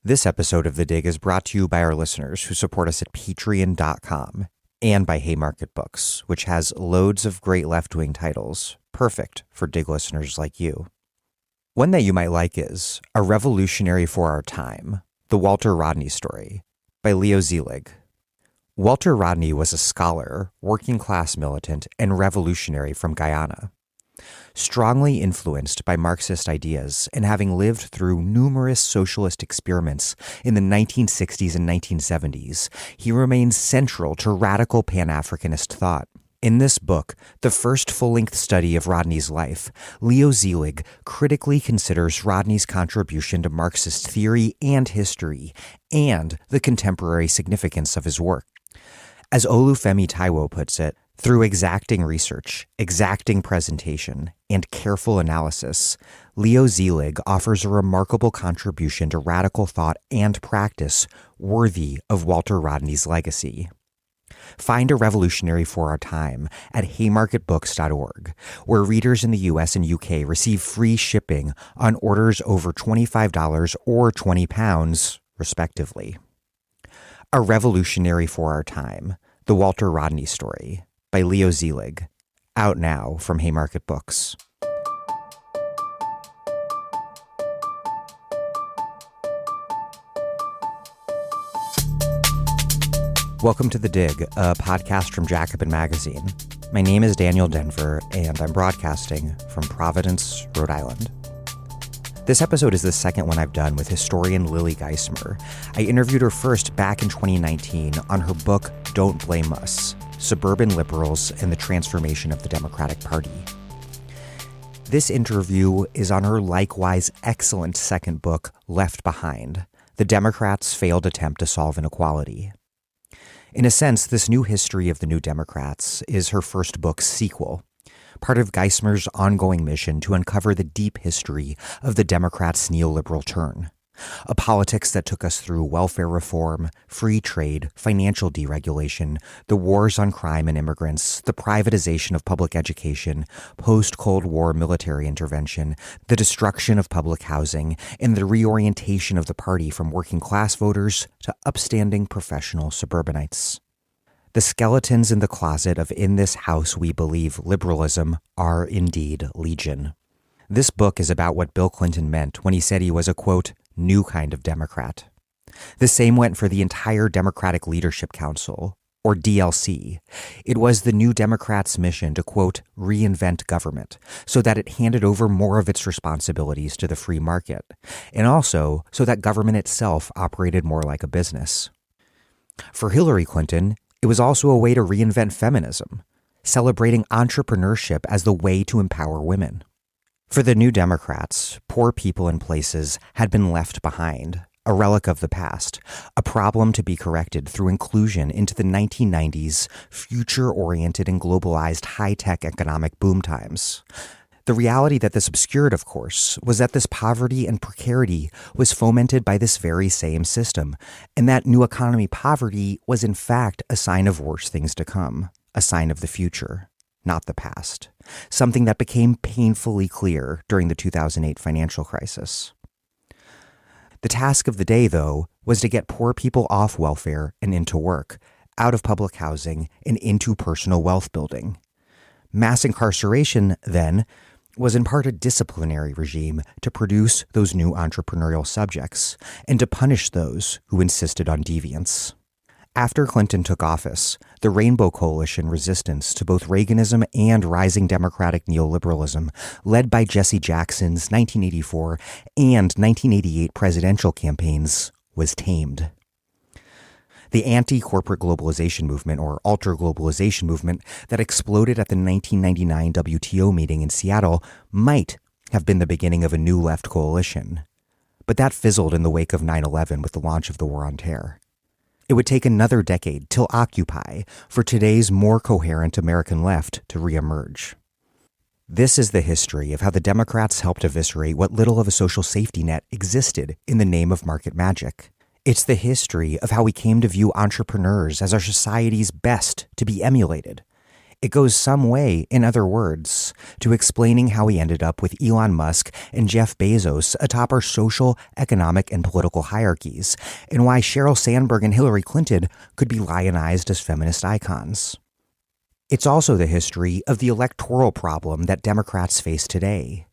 This episode of The Dig is brought to you by our listeners who support us at patreon.com and by Haymarket Books, which has loads of great left-wing titles, perfect for Dig listeners like you. One that you might like is A Revolutionary for Our Time, The Walter Rodney Story, by Leo Zelig. Walter Rodney was a scholar, working-class militant, and revolutionary from Guyana. Strongly influenced by Marxist ideas and having lived through numerous socialist experiments in the 1960s and 1970s, he remains central to radical Pan-Africanist thought. In this book, the first full-length study of Rodney's life, Leo Zelig critically considers Rodney's contribution to Marxist theory and history, and the contemporary significance of his work. As Olufemi Taiwo puts it, through exacting research, exacting presentation, and careful analysis, Leo Zelig offers a remarkable contribution to radical thought and practice worthy of Walter Rodney's legacy. Find A Revolutionary for Our Time at haymarketbooks.org, where readers in the US and UK receive free shipping on orders over $25 or £20, respectively. A Revolutionary for Our Time, The Walter Rodney Story, by Leo Zelig, out now from Haymarket Books. Welcome to The Dig, a podcast from Jacobin Magazine. My name is Daniel Denver, and I'm broadcasting from Providence, Rhode Island. This episode is the second one I've done with historian Lily Geismer. I interviewed her first back in 2019 on her book, Don't Blame Us: Suburban Liberals and the Transformation of the Democratic Party. This interview is on her likewise excellent second book, Left Behind: The Democrats' Failed Attempt to Solve Inequality. In a sense, this new history of the New Democrats is her first book's sequel, part of Geismer's ongoing mission to uncover the deep history of the Democrats' neoliberal turn, a politics that took us through welfare reform, free trade, financial deregulation, the wars on crime and immigrants, the privatization of public education, post-Cold War military intervention, the destruction of public housing, and the reorientation of the party from working-class voters to upstanding professional suburbanites. The skeletons in the closet of In This House We Believe liberalism are indeed legion. This book is about what Bill Clinton meant when he said he was a, quote, new kind of Democrat. The same went for the entire Democratic Leadership Council, or DLC. It was the New Democrats' mission to, quote, reinvent government so that it handed over more of its responsibilities to the free market, and also so that government itself operated more like a business. For Hillary Clinton, it was also a way to reinvent feminism, celebrating entrepreneurship as the way to empower women. For the New Democrats, poor people and places had been left behind, a relic of the past, a problem to be corrected through inclusion into the 1990s future-oriented and globalized high-tech economic boom times. The reality that this obscured, of course, was that this poverty and precarity was fomented by this very same system, and that new economy poverty was in fact a sign of worse things to come, a sign of the future, not the past, something that became painfully clear during the 2008 financial crisis. The task of the day, though, was to get poor people off welfare and into work, out of public housing and into personal wealth building. Mass incarceration, then, was in part a disciplinary regime to produce those new entrepreneurial subjects and to punish those who insisted on deviance. After Clinton took office, the Rainbow Coalition resistance to both Reaganism and rising Democratic neoliberalism, led by Jesse Jackson's 1984 and 1988 presidential campaigns, was tamed. The anti-corporate globalization movement, or ultra-globalization movement, that exploded at the 1999 WTO meeting in Seattle might have been the beginning of a new left coalition. But that fizzled in the wake of 9/11 with the launch of the War on Terror. It would take another decade till Occupy for today's more coherent American left to reemerge. This is the history of how the Democrats helped eviscerate what little of a social safety net existed in the name of market magic. It's the history of how we came to view entrepreneurs as our society's best to be emulated. It goes some way, in other words, to explaining how we ended up with Elon Musk and Jeff Bezos atop our social, economic, and political hierarchies, and why Sheryl Sandberg and Hillary Clinton could be lionized as feminist icons. It's also the history of the electoral problem that Democrats face today.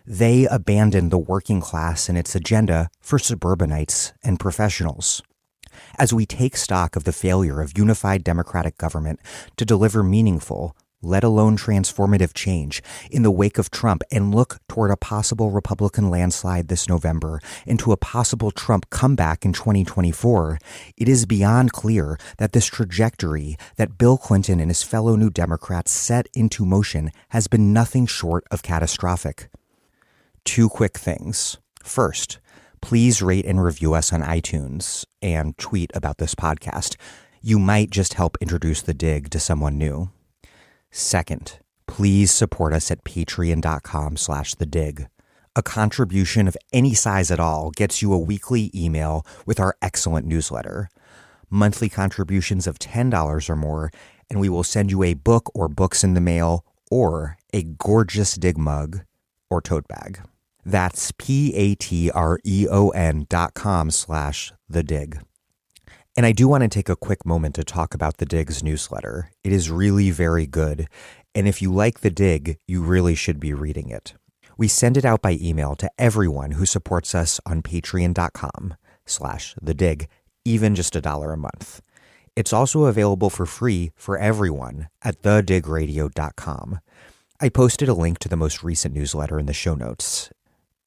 They abandoned the working class and its agenda for suburbanites and professionals. As we take stock of the failure of unified democratic government to deliver meaningful, let alone transformative change in the wake of Trump and look toward a possible Republican landslide this November into a possible Trump comeback in 2024, it is beyond clear that this trajectory that Bill Clinton and his fellow New Democrats set into motion has been nothing short of catastrophic. Two quick things. First, please rate and review us on iTunes and tweet about this podcast. You might just help introduce The Dig to someone new. Second, please support us at patreon.com/thedig. A contribution of any size at all gets you a weekly email with our excellent newsletter. Monthly contributions of $10 or more, and we will send you a book or books in the mail or a gorgeous Dig mug or tote bag. That's patreon.com/thedig. And I do want to take a quick moment to talk about The Dig's newsletter. It is really very good. And if you like The Dig, you really should be reading it. We send it out by email to everyone who supports us on patreon.com/thedig, even just $1 a month. It's also available for free for everyone at thedigradio.com. I posted a link to the most recent newsletter in the show notes.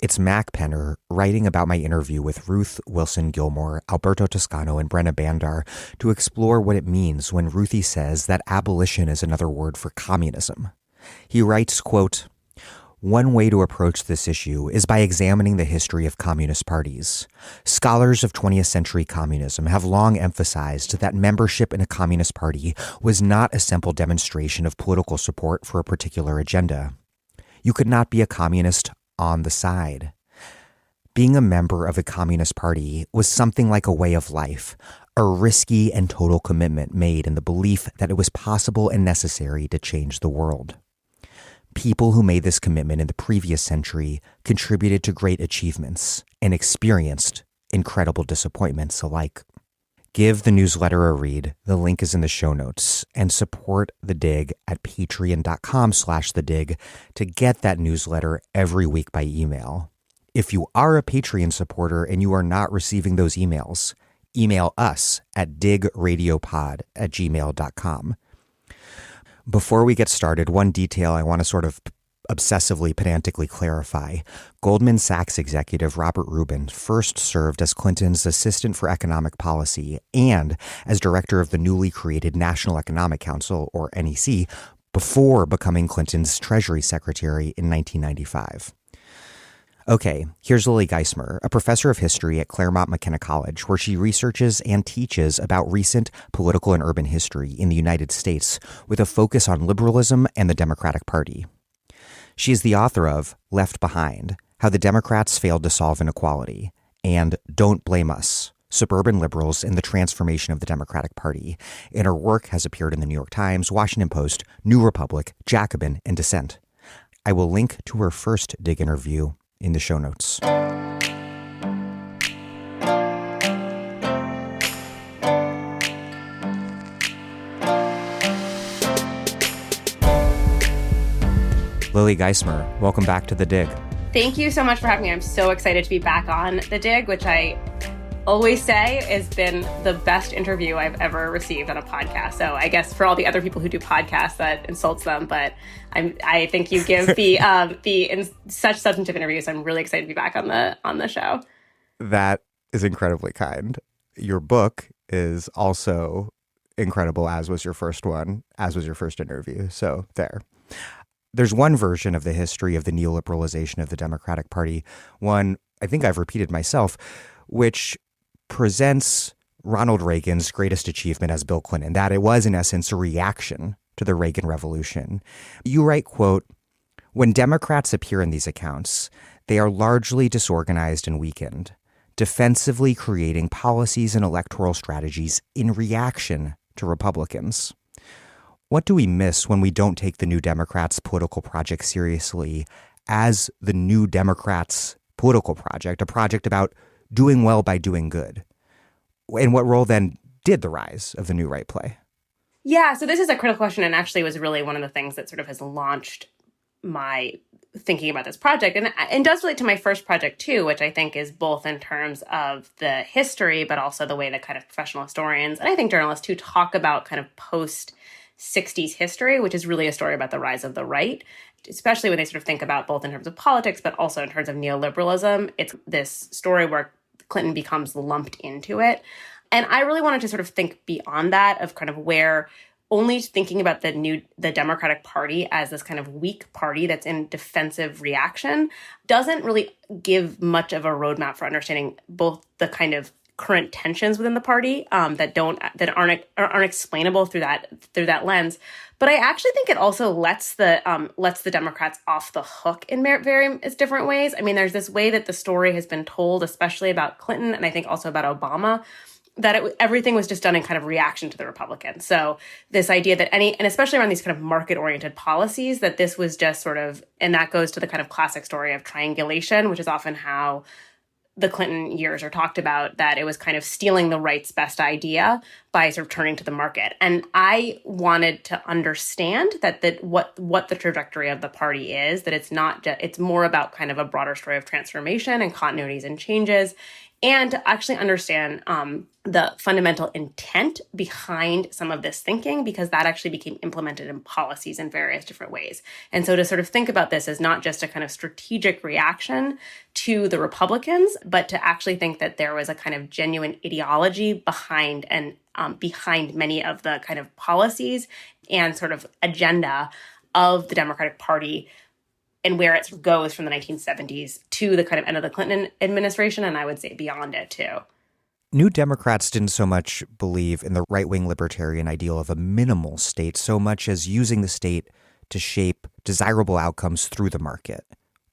It's Mac Penner writing about my interview with Ruth Wilson Gilmore, Alberto Toscano, and Brenna Bandar to explore what it means when Ruthie says that abolition is another word for communism. He writes, quote, "One way to approach this issue is by examining the history of communist parties. Scholars of 20th century communism have long emphasized that membership in a communist party was not a simple demonstration of political support for a particular agenda. You could not be a communist on the side. Being a member of a communist party was something like a way of life, a risky and total commitment made in the belief that it was possible and necessary to change the world. People who made this commitment in the previous century contributed to great achievements and experienced incredible disappointments alike." Give the newsletter a read. The link is in the show notes, and support The Dig at patreon.com/thedig to get that newsletter every week by email. If you are a Patreon supporter and you are not receiving those emails, email us at digradiopod@gmail.com. Before we get started, one detail I want to sort of obsessively, pedantically clarify. Goldman Sachs executive Robert Rubin first served as Clinton's assistant for economic policy and as director of the newly created National Economic Council, or NEC, before becoming Clinton's Treasury Secretary in 1995. Okay, here's Lily Geismer, a professor of history at Claremont McKenna College, where she researches and teaches about recent political and urban history in the United States with a focus on liberalism and the Democratic Party. She is the author of Left Behind, How the Democrats Failed to Solve Inequality, and Don't Blame Us, Suburban Liberals and the Transformation of the Democratic Party, and her work has appeared in the New York Times, Washington Post, New Republic, Jacobin, and Dissent. I will link to her first Dig interview in the show notes. Lily Geismer, welcome back to The Dig. Thank you so much for having me. I'm so excited to be back on The Dig, which I always say has been the best interview I've ever received on a podcast. So I guess for all the other people who do podcasts, that insults them, but I think you give the in such substantive interviews. I'm really excited to be back on the show. That is incredibly kind. Your book is also incredible, as was your first one, as was your first interview. So there. There's one version of the history of the neoliberalization of the Democratic Party, one I think I've repeated myself, which presents Ronald Reagan's greatest achievement as Bill Clinton, that it was in essence a reaction to the Reagan Revolution. You write, quote, "When Democrats appear in these accounts, they are largely disorganized and weakened, defensively creating policies and electoral strategies in reaction to Republicans. What do we miss when we don't take the New Democrats' political project seriously as the New Democrats' political project, a project about doing well by doing good? And what role then did the rise of the New Right play? Yeah, so this is a critical question, and actually was really one of the things that sort of has launched my thinking about this project, and does relate to my first project too, which I think is both in terms of the history, but also the way that kind of professional historians, and I think journalists who talk about kind of post-60s history, which is really a story about the rise of the right, especially when they sort of think about both in terms of politics, but also in terms of neoliberalism. It's this story where Clinton becomes lumped into it. And I really wanted to sort of think beyond that, of kind of where only thinking about the Democratic Party as this kind of weak party that's in defensive reaction doesn't really give much of a roadmap for understanding both the kind of current tensions within the party that aren't explainable through that lens. But I actually think it also lets the Democrats off the hook in various different ways. I mean, there's this way that the story has been told, especially about Clinton, and I think also about Obama, that everything was just done in kind of reaction to the Republicans. So this idea that and especially around these kind of market-oriented policies, that this was just sort of, and that goes to the kind of classic story of triangulation, which is often how the Clinton years are talked about, that it was kind of stealing the right's best idea by sort of turning to the market. And I wanted to understand that what the trajectory of the party is, that it's not just, it's more about kind of a broader story of transformation and continuities and changes, and to actually understand the fundamental intent behind some of this thinking, because that actually became implemented in policies in various different ways. And so to sort of think about this as not just a kind of strategic reaction to the Republicans, but to actually think that there was a kind of genuine ideology behind behind many of the kind of policies and sort of agenda of the Democratic Party, and where it sort of goes from the 1970s to the kind of end of the Clinton administration, and I would say beyond it too. New Democrats didn't so much believe in the right-wing libertarian ideal of a minimal state so much as using the state to shape desirable outcomes through the market.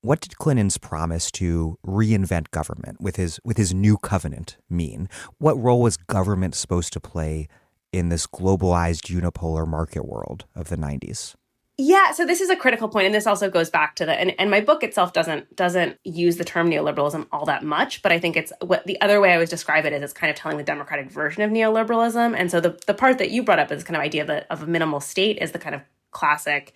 What did Clinton's promise to reinvent government with his new covenant mean? What role was government supposed to play in this globalized unipolar market world of the 90s? Yeah, so this is a critical point, and this also goes back to and my book itself doesn't use the term neoliberalism all that much, but I think it's what the other way I always describe it is it's kind of telling the democratic version of neoliberalism. And so the part that you brought up is kind of idea of a minimal state is the kind of classic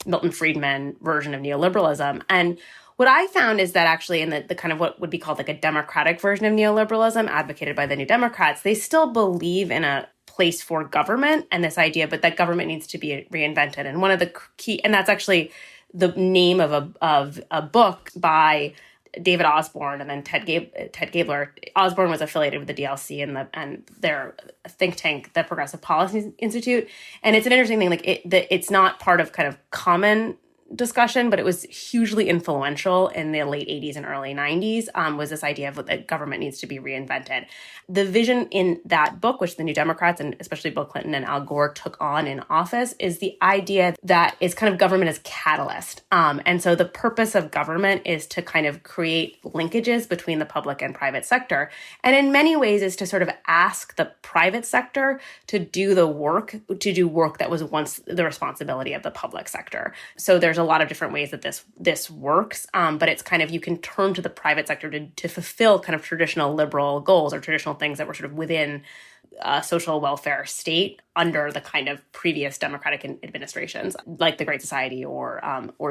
Milton Friedman version of neoliberalism. And what I found is that actually in the kind of what would be called like a democratic version of neoliberalism advocated by the New Democrats, they still believe in a place for government and this idea, but that government needs to be reinvented. And one of the key, and that's actually the name of a book by David Osborne and then Ted Gabler. Osborne was affiliated with the DLC and their think tank, the Progressive Policy Institute. And it's an interesting thing, like it's not part of kind of common discussion, but it was hugely influential in the late 80s and early 90s, was this idea of that government needs to be reinvented. The vision in that book, which the New Democrats and especially Bill Clinton and Al Gore took on in office, is the idea that is kind of government as catalyst. And so the purpose of government is to kind of create linkages between the public and private sector. And in many ways is to sort of ask the private sector to do work that was once the responsibility of the public sector. So there's a lot of different ways that this works, but it's kind of, you can turn to the private sector to fulfill kind of traditional liberal goals or traditional things that were sort of within a social welfare state under the kind of previous democratic administrations, like the Great Society or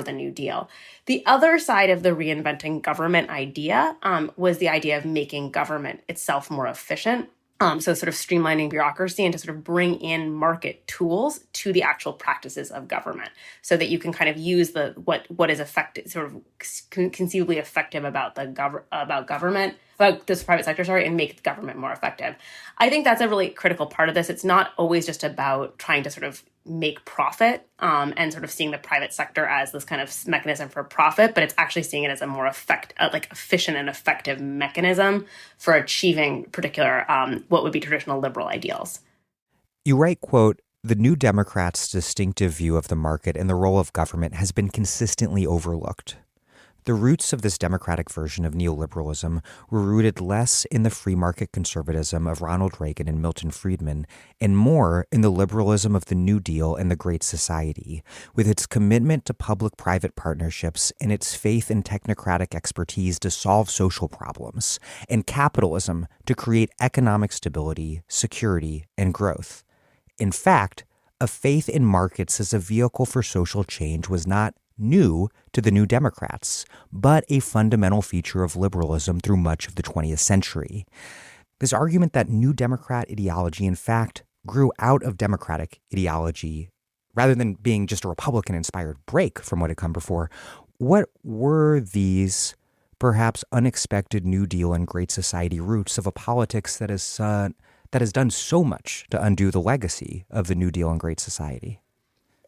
the New Deal. The other side of the reinventing government idea was the idea of making government itself more efficient. So sort of streamlining bureaucracy and to sort of bring in market tools to the actual practices of government so that you can kind of use what is effective, sort of conceivably effective about government, about this private sector, and make the government more effective. I think that's a really critical part of this. It's not always just about trying to sort of make profit and sort of seeing the private sector as this kind of mechanism for profit, but it's actually seeing it as a more efficient and effective mechanism for achieving particular what would be traditional liberal ideals. You write, quote, "The New Democrats' distinctive view of the market and the role of government has been consistently overlooked. The roots of this democratic version of neoliberalism were rooted less in the free market conservatism of Ronald Reagan and Milton Friedman, and more in the liberalism of the New Deal and the Great Society, with its commitment to public-private partnerships and its faith in technocratic expertise to solve social problems, and capitalism to create economic stability, security, and growth. In fact, a faith in markets as a vehicle for social change was not new to the New Democrats, but a fundamental feature of liberalism through much of the 20th century. This argument that New Democrat ideology, in fact, grew out of Democratic ideology rather than being just a Republican-inspired break from what had come before, what were these perhaps unexpected New Deal and Great Society roots of a politics that has done so much to undo the legacy of the New Deal and Great Society?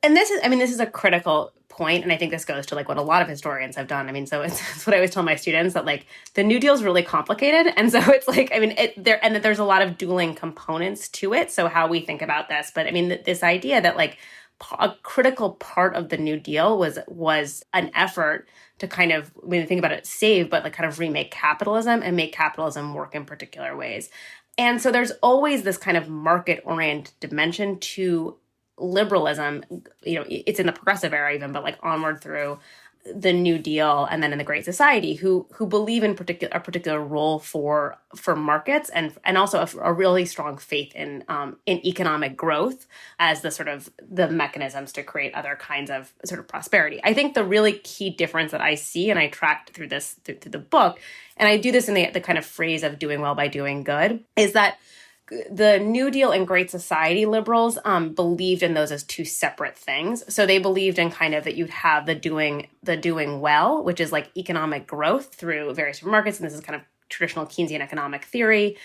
And this is a critical point, and I think this goes to like what a lot of historians have done. I mean, so it's what I always tell my students, that like the New Deal is really complicated, and so it's like, I mean, that there's a lot of dueling components to it. So how we think about this, but I mean, this idea that like a critical part of the New Deal was an effort to kind of, when you think about it, save, but like kind of remake capitalism and make capitalism work in particular ways. And so there's always this kind of market-oriented dimension to liberalism. You know, it's in the progressive era even, but like onward through the New Deal and then in the Great Society, who believe in a particular role for markets and also a really strong faith in economic growth as the sort of the mechanisms to create other kinds of sort of prosperity. I think the really key difference that I see, and I tracked through the book, and I do this in the kind of phrase of doing well by doing good, is that the New Deal and Great Society liberals believed in those as two separate things. So they believed in kind of that you'd have the doing well, which is like economic growth through various different markets. And this is kind of traditional Keynesian economic theory.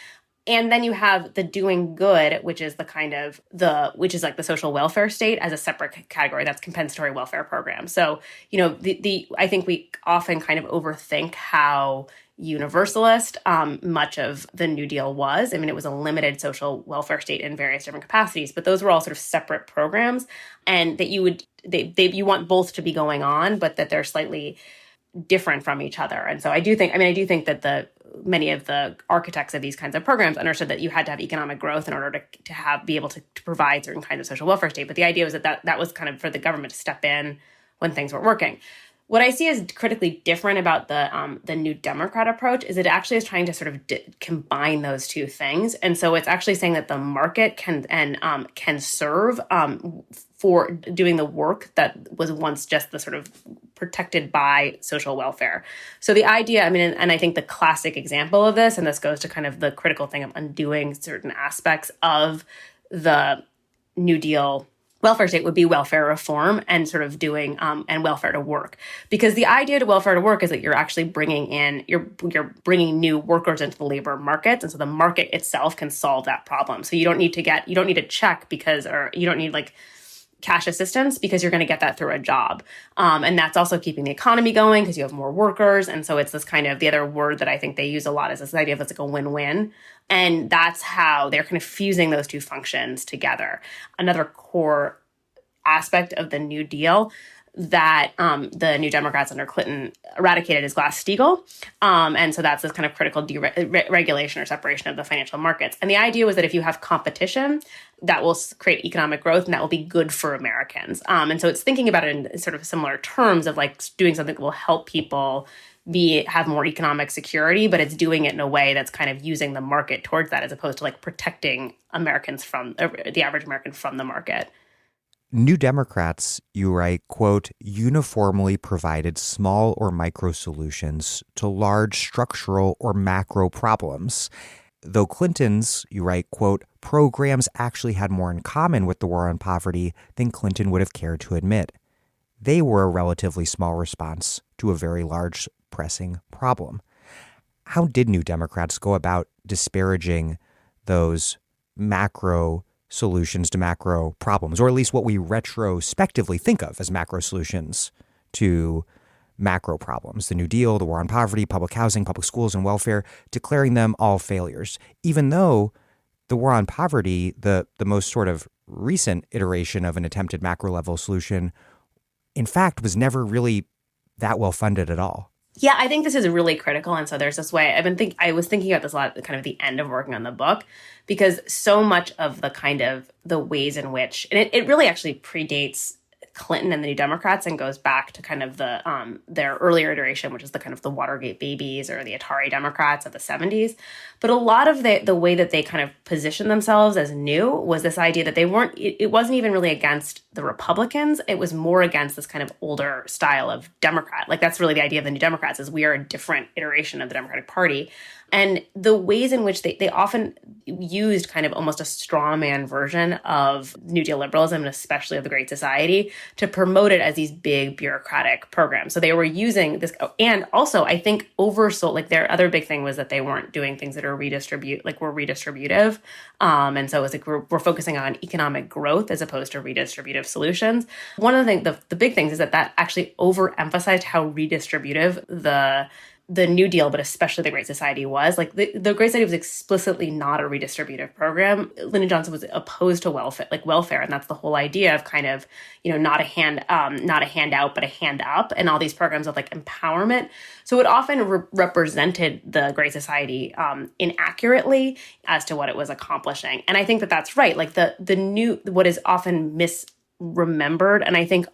And then you have the doing good, which is which is like the social welfare state as a separate category. That's compensatory welfare programs. So, you know, I think we often kind of overthink how universalist much of the New Deal was. I mean, it was a limited social welfare state in various different capacities, but those were all sort of separate programs, and that you want both to be going on, but that they're slightly different from each other. And so I do think that many of the architects of these kinds of programs understood that you had to have economic growth in order to be able to provide certain kinds of social welfare state. But the idea was that was kind of for the government to step in when things weren't working. What I see as critically different about the New Democrat approach is it actually is trying to sort of combine those two things, and so it's actually saying that the market can serve for doing the work that was once just the sort of protected by social welfare. So the idea, I mean, and I think the classic example of this, and this goes to kind of the critical thing of undoing certain aspects of the New Deal welfare state, would be welfare reform and sort of doing and welfare to work, because the idea to welfare to work is that you're actually bringing new workers into the labor markets, and so the market itself can solve that problem. So you don't need a check or you don't need like cash assistance because you're going to get that through a job, and that's also keeping the economy going because you have more workers. And so it's this kind of, the other word that I think they use a lot is this idea of it's like a win-win. And that's how they're kind of fusing those two functions together. Another core aspect of the New Deal that the New Democrats under Clinton eradicated is Glass-Steagall. And so that's this kind of critical deregulation or separation of the financial markets. And the idea was that if you have competition, that will create economic growth and that will be good for Americans. And so it's thinking about it in sort of similar terms of like doing something that will help people have more economic security, but it's doing it in a way that's kind of using the market towards that, as opposed to like protecting Americans from the average American from the market. New Democrats, you write, quote, uniformly provided small or micro solutions to large structural or macro problems. Though Clinton's, you write, quote, programs actually had more in common with the war on poverty than Clinton would have cared to admit. They were a relatively small response to a very large pressing problem. How did New Democrats go about disparaging those macro solutions to macro problems, or at least what we retrospectively think of as macro solutions to macro problems? The New Deal, the war on poverty, public housing, public schools, and welfare, declaring them all failures, even though the war on poverty, the most sort of recent iteration of an attempted macro level solution, in fact, was never really that well funded at all. Yeah, I think this is really critical. And so there's this way I was thinking about this a lot at kind of the end of working on the book, because so much of the kind of the ways in which, and it really actually predates Clinton and the New Democrats and goes back to kind of the their earlier iteration, which is the kind of the Watergate babies or the Atari Democrats of the 70s. But a lot of the way that they kind of positioned themselves as new was this idea that they weren't, it wasn't even really against the Republicans. It was more against this kind of older style of Democrat. Like that's really the idea of the New Democrats, is we are a different iteration of the Democratic Party. And the ways in which they often used kind of almost a straw man version of New Deal liberalism, and especially of the Great Society, to promote it as these big bureaucratic programs. So they were using this, and also I think oversold, like their other big thing was that they weren't doing things that are redistributive. And so it was like we're focusing on economic growth as opposed to redistributive solutions. One of the things, the big things is that actually overemphasized how redistributive the New Deal, but especially the Great Society was. Like the Great Society was explicitly not a redistributive program. Lyndon Johnson was opposed to welfare, and that's the whole idea of kind of, not a handout, but a hand up, and all these programs of like empowerment. So it often represented the Great Society inaccurately as to what it was accomplishing. And I think that that's right. Like what is often misremembered, and I think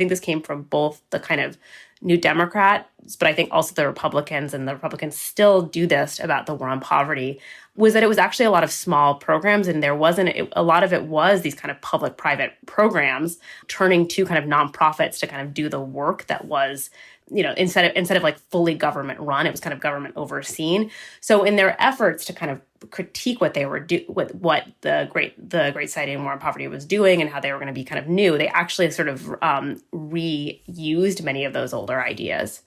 this came from both the kind of New Democrats, but I think also the Republicans, and the Republicans still do this about the war on poverty, was that it was actually a lot of small programs, and a lot of it was these kind of public-private programs turning to kind of nonprofits to kind of do the work that was, instead of like fully government run, it was kind of government overseen. So in their efforts to kind of critique what they were what the Great Society and War on Poverty was doing and how they were going to be kind of new, they actually sort of reused many of those older ideas.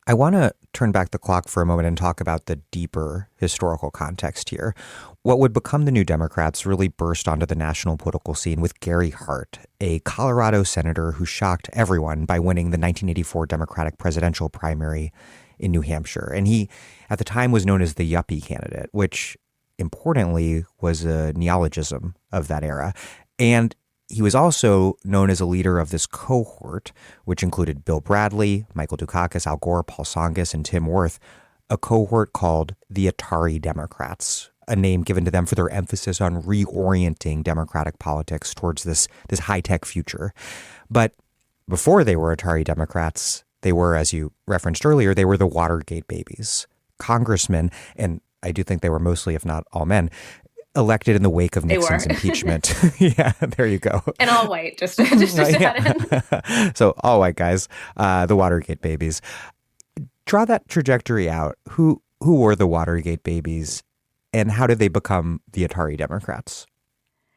I want to turn back the clock for a moment and talk about the deeper historical context here. What would become the New Democrats really burst onto the national political scene with Gary Hart, a Colorado senator who shocked everyone by winning the 1984 Democratic presidential primary in New Hampshire. And he, at the time, was known as the yuppie candidate, which importantly was a neologism of that era. And he was also known as a leader of this cohort, which included Bill Bradley, Michael Dukakis, Al Gore, Paul Tsongas, and Tim Wirth, a cohort called the Atari Democrats, a name given to them for their emphasis on reorienting democratic politics towards this high-tech future. But before they were Atari Democrats, they were, as you referenced earlier, they were the Watergate babies. Congressmen, and I do think they were mostly, if not all men, elected in the wake of Nixon's impeachment. Yeah, there you go. And all white, just to add in. So all white guys, the Watergate babies. Draw that trajectory out. Who were the Watergate babies, and how did they become the Atari Democrats?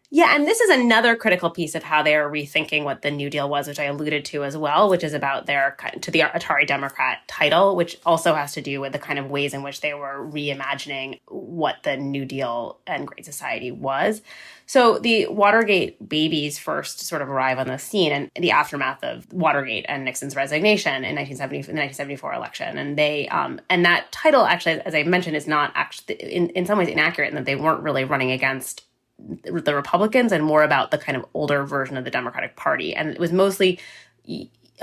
Yeah, and this is another critical piece of how they are rethinking what the New Deal was, which I alluded to as well, which is about the Atari Democrat title, which also has to do with the kind of ways in which they were reimagining what the New Deal and Great Society was. So the Watergate babies first sort of arrive on the scene in the aftermath of Watergate and Nixon's resignation in the 1974 election. And they and that title, actually, as I mentioned, is not actually in some ways inaccurate in that they weren't really running against the Republicans and more about the kind of older version of the Democratic Party. And it was mostly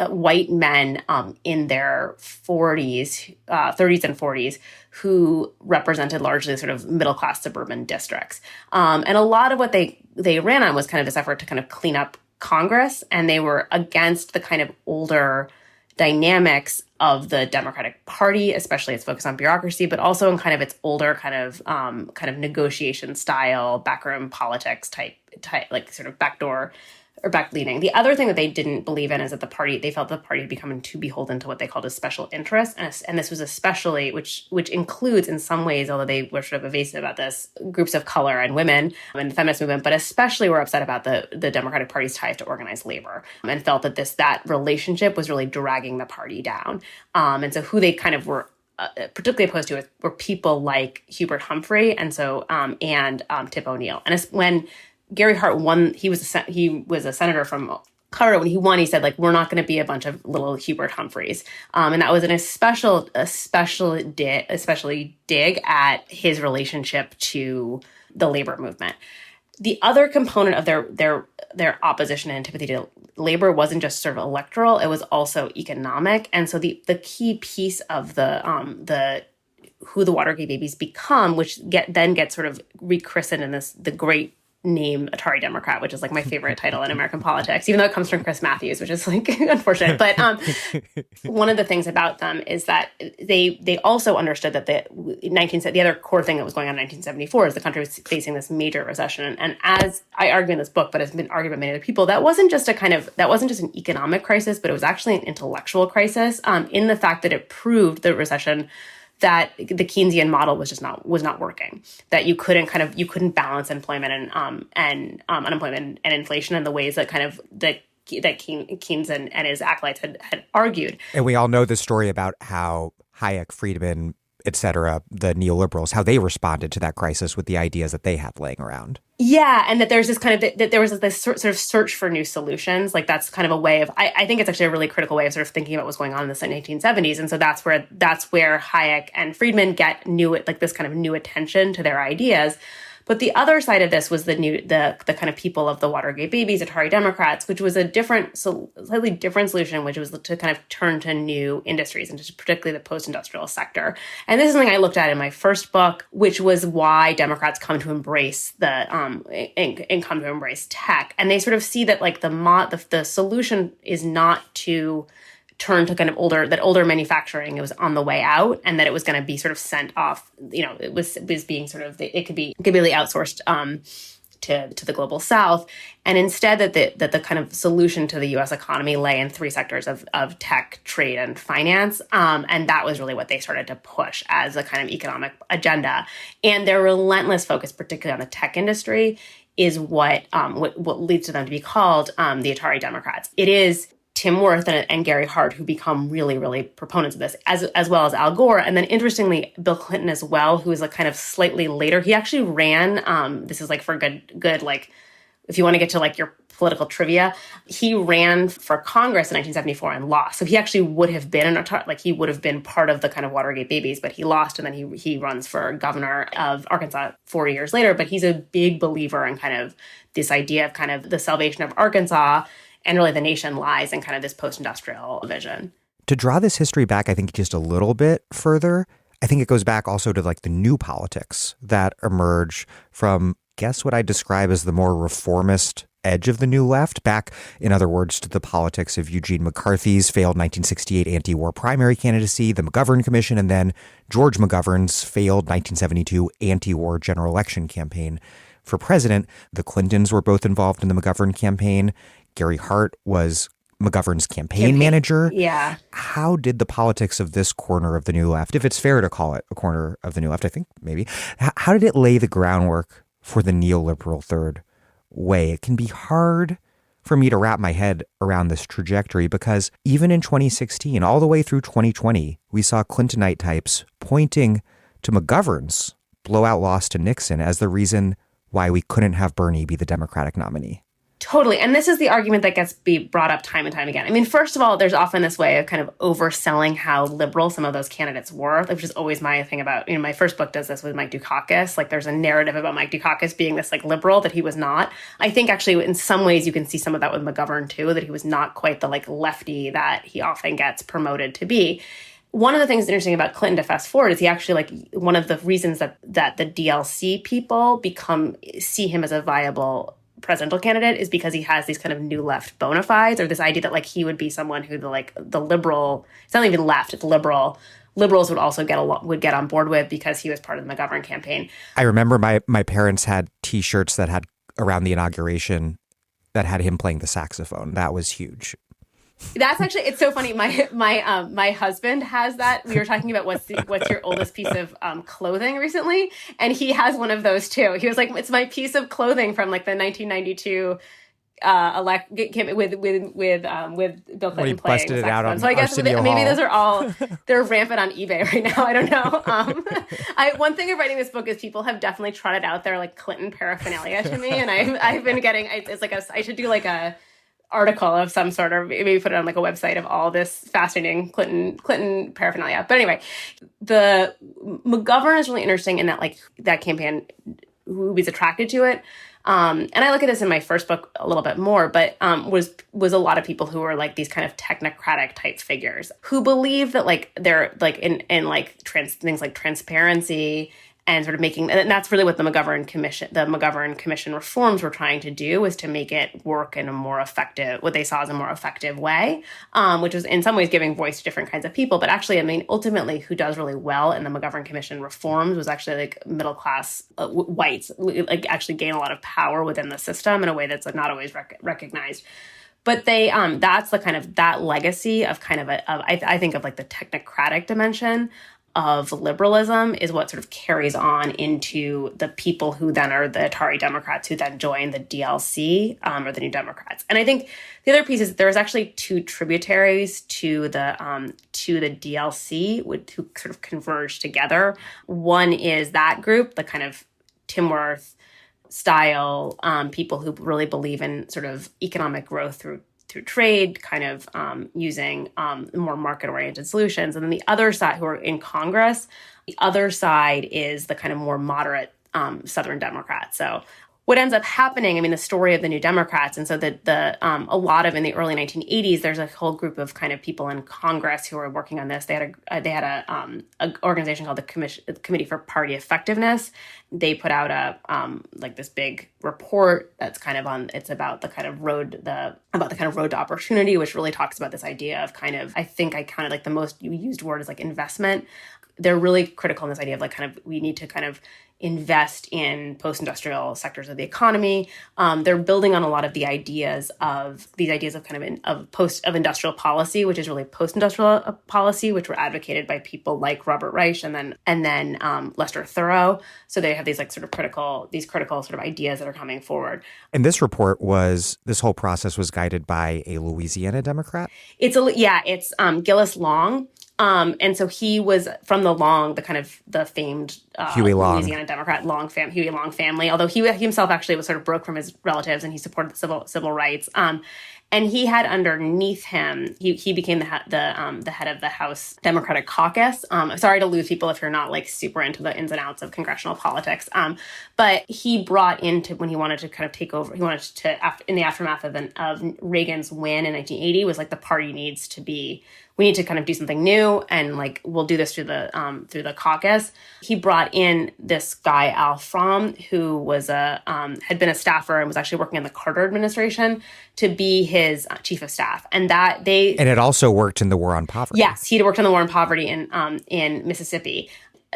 white men in their 30s and 40s, who represented largely sort of middle-class suburban districts. And a lot of what they ran on was kind of this effort to kind of clean up Congress, and they were against the kind of older dynamics of the Democratic Party, especially its focus on bureaucracy, but also in kind of its older kind of negotiation style, backroom politics type, like sort of backdoor or back-leaning. The other thing that they didn't believe in is that they felt the party had become too beholden to what they called a special interest. And this was especially, which includes in some ways, although they were sort of evasive about this, groups of color and women and the feminist movement, but especially were upset about the Democratic Party's ties to organized labor and felt that that relationship was really dragging the party down. And so who they kind of were particularly opposed to were people like Hubert Humphrey and Tip O'Neill. And when Gary Hart won, he was a senator from Colorado. When he won, he said, like, we're not going to be a bunch of little Hubert Humphreys. And that was an especially dig at his relationship to the labor movement. The other component of their opposition and antipathy to labor wasn't just sort of electoral; it was also economic. And so the key piece of the who the Watergate babies become, which then gets sort of rechristened in the great name Atari Democrat, which is like my favorite title in American politics, even though it comes from Chris Matthews, which is like unfortunate. But one of the things about them is that they also understood that the other core thing that was going on in 1974 is the country was facing this major recession. And as I argue in this book, but has been argued by many other people, that wasn't just an economic crisis, but it was actually an intellectual crisis in the fact that it proved the recession that the Keynesian model was not working. That you couldn't balance employment and unemployment and inflation in the ways that Keynes and his acolytes had argued. And we all know the story about how Hayek, Friedman, et cetera, the neoliberals, how they responded to that crisis with the ideas that they had laying around. Yeah, and that there's this that there was this sort of search for new solutions. Like that's kind of a way of, I think it's actually a really critical way of sort of thinking about what's going on in the 1970s. And so that's where Hayek and Friedman get this kind of new attention to their ideas. But the other side of this was the kind of people of the Watergate babies, Atari Democrats, which was slightly different solution, which was to kind of turn to new industries and particularly the post-industrial sector. And this is something I looked at in my first book, which was why Democrats come to embrace come to embrace tech. And they sort of see that like the solution is not to turn to kind of older manufacturing. It was on the way out, and that it was going to be sort of sent off. It was being sort of it could be really outsourced to the global South, and instead that the kind of solution to the U.S. economy lay in three sectors of tech, trade, and finance, and that was really what they started to push as a kind of economic agenda. And their relentless focus, particularly on the tech industry, is what leads to them to be called the Atari Democrats. It is Tim Wirth and Gary Hart who become really, really proponents of this, as well as Al Gore. And then interestingly, Bill Clinton as well, who is like kind of slightly later. He actually ran, this is like for good, like if you want to get to like your political trivia, he ran for Congress in 1974 and lost. So he actually would have been he would have been part of the kind of Watergate babies, but he lost. And then he runs for governor of Arkansas 4 years later. But he's a big believer in kind of this idea of kind of the salvation of Arkansas, and really the nation lies in kind of this post-industrial vision. To draw this history back, I think just a little bit further, I think it goes back also to like the new politics that emerge from, guess what I describe as the more reformist edge of the New Left, back, in other words, to the politics of Eugene McCarthy's failed 1968 anti-war primary candidacy, the McGovern Commission, and then George McGovern's failed 1972 anti-war general election campaign for president. The Clintons were both involved in the McGovern campaign. Gary Hart was McGovern's campaign manager. Yeah. How did the politics of this corner of the New Left, if it's fair to call it a corner of the New Left, I think maybe, how did it lay the groundwork for the neoliberal third way? It can be hard for me to wrap my head around this trajectory because even in 2016, all the way through 2020, we saw Clintonite types pointing to McGovern's blowout loss to Nixon as the reason why we couldn't have Bernie be the Democratic nominee. Totally. And this is the argument that gets brought up time and time again. I mean, first of all, there's often this way of kind of overselling how liberal some of those candidates were, which is always my thing about, my first book does this with Mike Dukakis. Like there's a narrative about Mike Dukakis being this like liberal that he was not. I think actually in some ways you can see some of that with McGovern too, that he was not quite the like lefty that he often gets promoted to be. One of the things that's interesting about Clinton, to fast forward, is he actually one of the reasons that the DLC people see him as a viable presidential candidate is because he has these kind of new left bona fides, or this idea that like he would be someone who the liberal, it's not even left, it's liberals would also get on board with because he was part of the McGovern campaign. I remember my parents had T-shirts that had around the inauguration that had him playing the saxophone. That was huge. That's actually, it's so funny. My husband has that. We were talking about what's your oldest piece of clothing recently, and he has one of those too. He was like, it's my piece of clothing from like the 1992 with Bill Clinton playing busted it out on so I guess maybe those are all, they're rampant on eBay right now. I don't know. One thing of writing this book is people have definitely trotted out their like Clinton paraphernalia to me, and I've been getting, it's like I should do like a article of some sort, or maybe put it on like a website of all this fascinating Clinton paraphernalia. But anyway, the McGovern is really interesting in that like that campaign, who was attracted to it. And I look at this in my first book a little bit more, but was a lot of people who were like these kind of technocratic type figures who believe that like they're like in like things like transparency and sort of making, and that's really what the McGovern Commission reforms were trying to do, was to make it work in a more effective, what they saw as a more effective way, which was in some ways giving voice to different kinds of people. But actually, I mean, ultimately, who does really well in the McGovern Commission reforms was actually like middle class whites, like actually gain a lot of power within the system in a way that's not always recognized. But they, that's the kind of that legacy of kind of I think of like the technocratic dimension of liberalism is what sort of carries on into the people who then are the Atari Democrats who then join the DLC or the New Democrats. And I think the other piece is that there's actually two tributaries to the DLC who sort of converge together. One is that group, the kind of Tim Wirth style people who really believe in sort of economic growth through trade, kind of using more market-oriented solutions. And then the other side, who are in Congress, the other side is the kind of more moderate Southern Democrats. So what ends up happening, I mean, the story of the New Democrats, and so a lot of in the early 1980s, there's a whole group of kind of people in Congress who were working on this. They had an organization called the Committee for Party Effectiveness. They put out like this big report that's kind of it's about the kind of road to opportunity, which really talks about this idea of kind of, I think I kind of like the most used word is like investment. They're really critical in this idea of like kind of, we need to kind of invest in post-industrial sectors of the economy. They're building on a lot of the ideas of kind of industrial policy, which is really post-industrial policy, which were advocated by people like Robert Reich and then Lester Thurow. So they have these like sort of critical sort of ideas that are coming forward. And this whole process was guided by a Louisiana Democrat? It's Gillis Long. And so he was from the famed Huey Long. Louisiana Democrat Huey Long family, although he himself actually was sort of broke from his relatives and he supported the civil rights. And he had underneath him, he became the head of the House Democratic Caucus. Sorry to lose people if you're not like super into the ins and outs of congressional politics. But he brought into, when he wanted to kind of take over, in the aftermath of Reagan's win in 1980, was like the party we need to kind of do something new, and like we'll do this through the caucus. He brought in this guy Al Fromm, who was had been a staffer and was actually working in the Carter administration, to be his chief of staff, and it also worked in the war on poverty. Yes, he'd worked on the war on poverty in Mississippi.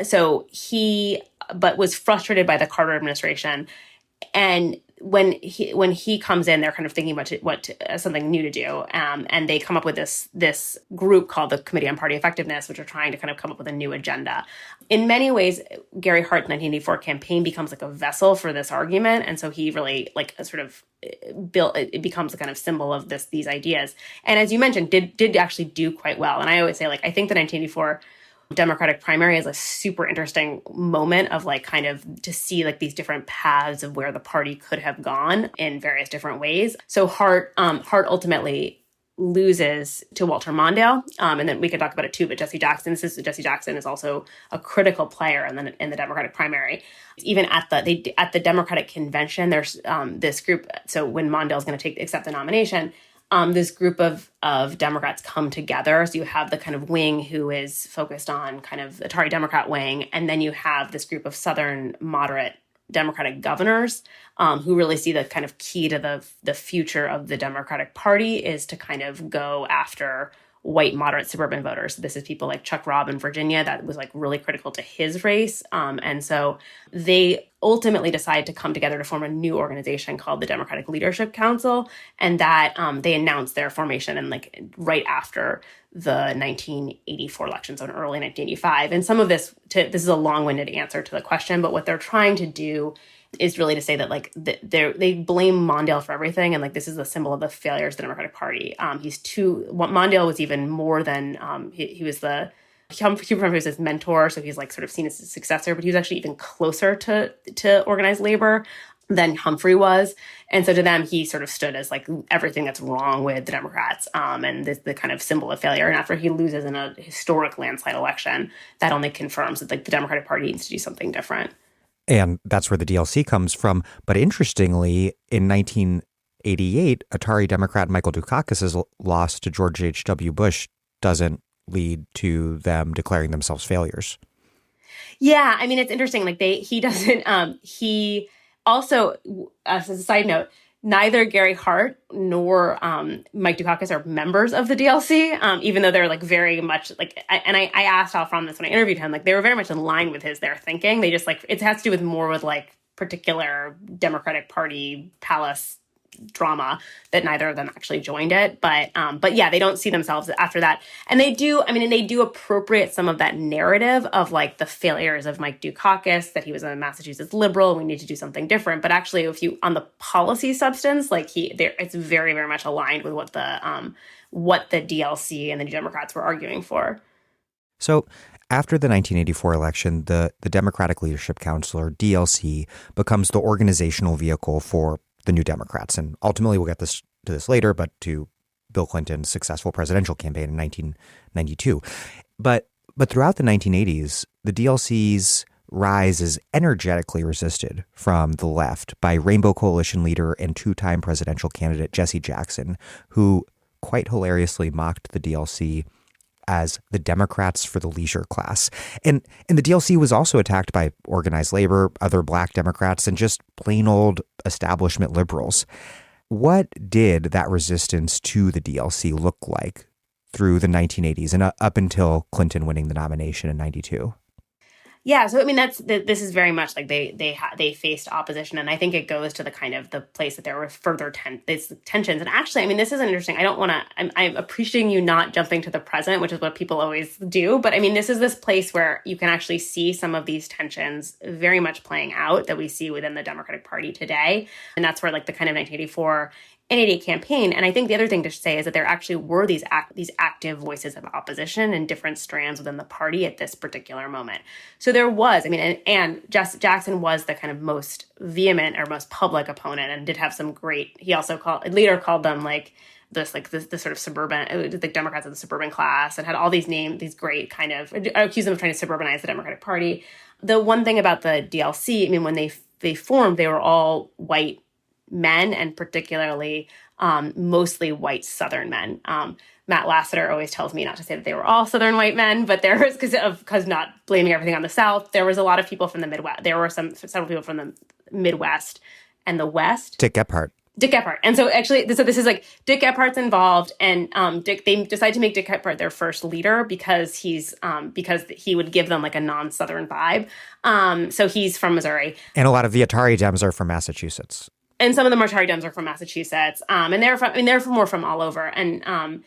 So but was frustrated by the Carter administration, and when he comes in, they're kind of thinking about something new to do, and they come up with this group called the Committee on Party Effectiveness, which are trying to kind of come up with a new agenda. In many ways, Gary Hart's 1984 campaign becomes like a vessel for this argument, and so he really like sort of it becomes a kind of symbol of these ideas. And as you mentioned, did actually do quite well. And I always say, like, I think the 1984 Democratic primary is a super interesting moment of like kind of to see like these different paths of where the party could have gone in various different ways. So Hart ultimately loses to Walter Mondale, and then we could talk about it too. But Jesse Jackson is also a critical player in the Democratic primary. Even at the Democratic convention, there's this group. So when Mondale's going to accept the nomination, this group of Democrats come together. So you have the kind of wing who is focused on kind of the Atari Democrat wing, and then you have this group of Southern moderate Democratic governors who really see the kind of key to the future of the Democratic Party is to kind of go after white moderate suburban voters. So this is people like Chuck Robb in Virginia. That was like really critical to his race. And so they ultimately decide to come together to form a new organization called the Democratic Leadership Council. And that they announced their formation and like right after the 1984 elections, so in early 1985. And some of this is a long-winded answer to the question, but what they're trying to do is really to say that like they blame Mondale for everything, and like this is a symbol of the failures of the Democratic Party. Mondale was even more than he was his mentor, so he's like sort of seen as his successor, but he was actually even closer to organized labor than Humphrey was. And so to them, he sort of stood as like everything that's wrong with the Democrats and the kind of symbol of failure. And after he loses in a historic landslide election, that only confirms that like the Democratic Party needs to do something different. And that's where the DLC comes from. But interestingly, in 1988, Atari Democrat Michael Dukakis's loss to George H.W. Bush doesn't lead to them declaring themselves failures. Yeah, I mean, it's interesting. Like he doesn't. He also, as a side note, neither Gary Hart nor Mike Dukakis are members of the DLC, even though they're like very much like. I asked Al Fromm this when I interviewed him. Like they were very much in line with their thinking. They just like it has to do with more with like particular Democratic Party palace drama that neither of them actually joined it. But yeah, they don't see themselves after that. And they do, I mean, and they do appropriate some of that narrative of like the failures of Mike Dukakis, that he was a Massachusetts liberal, we need to do something different. But actually, if you, on the policy substance, like it's very, very much aligned with what the DLC and the Democrats were arguing for. So after the 1984 election, the Democratic Leadership Council, or DLC, becomes the organizational vehicle for the New Democrats. And ultimately, we'll get to this later, but to Bill Clinton's successful presidential campaign in 1992. But throughout the 1980s, the DLC's rise is energetically resisted from the left by Rainbow Coalition leader and two-time presidential candidate Jesse Jackson, who quite hilariously mocked the DLC as the Democrats for the leisure class. And the DLC was also attacked by organized labor, other black Democrats, and just plain old establishment liberals. What did that resistance to the DLC look like through the 1980s and up until Clinton winning the nomination in 92? Yeah, so I mean this is very much like they faced opposition, and I think it goes to the kind of the place that there were further tensions. And actually, I mean, this is interesting. I don't want to. I'm appreciating you not jumping to the present, which is what people always do. But I mean, this is this place where you can actually see some of these tensions very much playing out that we see within the Democratic Party today, and that's where like the kind of 1984 N88 campaign. And I think the other thing to say is that there actually were these active voices of opposition in different strands within the party at this particular moment. So there was, I mean, and Jackson was the kind of most vehement or most public opponent, and did have some great, he also later called them like this sort of suburban, the Democrats of the suburban class, and had all these names, these great kind of, accused them of trying to suburbanize the Democratic Party. The one thing about the DLC, I mean, when they formed, they were all white men, and particularly mostly white Southern men. Matt Lasseter always tells me not to say that they were all Southern white men, but there was, because not blaming everything on the South, there was a lot of people from the Midwest. There were several people from the Midwest and the West. Dick Gephardt. And so actually, so this is like Dick Gephardt's involved, and they decided to make Dick Gephardt their first leader because because he would give them like a non-Southern vibe. So he's from Missouri. And a lot of the Atari Dems are from Massachusetts. And some of the Atari Dems are from Massachusetts, and they're more from all over. And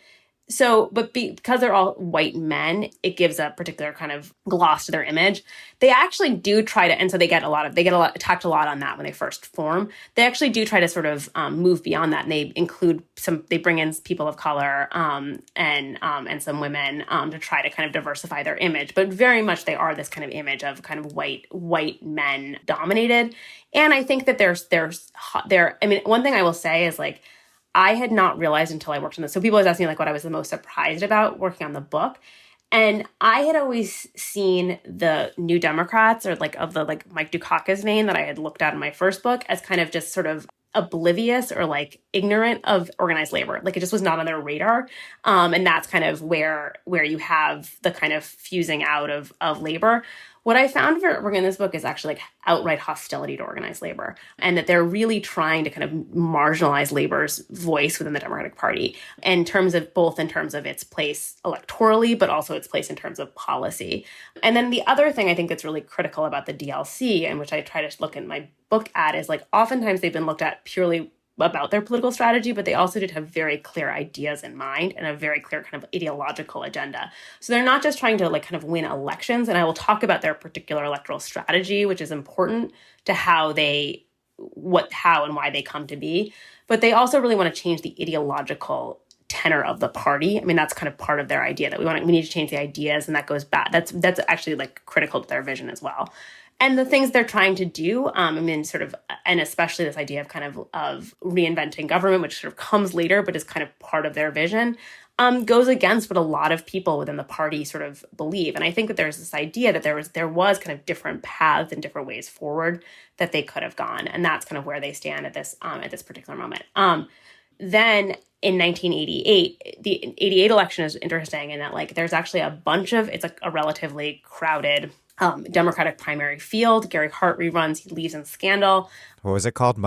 but because they're all white men, it gives a particular kind of gloss to their image. They actually do try to, and so they get attacked a lot on that when they first form. They actually do try to sort of move beyond that, and they bring in people of color and some women to try to kind of diversify their image. But very much they are this kind of image of kind of white men dominated. And I think that I mean, one thing I will say is like, I had not realized until I worked on this. So people always ask me like what I was the most surprised about working on the book. And I had always seen the New Democrats, or like of the like Mike Dukakis vein that I had looked at in my first book, as kind of just sort of oblivious or like ignorant of organized labor. Like it just was not on their radar. And that's kind of where you have the kind of fusing out of labor. What I found for working in this book is actually like outright hostility to organized labor, and that they're really trying to kind of marginalize labor's voice within the Democratic Party in terms of its place electorally, but also its place in terms of policy. And then the other thing I think that's really critical about the DLC, and which I try to look in my book at, is like oftentimes they've been looked at purely about their political strategy, but they also did have very clear ideas in mind and a very clear kind of ideological agenda. So they're not just trying to like kind of win elections, and I will talk about their particular electoral strategy, which is important to how and why they come to be, but they also really want to change the ideological tenor of the party. I mean, that's kind of part of their idea, that we need to change the ideas, and that goes back. That's actually like critical to their vision as well. And the things they're trying to do, I mean, sort of, and especially this idea of kind of reinventing government, which sort of comes later, but is kind of part of their vision, goes against what a lot of people within the party sort of believe. And I think that there's this idea that there was kind of different paths and different ways forward that they could have gone. And that's kind of where they stand at this particular moment. Then in 1988, the 88 election is interesting in that like there's actually a bunch of, it's a relatively crowded Democratic primary field. Gary Hart reruns, he leaves in scandal. What was it called?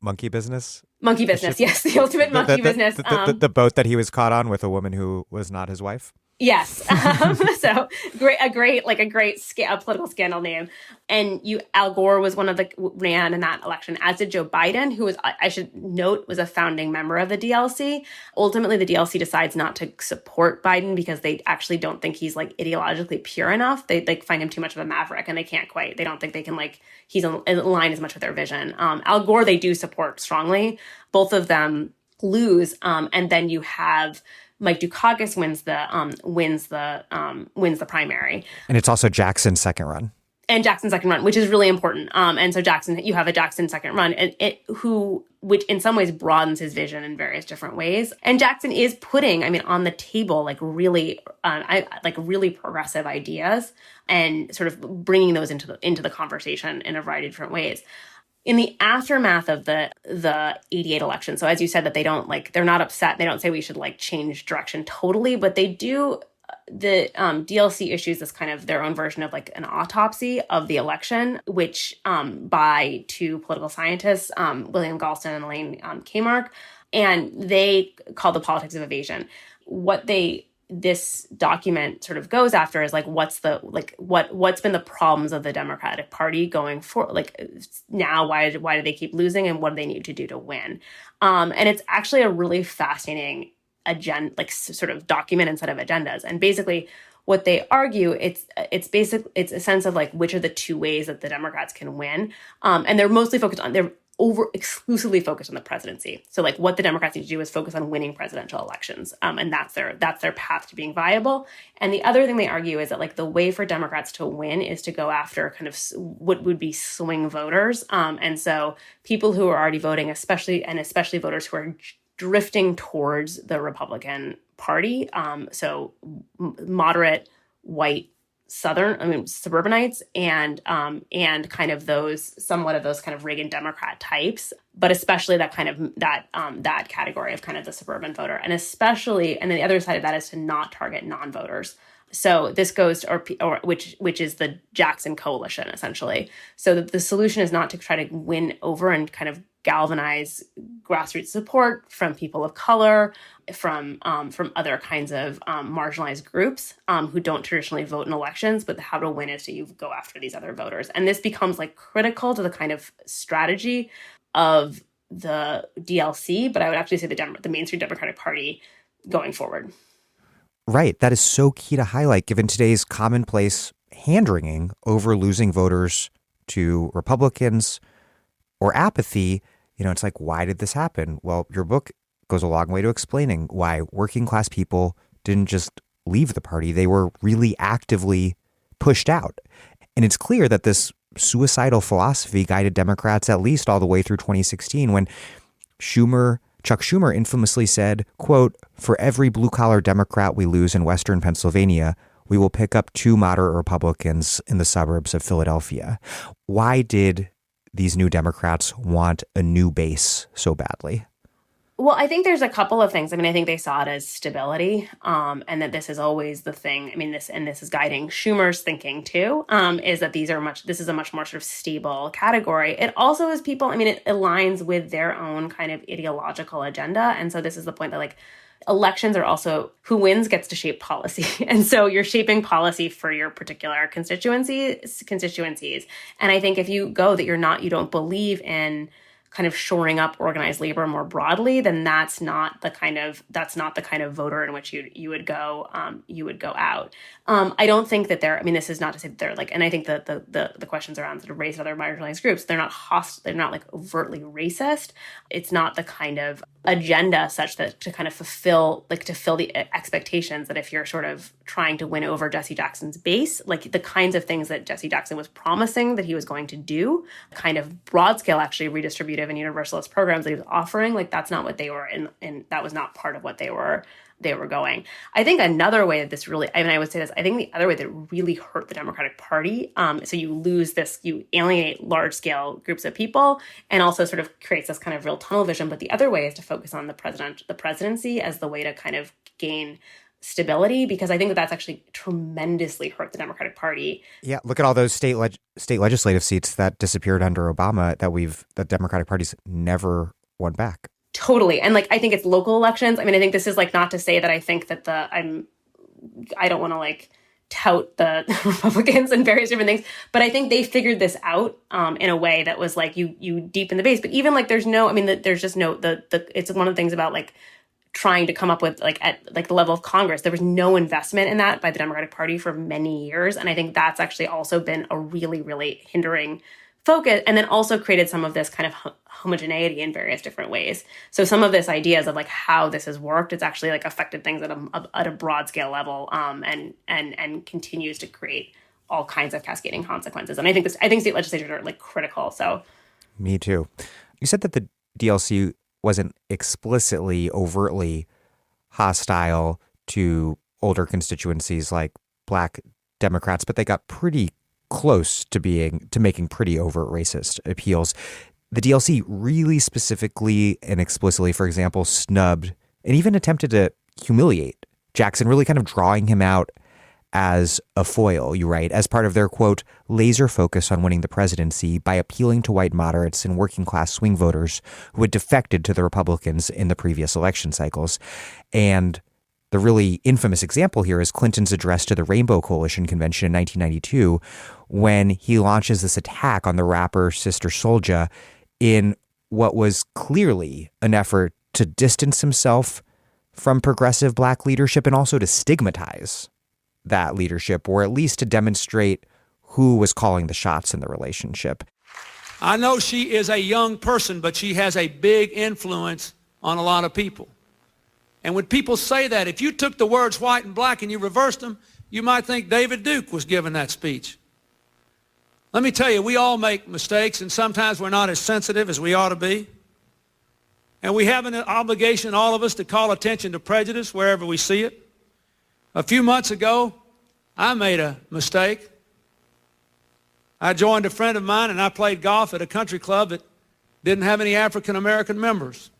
Monkey business? Monkey business, yes, the ultimate monkey business. The boat that he was caught on with a woman who was not his wife? Yes. So a great political scandal name. And Al Gore was one of the ran in that election, as did Joe Biden, who was, I should note, was a founding member of the DLC. Ultimately, the DLC decides not to support Biden because they actually don't think he's like ideologically pure enough. They find him too much of a maverick, and they don't think they can he's aligned as much with their vision. Al Gore, they do support strongly. Both of them lose. And then you have Mike Dukakis wins the primary, and it's also Jackson's second run. And Jackson's second run, which is really important. And so you have a Jackson second run, and which in some ways broadens his vision in various different ways. And Jackson is putting, on the table really progressive ideas and sort of bringing those into the conversation in a variety of different ways. In the aftermath of the 88 election, so as you said, that they're not upset. They don't say we should change direction totally, but they do. The DLC issues this kind of their own version of an autopsy of the election, which by two political scientists, William Galston and Elaine Kamarck, and they call the politics of evasion. What this document sort of goes after is what's been the problems of the Democratic Party going forward, now why do they keep losing, and what do they need to do to win? And it's actually a really fascinating agenda, sort of document and set of agendas. And basically what they argue, it's a sense of which are the two ways that the Democrats can win. And they're mostly exclusively focused on the presidency. So what the Democrats need to do is focus on winning presidential elections. And that's their path to being viable. And the other thing they argue is that the way for Democrats to win is to go after kind of what would be swing voters. And so people who are already voting, especially voters who are drifting towards the Republican Party. So moderate white suburbanites and kind of somewhat of those kind of Reagan Democrat types, but especially that kind of that category of kind of the suburban voter, and then the other side of that is to not target non-voters. So this goes to, which is the Jackson coalition essentially. So the solution is not to try to win over and kind of galvanize grassroots support from people of color, from other kinds of marginalized groups who don't traditionally vote in elections, but how to win is to go after these other voters. And this becomes critical to the kind of strategy of the DLC, but I would actually say the mainstream Democratic Party going forward. Right. That is so key to highlight given today's commonplace hand-wringing over losing voters to Republicans or apathy. It's why did this happen? Well, your book goes a long way to explaining why working class people didn't just leave the party. They were really actively pushed out. And it's clear that this suicidal philosophy guided Democrats at least all the way through 2016 when Chuck Schumer infamously said, quote, "For every blue-collar Democrat we lose in Western Pennsylvania, we will pick up 2 moderate Republicans in the suburbs of Philadelphia." Why did these new Democrats want a new base so badly? Well, I think there's a couple of things. I think they saw it as stability, and that this is always the thing. This is guiding Schumer's thinking too, is that this is a much more sort of stable category. It also is people, it aligns with their own kind of ideological agenda. And so this is the point that elections are also who wins gets to shape policy. And so you're shaping policy for your particular constituencies. And I think if you go that you don't believe in kind of shoring up organized labor more broadly, then that's not the kind of voter in which you would go out. I don't think that this is not to say that they're and I think that the questions around sort of race and other marginalized groups, they're not hostile, they're not overtly racist. It's not the kind of agenda such that to kind of fulfill the expectations that if you're sort of trying to win over Jesse Jackson's base, the kinds of things that Jesse Jackson was promising that he was going to do, kind of broad scale actually redistributive and universalist programs that he was offering, that's not what they were in, and that was not part of what they were they were going. I think another way that this really, I mean, I would say this, I think the other way that really hurt the Democratic Party, so you lose this, you alienate large scale groups of people and also sort of creates this kind of real tunnel vision. But the other way is to focus on the presidency as the way to kind of gain stability, because I think that that's actually tremendously hurt the Democratic Party. Yeah, look at all those state legislative seats that disappeared under Obama that the Democratic Party's never won back. Totally. And like, I think it's local elections. I mean, I think this is like not to say that I think that I don't want to like tout the Republicans and various different things, but I think they figured this out in a way that was like you deepen the base. But even like there's just no, it's one of the things about like trying to come up with like at like the level of Congress, there was no investment in that by the Democratic Party for many years. And I think that's actually also been a really, really hindering focus, and then also created some of this kind of homogeneity in various different ways. So some of this ideas of like how this has worked, it's actually like affected things at a broad scale level, and continues to create all kinds of cascading consequences. And I think state legislatures are like critical. So, me too. You said that the DLC wasn't explicitly, overtly hostile to older constituencies like Black Democrats, but they got pretty close to making pretty overt racist appeals. The DLC really specifically and explicitly, for example, snubbed and even attempted to humiliate Jackson, really kind of drawing him out as a foil, you write, as part of their, quote, laser focus on winning the presidency by appealing to white moderates and working class swing voters who had defected to the Republicans in the previous election cycles. And the really infamous example here is Clinton's address to the Rainbow Coalition Convention in 1992, when he launches this attack on the rapper Sister Souljah in what was clearly an effort to distance himself from progressive Black leadership and also to stigmatize that leadership, or at least to demonstrate who was calling the shots in the relationship. I know she is a young person, but she has a big influence on a lot of people. And when people say that, if you took the words white and black and you reversed them, you might think David Duke was giving that speech. Let me tell you, we all make mistakes, and sometimes we're not as sensitive as we ought to be. And we have an obligation, all of us, to call attention to prejudice wherever we see it. A few months ago, I made a mistake. I joined a friend of mine and I played golf at a country club that didn't have any African American members.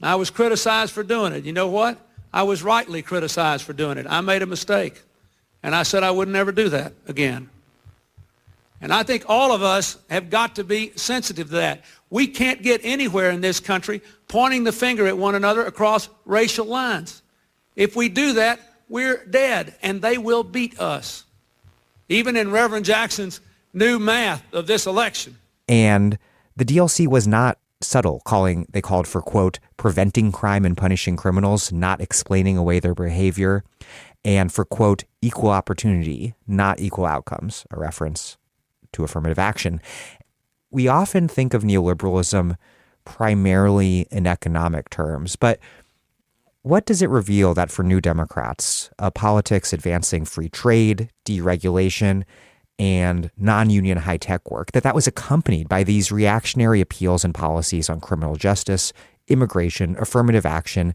I was criticized for doing it. You know what? I was rightly criticized for doing it. I made a mistake. And I said I would never do that again. And I think all of us have got to be sensitive to that. We can't get anywhere in this country pointing the finger at one another across racial lines. If we do that, we're dead, and they will beat us. Even in Reverend Jackson's new math of this election. And the DLC was not subtle, they called for, quote, preventing crime and punishing criminals, not explaining away their behavior, and for, quote, equal opportunity, not equal outcomes, a reference to affirmative action. We often think of neoliberalism primarily in economic terms, but what does it reveal that for New Democrats, politics advancing free trade, deregulation, and non-union high-tech work, that was accompanied by these reactionary appeals and policies on criminal justice, immigration, affirmative action,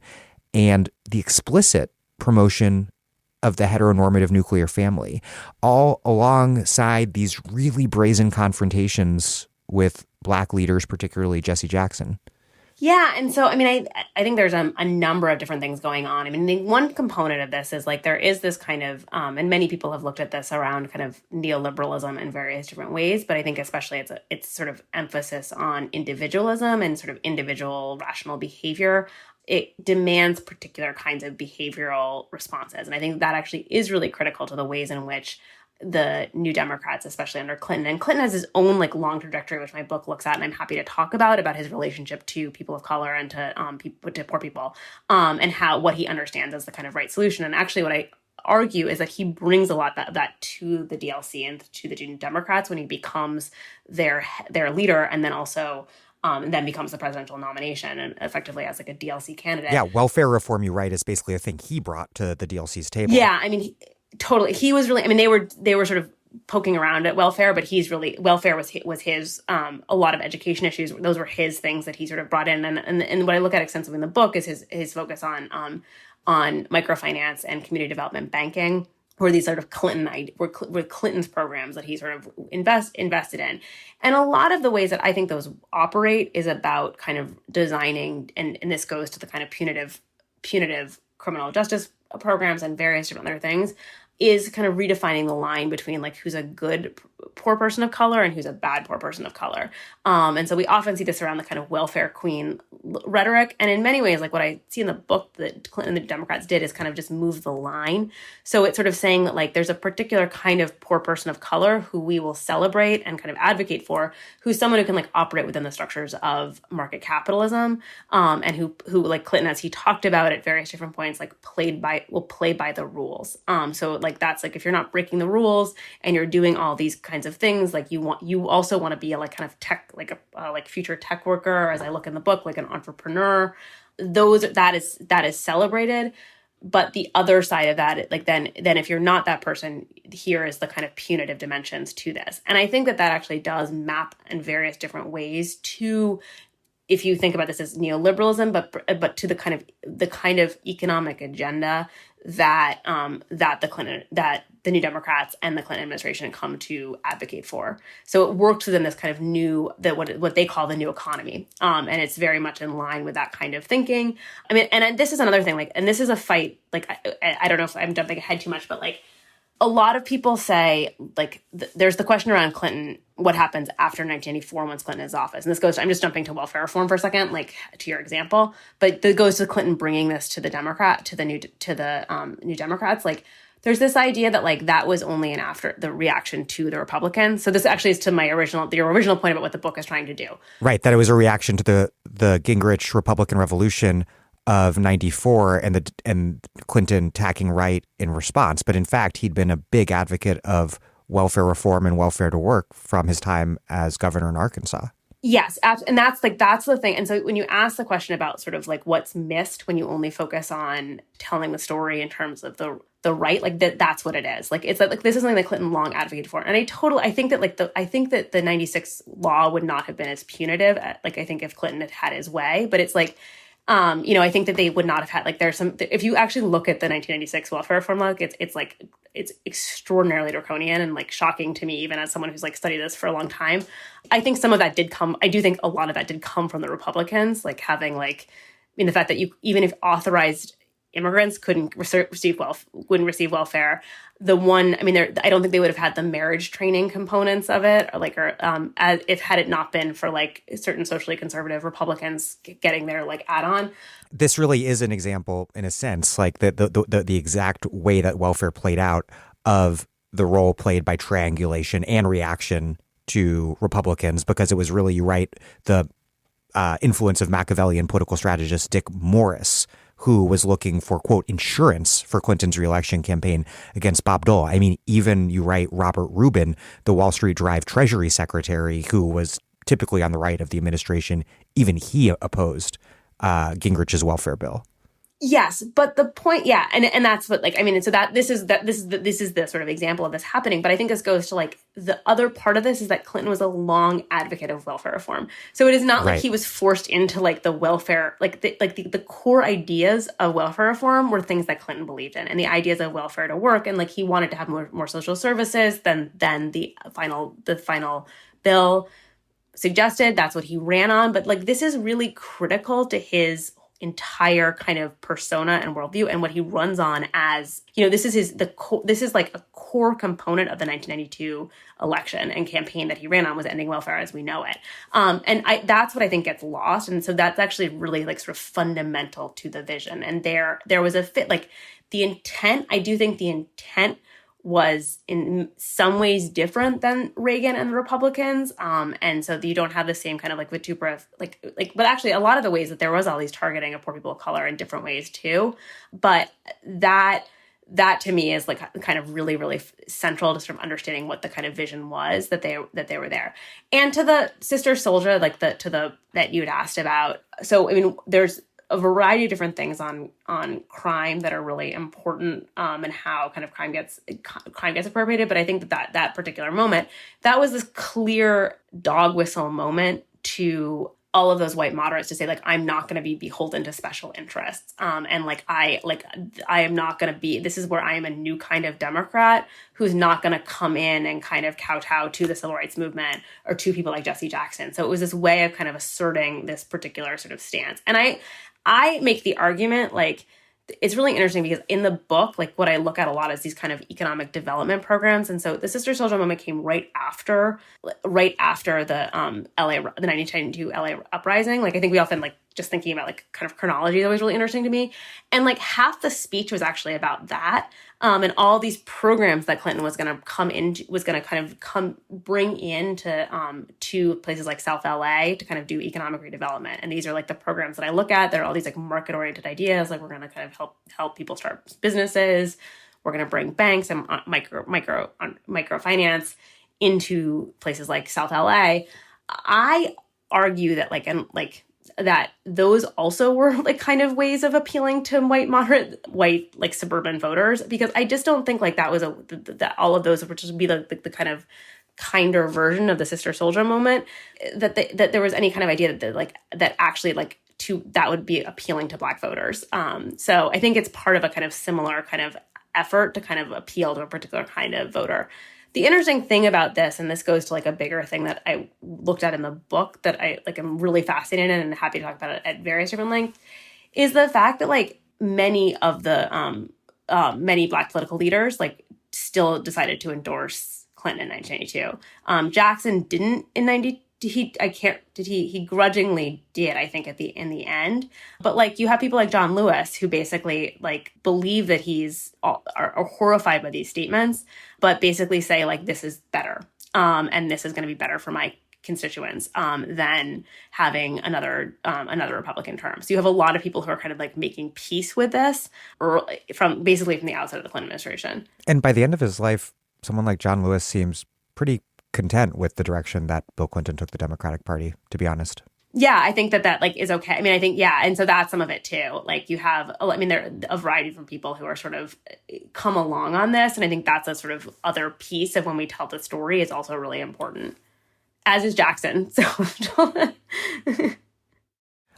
and the explicit promotion of the heteronormative nuclear family, all alongside these really brazen confrontations with Black leaders, particularly Jesse Jackson? Yeah. And so, I mean, I think there's a number of different things going on. I mean, one component of this is like there is this kind of, and many people have looked at this around kind of neoliberalism in various different ways, but I think especially it's sort of emphasis on individualism and sort of individual rational behavior. It demands particular kinds of behavioral responses. And I think that actually is really critical to the ways in which the New Democrats, especially under Clinton. And Clinton has his own like long trajectory, which my book looks at, and I'm happy to talk about his relationship to people of color and to poor people, and what he understands as the kind of right solution. And actually, what I argue is that he brings a lot of that to the DLC and to the New Democrats when he becomes their leader, and then also then becomes the presidential nomination and effectively as like a DLC candidate. Yeah, welfare reform, you write, is basically a thing he brought to the DLC's table. Yeah, I mean. Totally. He was really, I mean, they were sort of poking around at welfare, but welfare was his, a lot of education issues. Those were his things that he sort of brought in. And what I look at extensively in the book is his focus on on microfinance and community development banking, were these sort of were Clinton's programs that he sort of invested in. And a lot of the ways that I think those operate is about kind of designing, and this goes to the kind of punitive criminal justice programs and various different other things, is kind of redefining the line between like who's a good poor person of color and who's a bad poor person of color. And so we often see this around the kind of welfare queen rhetoric. And in many ways, like what I see in the book that Clinton and the Democrats did is kind of just move the line. So it's sort of saying that like there's a particular kind of poor person of color who we will celebrate and kind of advocate for, who's someone who can like operate within the structures of market capitalism, and who like Clinton, as he talked about at various different points, like will play by the rules. So like that's like if you're not breaking the rules and you're doing all these kinds of things, like you also want to be a like kind of tech, like a like future tech worker, or as I look in the book, like an entrepreneur. That is celebrated. But the other side of that, like then if you're not that person, here is the kind of punitive dimensions to this. And I think that actually does map in various different ways to, if you think about this as neoliberalism, but to the kind of economic agenda that the New Democrats and the Clinton administration come to advocate for. So it works within this kind of what they call the new economy, and it's very much in line with that kind of thinking. I mean, and this is another thing, like, and this is a fight. Like, I don't know if I'm jumping ahead too much, but like, a lot of people say, like, there's the question around Clinton, what happens after 1984 once Clinton is office. And this goes to, I'm just jumping to welfare reform for a second, like to your example, but it goes to Clinton bringing this to the New Democrats. Like, there's this idea that like that was only an after the reaction to the Republicans. So this actually is to the original point about what the book is trying to do. Right, that it was a reaction to the Gingrich Republican Revolution of 94 and Clinton tacking right in response. But in fact, he'd been a big advocate of welfare reform and welfare to work from his time as governor in Arkansas. Yes, and that's the thing. And so when you ask the question about sort of like what's missed when you only focus on telling the story in terms of the right, like that's what it is. Like it's like this is something that Clinton long advocated for. And I think that the 96 law would not have been as punitive, like I think if Clinton had his way, but it's like, I think that they would not have had, like, there's some, if you actually look at the 1996 welfare reform law, it's extraordinarily draconian and like shocking to me, even as someone who's like studied this for a long time. I think some of that I do think a lot of that did come from the Republicans, like having like, I mean, the fact that even if authorized immigrants wouldn't receive welfare. I don't think they would have had the marriage training components of it, if had it not been for like certain socially conservative Republicans getting their like add-on. This really is an example, in a sense, like the exact way that welfare played out of the role played by triangulation and reaction to Republicans, because it was really, you write, the influence of Machiavellian political strategist Dick Morris, who was looking for, quote, insurance for Clinton's reelection campaign against Bob Dole. I mean, even you write Robert Rubin, the Wall Street Drive Treasury Secretary, who was typically on the right of the administration, even he opposed Gingrich's welfare bill. Yes, but the point, yeah, and that's what, like, I mean, so this is the sort of example of this happening. But I think this goes to like the other part of this is that Clinton was a long advocate of welfare reform. So it is not like he was forced into like the welfare, the core ideas of welfare reform were things that Clinton believed in, and the ideas of welfare to work, and like he wanted to have more social services than the final bill suggested. That's what he ran on. But like this is really critical to his entire kind of persona and worldview, and what he runs on as, this is like a core component of the 1992 election and campaign that he ran on, was ending welfare as we know it. That's what I think gets lost. And so that's actually really like sort of fundamental to the vision. And there was a fit, like the intent, I do think the intent was in some ways different than Reagan and the Republicans. And so you don't have the same kind of like vituperative, but actually a lot of the ways that there was all these targeting of poor people of color in different ways too. But that to me is like kind of really, really central to sort of understanding what the kind of vision was that they were there. And to the Sister Soldier, that you had asked about. So, I mean, there's a variety of different things on crime that are really important, and how kind of crime gets appropriated. But I think that particular moment, that was this clear dog whistle moment to all of those white moderates to say, like, I'm not going to be beholden to special interests. And I am not going to be, this is where I am a new kind of Democrat who's not going to come in and kind of kowtow to the civil rights movement or to people like Jesse Jackson. So it was this way of kind of asserting this particular sort of stance. And I make the argument, like, it's really interesting because in the book, like, what I look at a lot is these kind of economic development programs. And so the Sister Soldier moment came right after the the 1992 LA uprising. Like, I think we often, like, just thinking about, like, kind of chronology is always really interesting to me. And, like, half the speech was actually about that. And all these programs that Clinton was going to bring into to places like South LA to kind of do economic redevelopment. And these are, like, the programs that I look at. There are all these, like, market oriented ideas. Like, we're going to kind of help people start businesses. We're going to bring banks and microfinance into places like South LA. I argue that, that those also were, like, kind of ways of appealing to white like, suburban voters, because I just don't think, like, that was that all of those would just be the kind of kinder version of the Sister Soldier moment, that there was any kind of idea that actually, like, that would be appealing to Black voters. So I think it's part of a kind of similar kind of effort to kind of appeal to a particular kind of voter. The interesting thing about this, and this goes to, like, a bigger thing that I looked at in the book that I, like, am really fascinated in and happy to talk about it at various different lengths, is the fact that, like, many of the many Black political leaders, like, still decided to endorse Clinton in 1992. Jackson didn't in 92. He grudgingly did, I think, in the end. But, like, you have people like John Lewis who basically, like, believe that are horrified by these statements, but basically say, like, this is better. And this is going to be better for my constituents than having another Republican term. So you have a lot of people who are kind of, like, making peace with this from the outset of the Clinton administration. And by the end of his life, someone like John Lewis seems pretty content with the direction that Bill Clinton took the Democratic Party, to be honest. Yeah, I think that like is okay. I mean, I think, yeah. And so that's some of it too. Like, you have, I mean, there are a variety of different people who are sort of come along on this. And I think that's a sort of other piece of when we tell the story is also really important, as is Jackson. So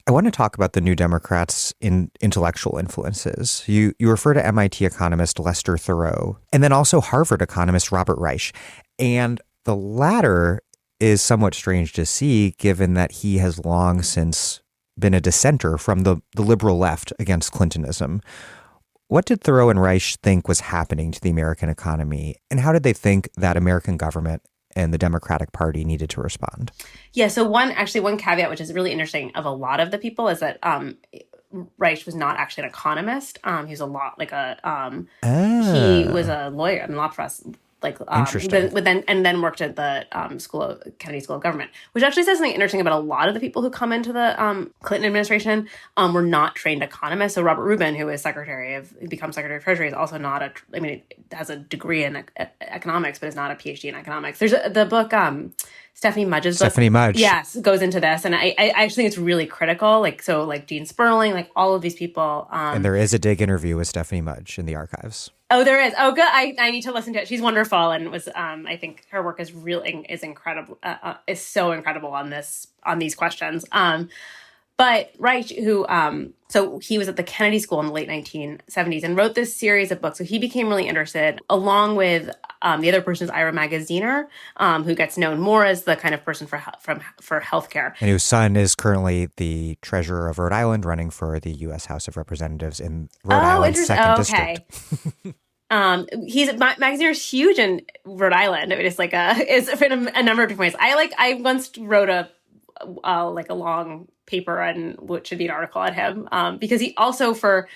I want to talk about the New Democrats' intellectual influences. You refer to MIT economist Lester Thurow, and then also Harvard economist Robert Reich. And the latter is somewhat strange to see, given that he has long since been a dissenter from the liberal left against Clintonism. What did Thurow and Reich think was happening to the American economy, and how did they think that American government and the Democratic Party needed to respond? Yeah, so one caveat, which is really interesting of a lot of the people, is that Reich was not actually an economist. He was he was a lawyer in the law press. Interesting. But then worked at the Kennedy School of Government, which actually says something interesting about a lot of the people who come into the Clinton administration were not trained economists. So Robert Rubin, who becomes Secretary of Treasury, is also not has a degree in economics, but is not a PhD in economics. There's the book, Stephanie Mudge's book. Stephanie Mudge. Yes, goes into this. And I actually think it's really critical. Like Gene Sperling, like all of these people. And there is a dig interview with Stephanie Mudge in the archives. Oh, there is. Oh, good. I need to listen to it. She's wonderful, and was I think her work is incredible. Is so incredible on these questions. But Reich, who so he was at the Kennedy School in the late 1970s and wrote this series of books. So he became really interested, along with the other person is Ira Magaziner, who gets known more as the kind of person for healthcare. And whose son is currently the treasurer of Rhode Island, running for the U.S. House of Representatives in Rhode Island's 2nd district. Magaziner's huge in Rhode Island. I mean, it's in a number of different ways. I once wrote a long paper and what should be an article on him because he also, from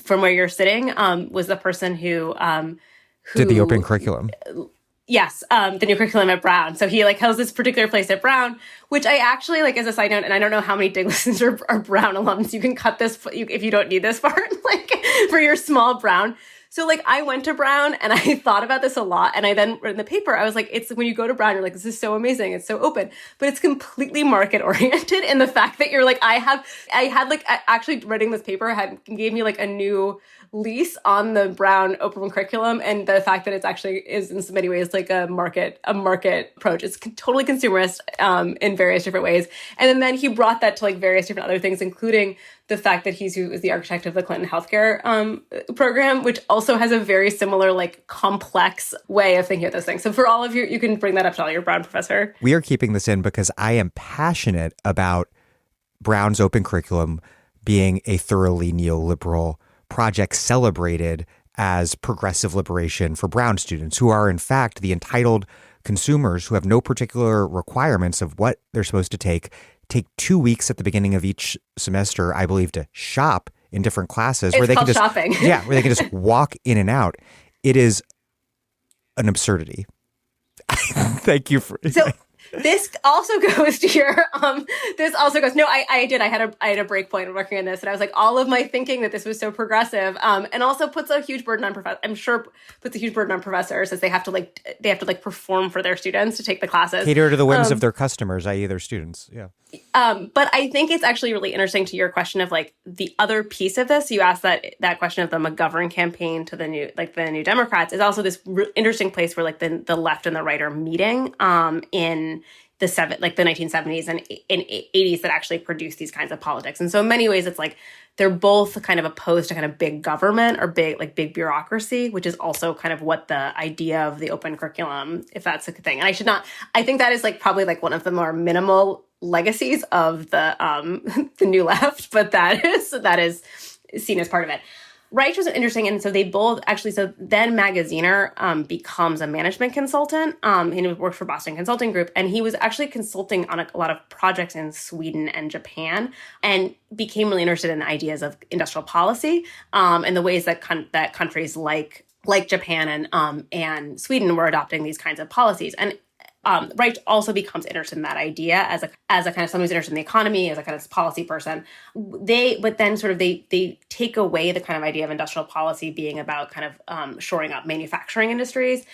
where you're sitting, was the person who did the open curriculum. Yes, the new curriculum at Brown. So he has this particular place at Brown, which I actually as a side note, and I don't know how many dig listeners are Brown alums. You can cut this if you don't need this part, for your small Brown. So like I went to Brown and I thought about this a lot. And I then in the paper, I was like, it's when you go to Brown, you're like, this is so amazing. It's so open, but it's completely market oriented in the fact that you're like, I had like actually writing this paper gave me like a new lease on the Brown open curriculum, and the fact that it's actually is in so many ways like a market approach. It's totally consumerist in various different ways. And then he brought that to like various different other things, including the fact that he was the architect of the Clinton healthcare program, which also has a very similar like complex way of thinking of those things. So for all of you can bring that up to all your Brown professor. We are keeping this in because I am passionate about Brown's open curriculum being a thoroughly neoliberal project celebrated as progressive liberation for Brown students, who are in fact the entitled consumers who have no particular requirements of what they're supposed to take 2 weeks at the beginning of each semester, I believe, to shop in different classes Where they can just shopping. where they can just walk in and out. It is an absurdity. Thank you for This also goes to your, no, I did. I had a break point working on this, and I was like, all of my thinking that this was so progressive, and also puts a huge burden on professors as they have to perform for their students to take the classes. Cater to the whims of their customers, i.e. their students. Yeah. But I think it's actually really interesting to your question of like the other piece of this. You asked that question of the McGovern campaign to the New Democrats is also this interesting place where like the left and the right are meeting in the 1970s and in 80s that actually produced these kinds of politics. And so in many ways, it's like they're both kind of opposed to kind of big government or big bureaucracy, which is also kind of what the idea of the open curriculum, if that's a thing. And I think that is like probably like one of the more minimal legacies of the New Left, but that is seen as part of it. Reich was interesting, and so they both actually. So then Magaziner becomes a management consultant. He worked for Boston Consulting Group, and he was actually consulting on a lot of projects in Sweden and Japan, and became really interested in ideas of industrial policy and the ways that that countries like Japan and Sweden were adopting these kinds of policies. And Reich also becomes interested in that idea as a kind of someone who's interested in the economy, as a kind of policy person. But then they take away the kind of idea of industrial policy being about kind of shoring up manufacturing industries,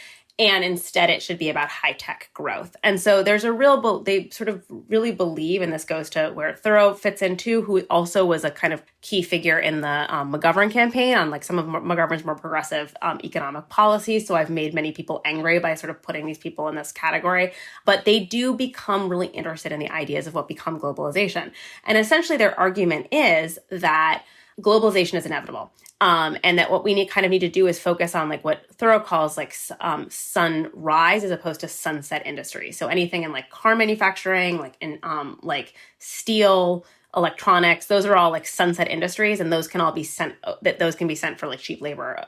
and instead it should be about high-tech growth. And so there's they sort of really believe, and this goes to where Thoreau fits in too, who also was a kind of key figure in the McGovern campaign on like some of McGovern's more progressive economic policies. So I've made many people angry by sort of putting these people in this category, but they do become really interested in the ideas of what become globalization. And essentially their argument is that globalization is inevitable. And that what we need to do is focus on like what Thoreau calls like sunrise as opposed to sunset industry. So anything in like car manufacturing, like in like steel, electronics, those are all like sunset industries, and those can all be sent. Those can be sent for like cheap labor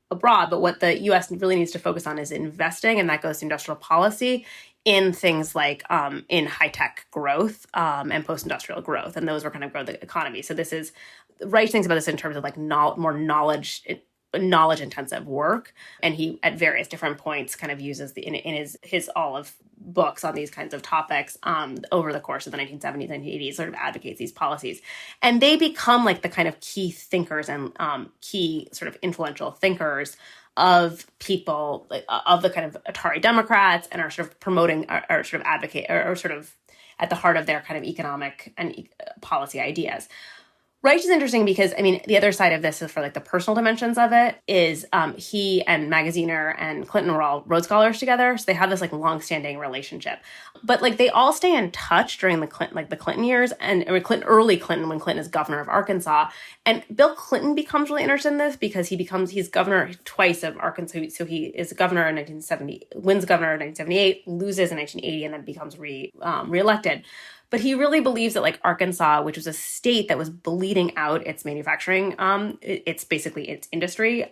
abroad. But what the U.S. really needs to focus on is investing, and that goes to industrial policy in things like in high-tech growth and post-industrial growth, and those were kind of grow the economy. So this is Reich thinks about this in terms of like more knowledge-intensive work, and he at various different points kind of uses in his all of books on these kinds of topics over the course of the 1970s and 80s, sort of advocates these policies, and they become like the kind of key thinkers and key sort of influential thinkers of people of the kind of Atari Democrats, and are sort of promoting or sort of advocate or sort of at the heart of their kind of economic and policy ideas. Reich is interesting because, I mean, the other side of this is for like the personal dimensions of it is he and Magaziner and Clinton were all Rhodes Scholars together. So they have this like longstanding relationship. But like they all stay in touch during the Clinton years early Clinton, when Clinton is governor of Arkansas. And Bill Clinton becomes really interested in this because he's governor twice of Arkansas. So he is governor in 1970, wins governor in 1978, loses in 1980, and then becomes reelected. But he really believes that like Arkansas, which was a state that was bleeding out its manufacturing, it's basically its industry,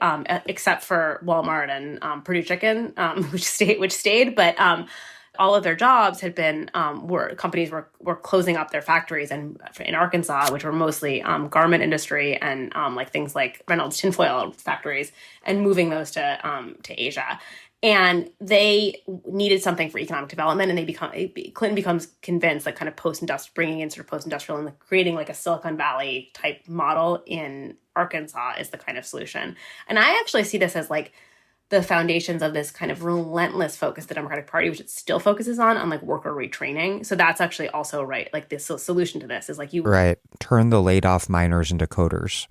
except for Walmart and Purdue Chicken, which stayed. But all of their jobs had been companies were closing up their factories in Arkansas, which were mostly garment industry and like things like Reynolds tinfoil factories, and moving those to Asia. And they needed something for economic development, and Clinton becomes convinced that kind of bringing in sort of post-industrial and creating like a Silicon Valley type model in Arkansas is the kind of solution. And I actually see this as like the foundations of this kind of relentless focus the Democratic Party, which it still focuses on like worker retraining. So that's actually also right. Like the solution to this is like right, turn the laid off miners into coders.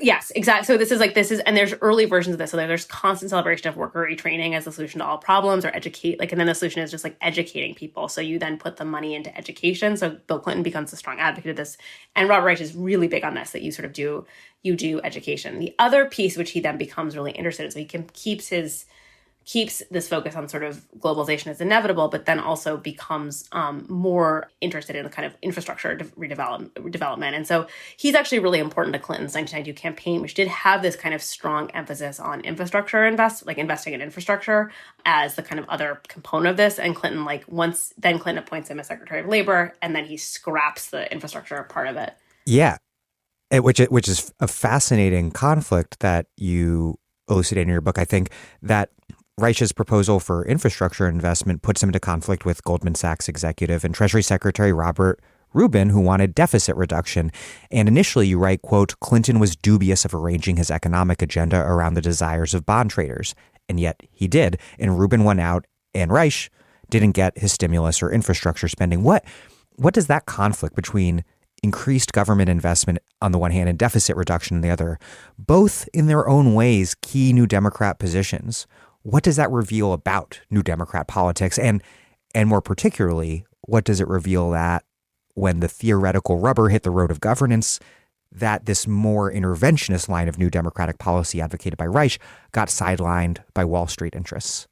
Yes, exactly. So and there's early versions of this. So there's constant celebration of worker retraining as the solution to all problems, or and then the solution is just like educating people. So you then put the money into education. So Bill Clinton becomes a strong advocate of this. And Robert Reich is really big on this, that you sort of do education. The other piece, which he then becomes really interested in, so he keeps this focus on sort of globalization as inevitable, but then also becomes more interested in the kind of infrastructure redevelopment. And so he's actually really important to Clinton's 1992 campaign, which did have this kind of strong emphasis on infrastructure investing in infrastructure as the kind of other component of this. And Clinton Clinton appoints him as Secretary of Labor, and then he scraps the infrastructure part of it. Yeah, which is a fascinating conflict that you elucidate in your book. I think that Reich's proposal for infrastructure investment puts him into conflict with Goldman Sachs executive and Treasury Secretary Robert Rubin, who wanted deficit reduction. And initially, you write, quote, Clinton was dubious of arranging his economic agenda around the desires of bond traders. And yet he did. And Rubin won out, and Reich didn't get his stimulus or infrastructure spending. What does that conflict between increased government investment on the one hand and deficit reduction on the other, both in their own ways key New Democrat positions, what does that reveal about New Democrat politics? And more particularly, what does it reveal that when the theoretical rubber hit the road of governance, that this more interventionist line of New Democratic policy advocated by Reich got sidelined by Wall Street interests?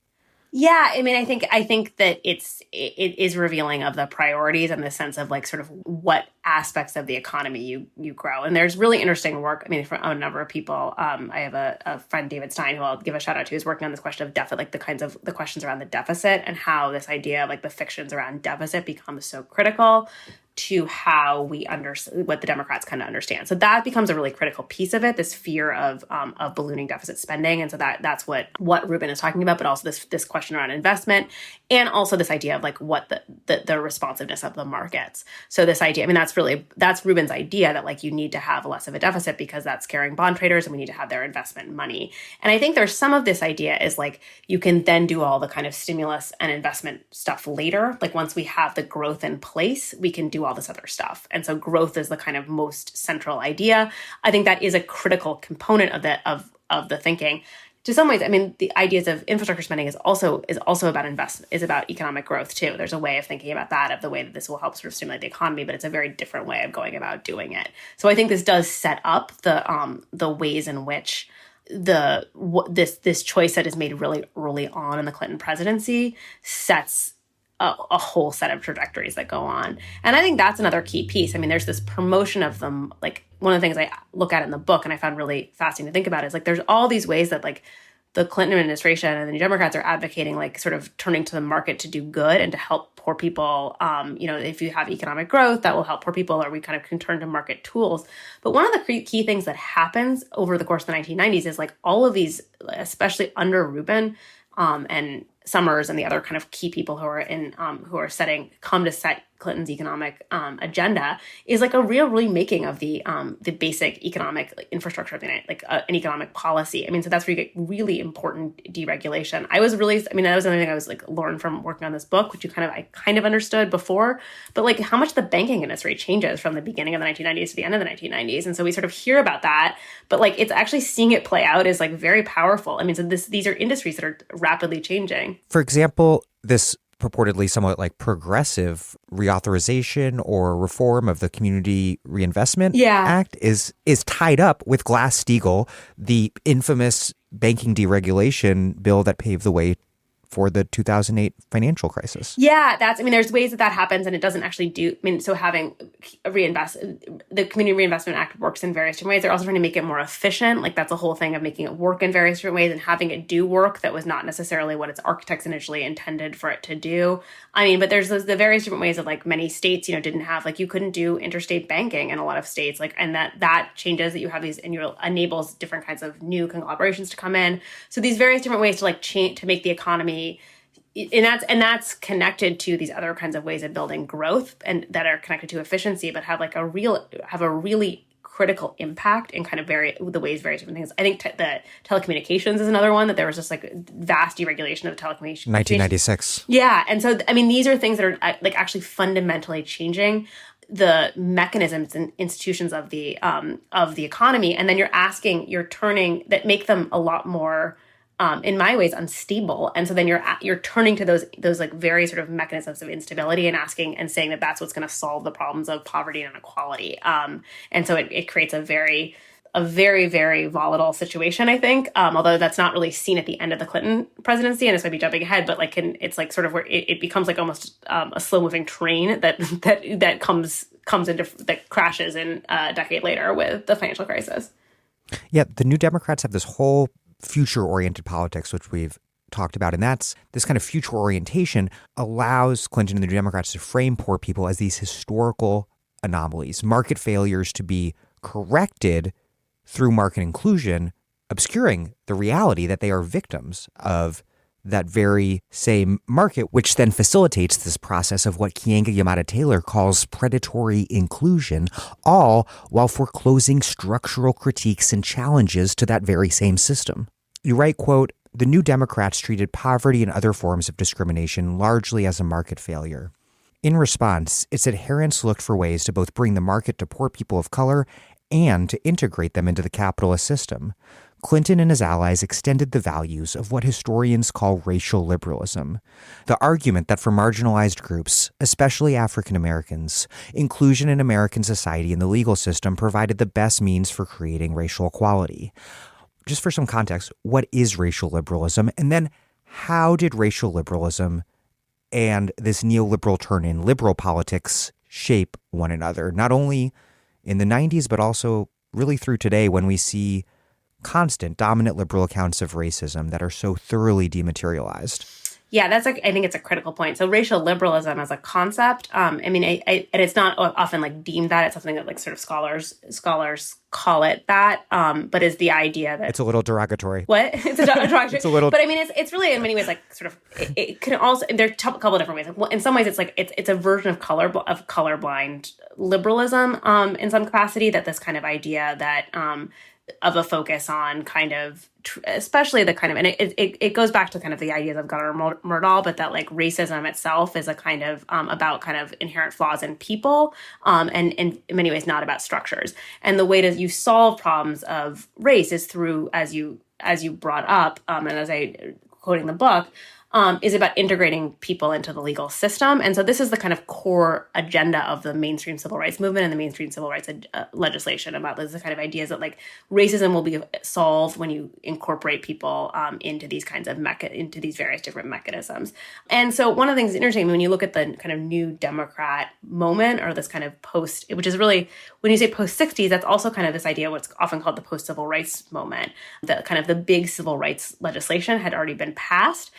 Yeah, I mean, I think that it is revealing of the priorities and the sense of like sort of what aspects of the economy you grow. And there's really interesting work. I mean, from a number of people. I have a friend, David Stein, who I'll give a shout out to, who's working on this question of deficit, like the questions around the deficit and how this idea of like the fictions around deficit becomes so critical to how we understand what the Democrats kind of understand. So that becomes a really critical piece of it, this fear of ballooning deficit spending. And so that's what Rubin is talking about, but also this question around investment, and also this idea of like what the responsiveness of the markets. So this idea, I mean, that's Rubin's idea that like you need to have less of a deficit because that's scaring bond traders and we need to have their investment money. And I think there's some of this idea is like you can then do all the kind of stimulus and investment stuff later. Like once we have the growth in place, we can do all this other stuff. And so growth is the kind of most central idea. I think that is a critical component of the thinking. To some ways, I mean, the ideas of infrastructure spending is also about economic growth too. There's a way of thinking about that, of the way that this will help sort of stimulate the economy, but it's a very different way of going about doing it. So I think this does set up the ways in which this choice that is made really early on in the Clinton presidency sets a whole set of trajectories that go on. And I think that's another key piece. I mean, there's this promotion of them. Like one of the things I look at in the book and I found really fascinating to think about is like there's all these ways that like the Clinton administration and the New Democrats are advocating like sort of turning to the market to do good and to help poor people. If you have economic growth, that will help poor people, or we kind of can turn to market tools. But one of the key things that happens over the course of the 1990s is like all of these, especially under Rubin and Summers and the other kind of key people who are come to set Clinton's economic agenda, is like a real remaking of the basic economic infrastructure of the United, an economic policy. I mean, so that's where you get really important deregulation. That was another thing I was like learned from working on this book, which I kind of understood before, but like how much the banking industry changes from the beginning of the 1990s to the end of the 1990s. And so we sort of hear about that, but like it's actually seeing it play out is like very powerful. I mean, so these are industries that are rapidly changing. For example, this purportedly somewhat like progressive reauthorization or reform of the Community Reinvestment Act is tied up with Glass-Steagall, the infamous banking deregulation bill that paved the way for the 2008 financial crisis. Yeah, there's ways that happens and it doesn't actually so having the Community Reinvestment Act works in various different ways. They're also trying to make it more efficient. Like that's a whole thing of making it work in various different ways and having it do work that was not necessarily what its architects initially intended for it to do. I mean, but there's the various different ways of like many states, didn't have, like you couldn't do interstate banking in a lot of states, like, and that changes that you have these, and you enables different kinds of new conglomerations to come in. So these various different ways to like change, to make the economy, and that's connected to these other kinds of ways of building growth and that are connected to efficiency, but have a really critical impact in kind of various different things. I think the telecommunications is another one, that there was just like vast deregulation of telecommunications. 1996. Yeah, and so I mean these are things that are like actually fundamentally changing the mechanisms and institutions of the economy, and then you're turning that make them a lot more. In my ways, unstable, and so then you're turning to those like very sort of mechanisms of instability and asking and saying that that's what's going to solve the problems of poverty and inequality. And so it creates a very very volatile situation, I think. Although that's not really seen at the end of the Clinton presidency, and this might be jumping ahead, but like it's like sort of where it becomes like almost a slow moving train that comes into that crashes in a decade later with the financial crisis. Yeah, the New Democrats have this whole future-oriented politics, which we've talked about. And that's this kind of future orientation allows Clinton and the New Democrats to frame poor people as these historical anomalies, market failures to be corrected through market inclusion, obscuring the reality that they are victims of that very same market, which then facilitates this process of what Keeanga-Yamada Taylor calls predatory inclusion, all while foreclosing structural critiques and challenges to that very same system. You write, quote, "The New Democrats treated poverty and other forms of discrimination largely as a market failure. In response, its adherents looked for ways to both bring the market to poor people of color and to integrate them into the capitalist system. Clinton and his allies extended the values of what historians call racial liberalism, the argument that for marginalized groups, especially African Americans, inclusion in American society and the legal system provided the best means for creating racial equality." Just for some context, what is racial liberalism? And then how did racial liberalism and this neoliberal turn in liberal politics shape one another, not only in the 90s, but also really through today when we see constant dominant liberal accounts of racism that are so thoroughly dematerialized? Yeah, I think it's a critical point. So racial liberalism as a concept, and it's not often like deemed that. It's something that like sort of scholars call it that, but is the idea that it's a little derogatory. What? It's a derogatory. It's a little, but I mean, it's really in many ways like sort of it can also, there are a couple of different ways. Like, well, in some ways, it's like it's a version of colorblind liberalism in some capacity. That this kind of idea that of a focus on kind of, especially the kind of, and it goes back to kind of the ideas of Gunnar Myrdal, but that like racism itself is a kind of about kind of inherent flaws in people, and in many ways not about structures. And the way that you solve problems of race is through, as you brought up, and as I quoting the book, is about integrating people into the legal system. And so this is the kind of core agenda of the mainstream civil rights movement and the mainstream civil rights legislation, about the kind of ideas that like racism will be solved when you incorporate people into these kinds of into these various different mechanisms. And so one of the things that's interesting when you look at the kind of New Democrat moment, or this kind of post, which is really, when you say post-60s, that's also kind of this idea of what's often called the post-civil rights moment. The kind of the big civil rights legislation had already been passed.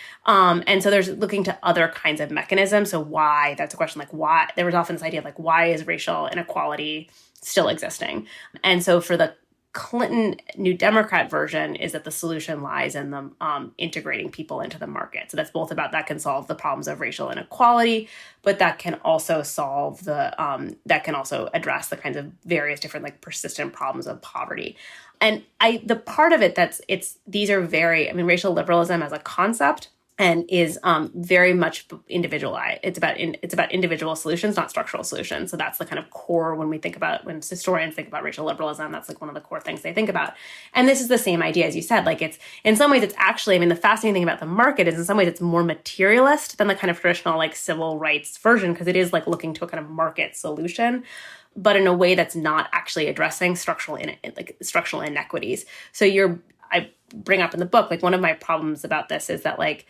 And so there's looking to other kinds of mechanisms. So why, that's a question, like why, there was often this idea of like, why is racial inequality still existing? And so for the Clinton New Democrat version is that the solution lies in the integrating people into the market. So that's both about, that can solve the problems of racial inequality, but that can also solve that can also address the kinds of various different like persistent problems of poverty. And the part of it these are very, I mean, racial liberalism as a concept and is very much individualized. It's about individual solutions, not structural solutions. So that's the kind of core when historians think about racial liberalism, that's like one of the core things they think about. And this is the same idea, as you said, like it's, in some ways it's actually, I mean, the fascinating thing about the market is in some ways it's more materialist than the kind of traditional like civil rights version, because it is like looking to a kind of market solution, but in a way that's not actually addressing structural inequities. So I bring up in the book, like one of my problems about this is that like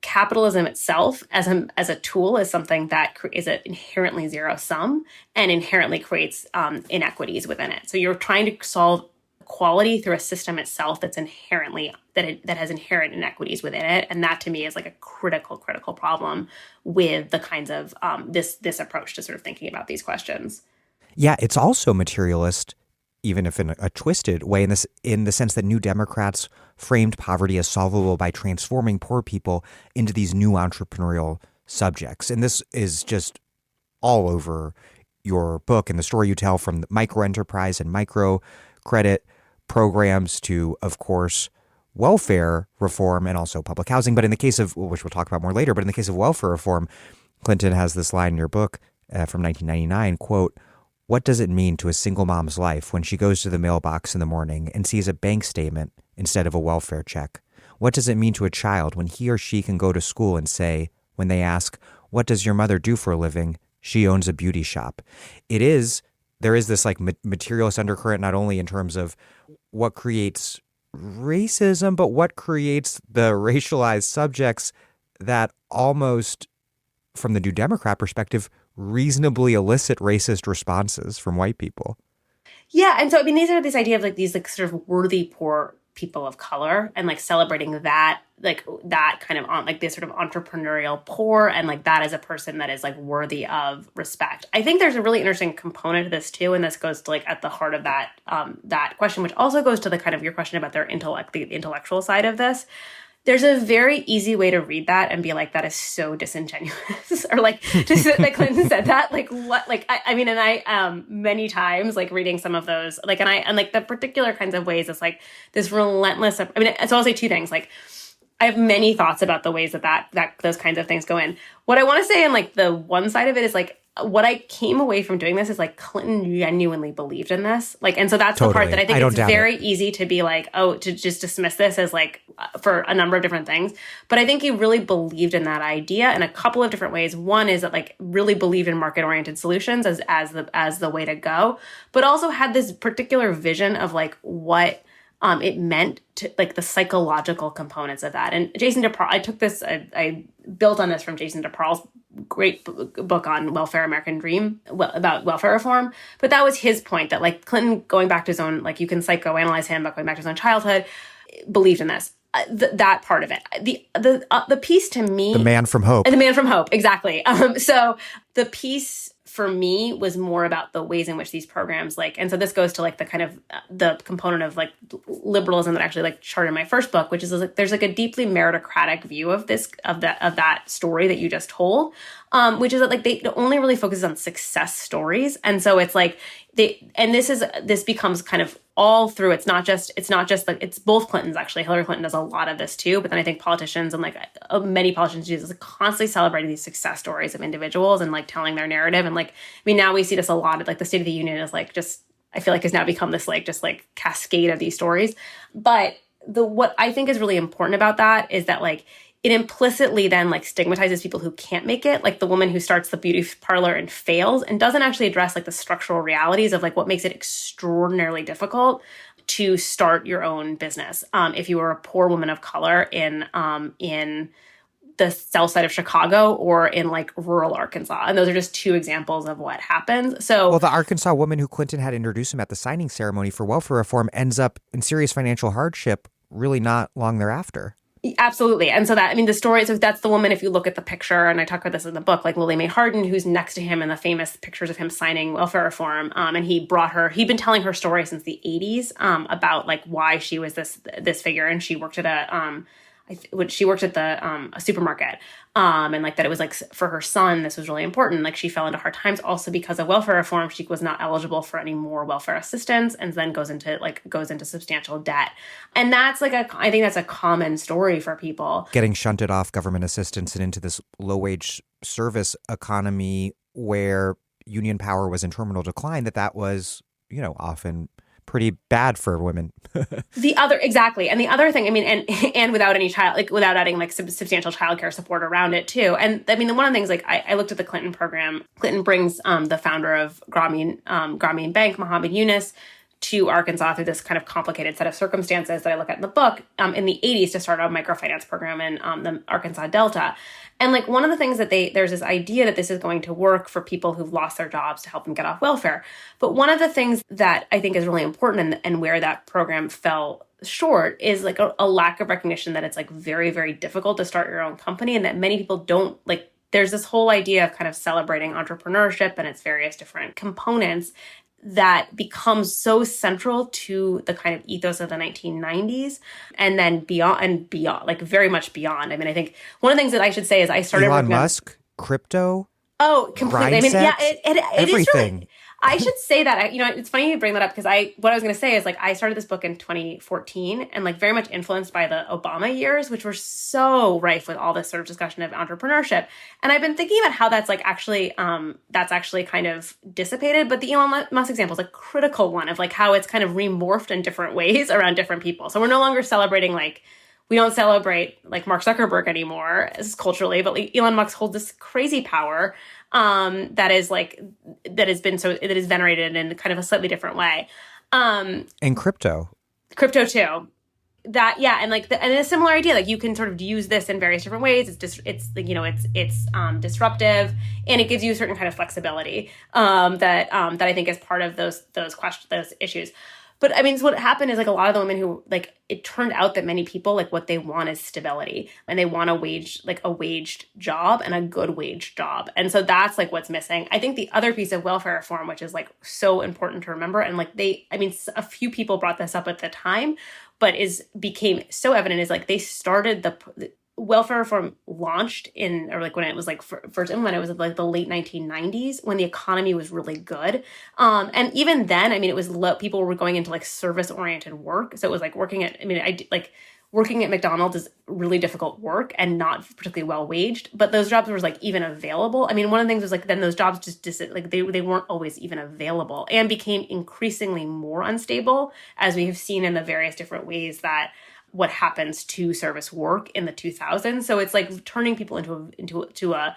capitalism itself as a tool is something that is an inherently zero sum and inherently creates inequities within it. So you're trying to solve equality through a system itself that's inherently that has inherent inequities within it, and that to me is like a critical problem with the kinds of this approach to sort of thinking about these questions. Yeah, it's also materialist, even if in a twisted way, in the sense that New Democrats framed poverty as solvable by transforming poor people into these new entrepreneurial subjects. And this is just all over your book and the story you tell, from the micro enterprise and micro credit programs to, of course, welfare reform and also public housing. But in the case of, which we'll talk about more later, but in the case of welfare reform, Clinton has this line in your book from 1999, quote, "What does it mean to a single mom's life when she goes to the mailbox in the morning and sees a bank statement instead of a welfare check? What does it mean to a child when he or she can go to school and say, when they ask, 'What does your mother do for a living?' She owns a beauty shop." There is this like materialist undercurrent, not only in terms of what creates racism, but what creates the racialized subjects that almost, from the New Democrat perspective, reasonably elicit racist responses from white people. Yeah. And so, I mean, this idea of like these like sort of worthy poor people of color and like celebrating that kind of on like this sort of entrepreneurial poor, and like that as a person that is like worthy of respect. I think there's a really interesting component to this too. And this goes to like at the heart of that, that question, which also goes to the kind of your question about the intellectual side of this. There's a very easy way to read that and be like, that is so disingenuous, or like just that Clinton said that, like what, like, I mean, and I, many times like reading some of those, like, and like the particular kinds of ways it's like this relentless, so I'll say two things. Like, I have many thoughts about the ways that those kinds of things go in. What I want to say, and like the one side of it is like, what I came away from doing this is like Clinton genuinely believed in this. Like, and so that's totally the part that I think it's very easy to be like, oh, to just dismiss this as like for a number of different things. But I think he really believed in that idea in a couple of different ways. One is that like really believed in market-oriented solutions as the way to go, but also had this particular vision of like what it meant to like the psychological components of that. And Jason DePaul, I built on this from Jason DePaul's great book on welfare, American Dream, about welfare reform. But that was his point, that like Clinton, going back to his own, like you can psychoanalyze him, but going back to his own childhood, believed in this. That part of it. The piece to me, the man from hope, exactly. So the piece for me was more about the ways in which these programs like, and so this goes to like the kind of the component of like liberalism that actually like charted my first book, which is like there's like a deeply meritocratic view of that story that you just told, which is that like they only really focus on success stories, and so it's like this becomes kind of all through. It's not just like, it's both Clintons actually. Hillary Clinton does a lot of this too, but then I think politicians and like many politicians do this, like constantly celebrating these success stories of individuals and like telling their narrative. And like, I mean, now we see this a lot. Like the State of the Union is like just, I feel like has now become this like just like cascade of these stories. But what I think is really important about that is that like it implicitly then like stigmatizes people who can't make it, like the woman who starts the beauty parlor and fails, and doesn't actually address like the structural realities of like what makes it extraordinarily difficult to start your own business. If you are a poor woman of color in the south side of Chicago or in like rural Arkansas. And those are just two examples of what happens. So, well, the Arkansas woman who Clinton had introduced him at the signing ceremony for welfare reform ends up in serious financial hardship really not long thereafter. Absolutely. And so that, I mean, the story, so that's the woman, if you look at the picture, and I talk about this in the book, like Lily Mae Harden, who's next to him in the famous pictures of him signing welfare reform. And he'd been telling her story since the 80s about like why she was this figure. And she worked at a supermarket. And like that it was like for her son, this was really important. Like she fell into hard times also because of welfare reform. She was not eligible for any more welfare assistance, and then goes into substantial debt. And that's like I think that's a common story for people. Getting shunted off government assistance and into this low wage service economy where union power was in terminal decline, that was, often pretty bad for women. Exactly. And the other thing, I mean, and without any without adding like substantial childcare support around it too. And I mean, one of the things, like I looked at the Clinton program. Clinton brings the founder of Grameen Bank, Mohammed Yunus, to Arkansas through this kind of complicated set of circumstances that I look at in the book in the 80s to start a microfinance program in the Arkansas Delta. And like one of the things that there's this idea that this is going to work for people who've lost their jobs to help them get off welfare. But one of the things that I think is really important and where that program fell short is like a lack of recognition that it's like very, very difficult to start your own company, and that many people don't like, there's this whole idea of kind of celebrating entrepreneurship and its various different components that becomes so central to the kind of ethos of the 1990s and then beyond, like very much beyond. I mean, I think one of the things that I should say is I started Elon Musk, crypto. Oh, completely. I mean, yeah, it is really, I should say that. It's funny you bring that up because what I was going to say is like I started this book in 2014 and like very much influenced by the Obama years, which were so rife with all this sort of discussion of entrepreneurship. And I've been thinking about how that's like actually kind of dissipated. But the Elon Musk example is a critical one of like how it's kind of remorphed in different ways around different people. So we're no longer celebrating we don't celebrate like Mark Zuckerberg anymore as culturally, but like Elon Musk holds this crazy power that is venerated in kind of a slightly different way. And crypto too. That, yeah. And and a similar idea, like you can sort of use this in various different ways. It's disruptive, and it gives you a certain kind of flexibility that I think is part of those issues. But I mean, so what happened is like a lot of the women who like, it turned out that many people like what they want is stability, and they want a waged job and a good waged job. And so that's like what's missing. I think the other piece of welfare reform, which is like so important to remember, and like a few people brought this up at the time, but became so evident is like they started the welfare reform launched when it was like first implemented, it was like the late 1990s when the economy was really good. And even then, I mean, it was people were going into like service oriented work. So it was like working at McDonald's is really difficult work and not particularly well waged, but those jobs were like even available. I mean, one of the things was like, then those jobs they weren't always even available and became increasingly more unstable, as we have seen in the various different ways that what happens to service work in the 2000s. So it's like turning people into a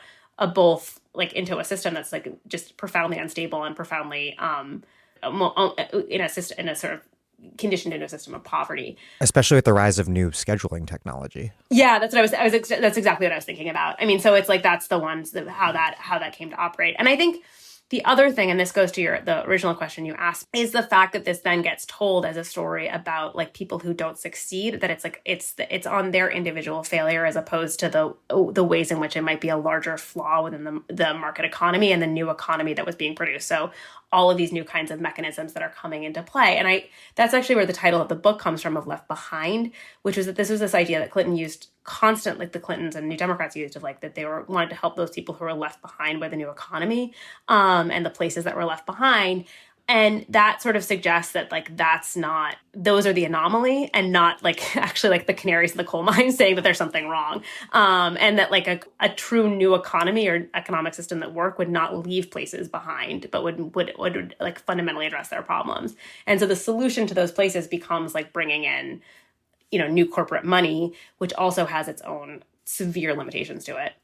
system that's like just profoundly unstable and profoundly in a sort of conditioned into a system of poverty, especially with the rise of new scheduling technology. Yeah, that's what that's exactly what I was thinking about. I mean, so it's like that's the ones how that came to operate. And I think the other thing, and this goes to the original question you asked, is the fact that this then gets told as a story about like people who don't succeed, that it's like it's on their individual failure as opposed to the ways in which it might be a larger flaw within the market economy and the new economy that was being produced. So all of these new kinds of mechanisms that are coming into play. And that's actually where the title of the book comes from, of Left Behind, which was that this was this idea that Clinton used constant, like the Clintons and New Democrats used, of like that they wanted to help those people who were left behind by the new economy and the places that were left behind. And that sort of suggests that like those are the anomaly and not like actually like the canaries in the coal mine saying that there's something wrong. And that like a true new economy or economic system that work would not leave places behind, but would like fundamentally address their problems. And so the solution to those places becomes like bringing in, new corporate money, which also has its own severe limitations to it.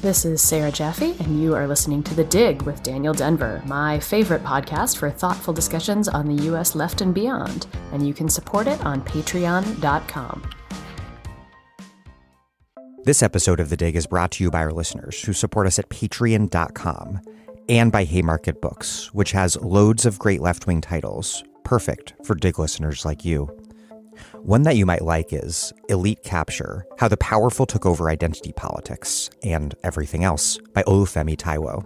This is Sarah Jaffe, and you are listening to The Dig with Daniel Denver, my favorite podcast for thoughtful discussions on the U.S. left and beyond, and you can support it on patreon.com. This episode of The Dig is brought to you by our listeners who support us at patreon.com and by Haymarket Books, which has loads of great left-wing titles, perfect for Dig listeners like you. One that you might like is Elite Capture, How the Powerful Took Over Identity Politics and Everything Else by Olufemi Taiwo.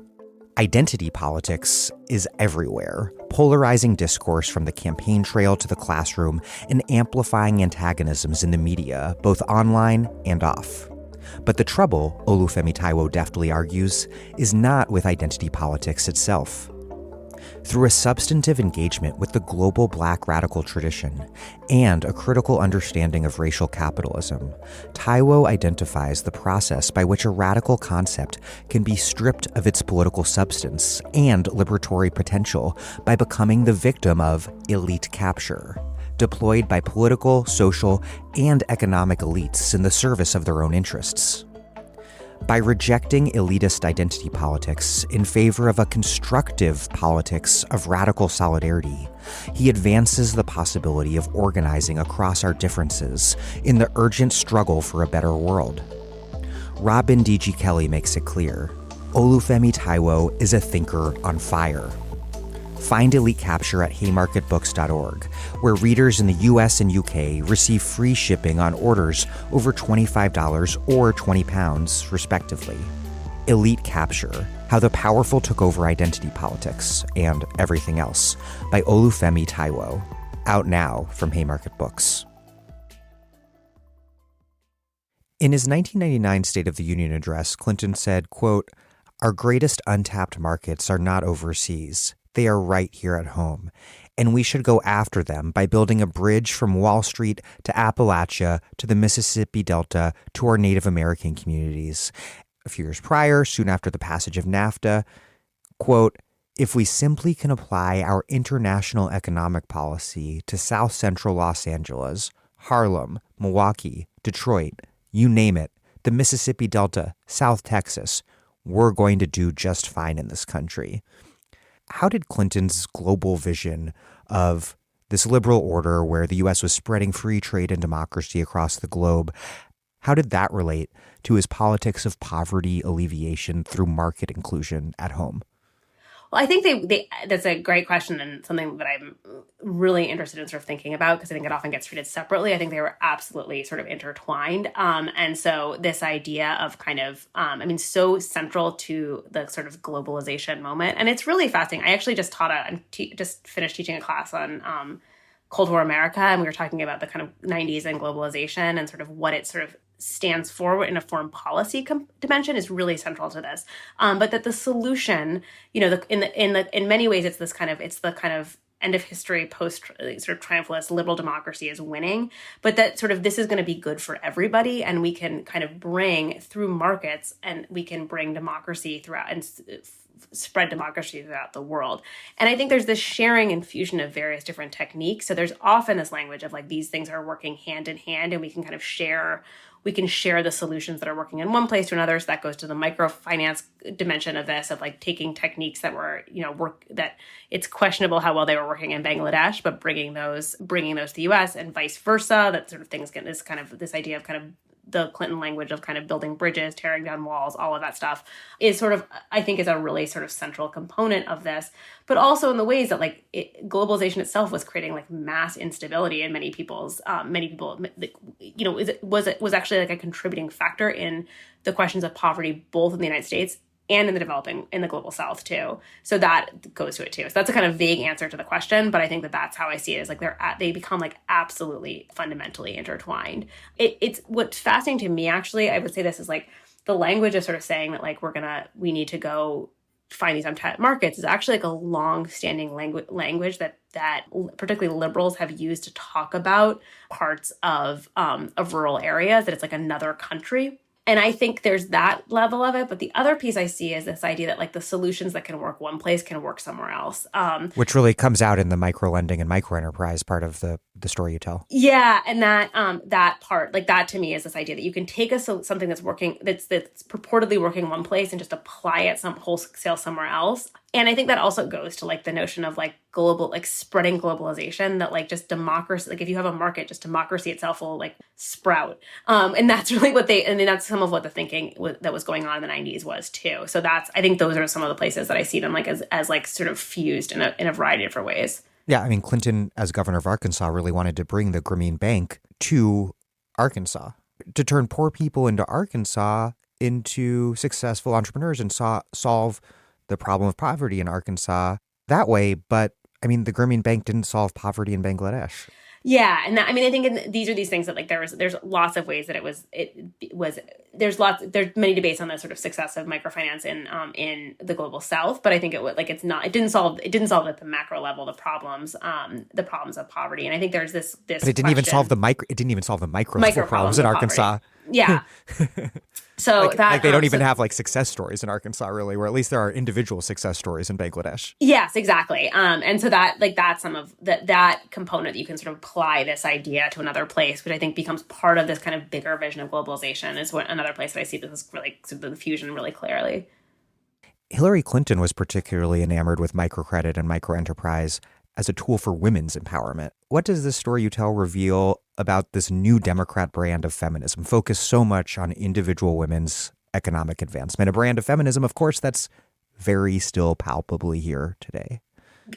Identity politics is everywhere, polarizing discourse from the campaign trail to the classroom and amplifying antagonisms in the media, both online and off. But the trouble, Olufemi Taiwo deftly argues, is not with identity politics itself. Through a substantive engagement with the global Black radical tradition and a critical understanding of racial capitalism, Taiwo identifies the process by which a radical concept can be stripped of its political substance and liberatory potential by becoming the victim of elite capture, deployed by political, social, and economic elites in the service of their own interests. By rejecting elitist identity politics in favor of a constructive politics of radical solidarity, he advances the possibility of organizing across our differences in the urgent struggle for a better world. Robin D.G. Kelley makes it clear, Olufemi Taiwo is a thinker on fire. Find Elite Capture at haymarketbooks.org, where readers in the US and UK receive free shipping on orders over $25 or £20, respectively. Elite Capture, How the Powerful Took Over Identity Politics and Everything Else, by Olufemi Taiwo. Out now from Haymarket Books. In his 1999 State of the Union address, Clinton said, quote, "Our greatest untapped markets are not overseas. They are right here at home, and we should go after them by building a bridge from Wall Street to Appalachia to the Mississippi Delta to our Native American communities." A few years prior, soon after the passage of NAFTA, quote, "If we simply can apply our international economic policy to South Central Los Angeles, Harlem, Milwaukee, Detroit, you name it, the Mississippi Delta, South Texas, we're going to do just fine in this country." How did Clinton's global vision of this liberal order where the U.S. was spreading free trade and democracy across the globe, how did that relate to his politics of poverty alleviation through market inclusion at home? Well, I think that's a great question and something that I'm really interested in sort of thinking about because I think it often gets treated separately. I think they were absolutely sort of intertwined. And so this idea of kind of, so central to the sort of globalization moment. And it's really fascinating. I actually just just finished teaching a class on Cold War America, and we were talking about the kind of 90s and globalization and sort of what it sort of stands for in a foreign policy dimension is really central to this. But that the solution, in many ways, it's the kind of end of history, post sort of triumphalist liberal democracy is winning, but that sort of this is going to be good for everybody, and we can kind of bring through markets, and we can bring democracy throughout and spread democracy throughout the world. And I think there's this sharing and fusion of various different techniques. So there's often this language of like these things are working hand in hand, and we can kind of share the solutions that are working in one place to another. So that goes to the microfinance dimension of this, of like taking techniques that were, that it's questionable how well they were working in Bangladesh, but bringing those to the US and vice versa. That sort of things get this idea of kind of the Clinton language of kind of building bridges, tearing down walls, all of that stuff is sort of, I think, is a really sort of central component of this, but also in the ways that globalization itself was creating like mass instability in many people, was actually like a contributing factor in the questions of poverty, both in the United States and in the global South too. So that goes to it too. So that's a kind of vague answer to the question, but I think that's how I see it, is like they become like absolutely fundamentally intertwined. It's what's fascinating to me, actually, I would say this is like the language of sort of saying that like we need to go find these untapped markets is actually like a long-standing language that particularly liberals have used to talk about parts of rural areas, that it's like another country. And I think there's that level of it. But the other piece I see is this idea that like the solutions that can work one place can work somewhere else. Which really comes out in the micro-lending and micro-enterprise part of the story you tell. Yeah. And that part, like that to me is this idea that you can take something that's working, that's purportedly working in one place and just apply it wholesale somewhere else. And I think that also goes to like the notion of like global, like spreading globalization, that like just democracy, like if you have a market, just democracy itself will like sprout. And that's really that's some of what the thinking that was going on in the 90s was too. So I think those are some of the places that I see them like as like sort of fused in a variety of different ways. Yeah. I mean, Clinton, as governor of Arkansas, really wanted to bring the Grameen Bank to Arkansas to turn poor people into Arkansas into successful entrepreneurs and solve the problem of poverty in Arkansas that way. But I mean, the Grameen Bank didn't solve poverty in Bangladesh. Yeah. And I think these are these things that like there's lots of ways that there's many debates on the sort of success of microfinance in the global South, but I think it didn't solve at the macro level the problems of poverty. And I think there's this but it didn't even solve the micro level problems in Arkansas. Yeah. So like they don't even have like success stories in Arkansas, really, or at least there are individual success stories in Bangladesh. Yes, exactly. And so that's some of that component that you can sort of apply this idea to another place, which I think becomes part of this kind of bigger vision of globalization, is another place that I see this really sort of the fusion really clearly. Hillary Clinton was particularly enamored with microcredit and microenterprise as a tool for women's empowerment. What does this story you tell reveal about this new Democrat brand of feminism, focused so much on individual women's economic advancement? A brand of feminism, of course, that's very still palpably here today.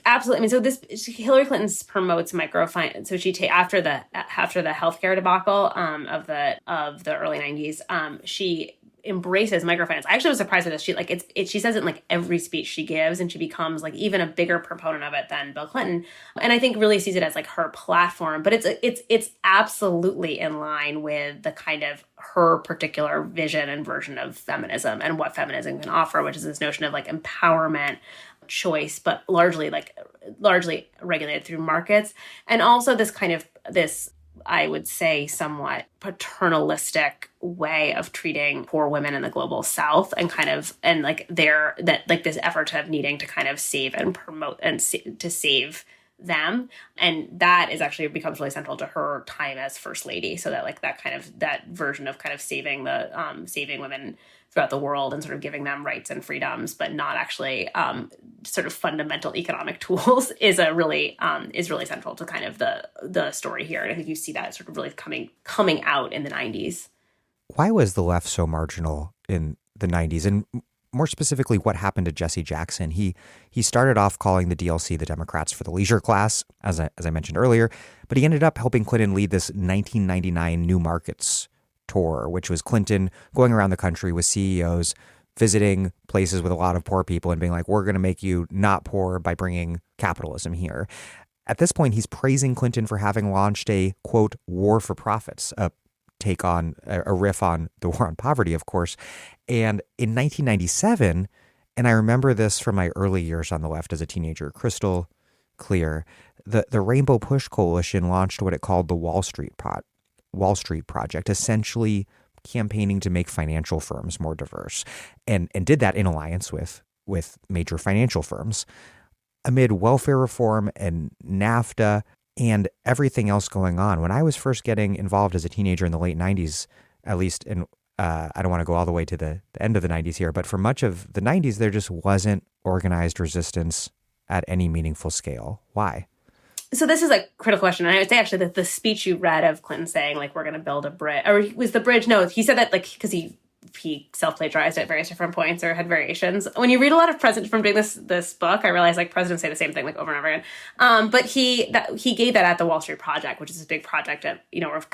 Absolutely. I mean, so Hillary Clinton promotes microfinance. So after the healthcare debacle of the early 90s, she embraces microfinance. I actually was surprised with this. She says it in like every speech she gives, and she becomes like even a bigger proponent of it than Bill Clinton. And I think really sees it as like her platform, but it's absolutely in line with the kind of her particular vision and version of feminism and what feminism can offer, which is this notion of like empowerment, choice, but largely regulated through markets. And also this I would say, somewhat paternalistic way of treating poor women in the global South, and this effort of needing to kind of save and promote and to save them. And that is actually becomes really central to her time as First Lady. So that version of kind of saving women throughout the world and sort of giving them rights and freedoms, but not actually sort of fundamental economic tools is really central to kind of the story here. And I think you see that sort of really coming out in the 90s. Why was the left so marginal in the 90s? And more specifically, what happened to Jesse Jackson? He started off calling the DLC the Democrats for the leisure class, as I mentioned earlier, but he ended up helping Clinton lead this 1999 New Markets tour, which was Clinton going around the country with CEOs, visiting places with a lot of poor people and being like, we're going to make you not poor by bringing capitalism here. At this point, he's praising Clinton for having launched a, quote, war for profits, a riff on the war on poverty, of course. And in 1997, and I remember this from my early years on the left as a teenager, crystal clear, the Rainbow Push Coalition launched what it called the Wall Street Project, essentially campaigning to make financial firms more diverse, and did that in alliance with major financial firms. Amid welfare reform and NAFTA and everything else going on, when I was first getting involved as a teenager in the late 90s, at least, and I don't want to go all the way to the end of the 90s here, but for much of the 90s, there just wasn't organized resistance at any meaningful scale. Why? So this is a critical question. And I would say actually that the speech you read of Clinton saying like, we're going to build a bridge, or was the bridge? No, he said that like, because he self-plagiarized at various different points or had variations. When you read a lot of presidents from doing this book, I realize like presidents say the same thing like over and over again. But he gave that at the Wall Street Project, which is this big project of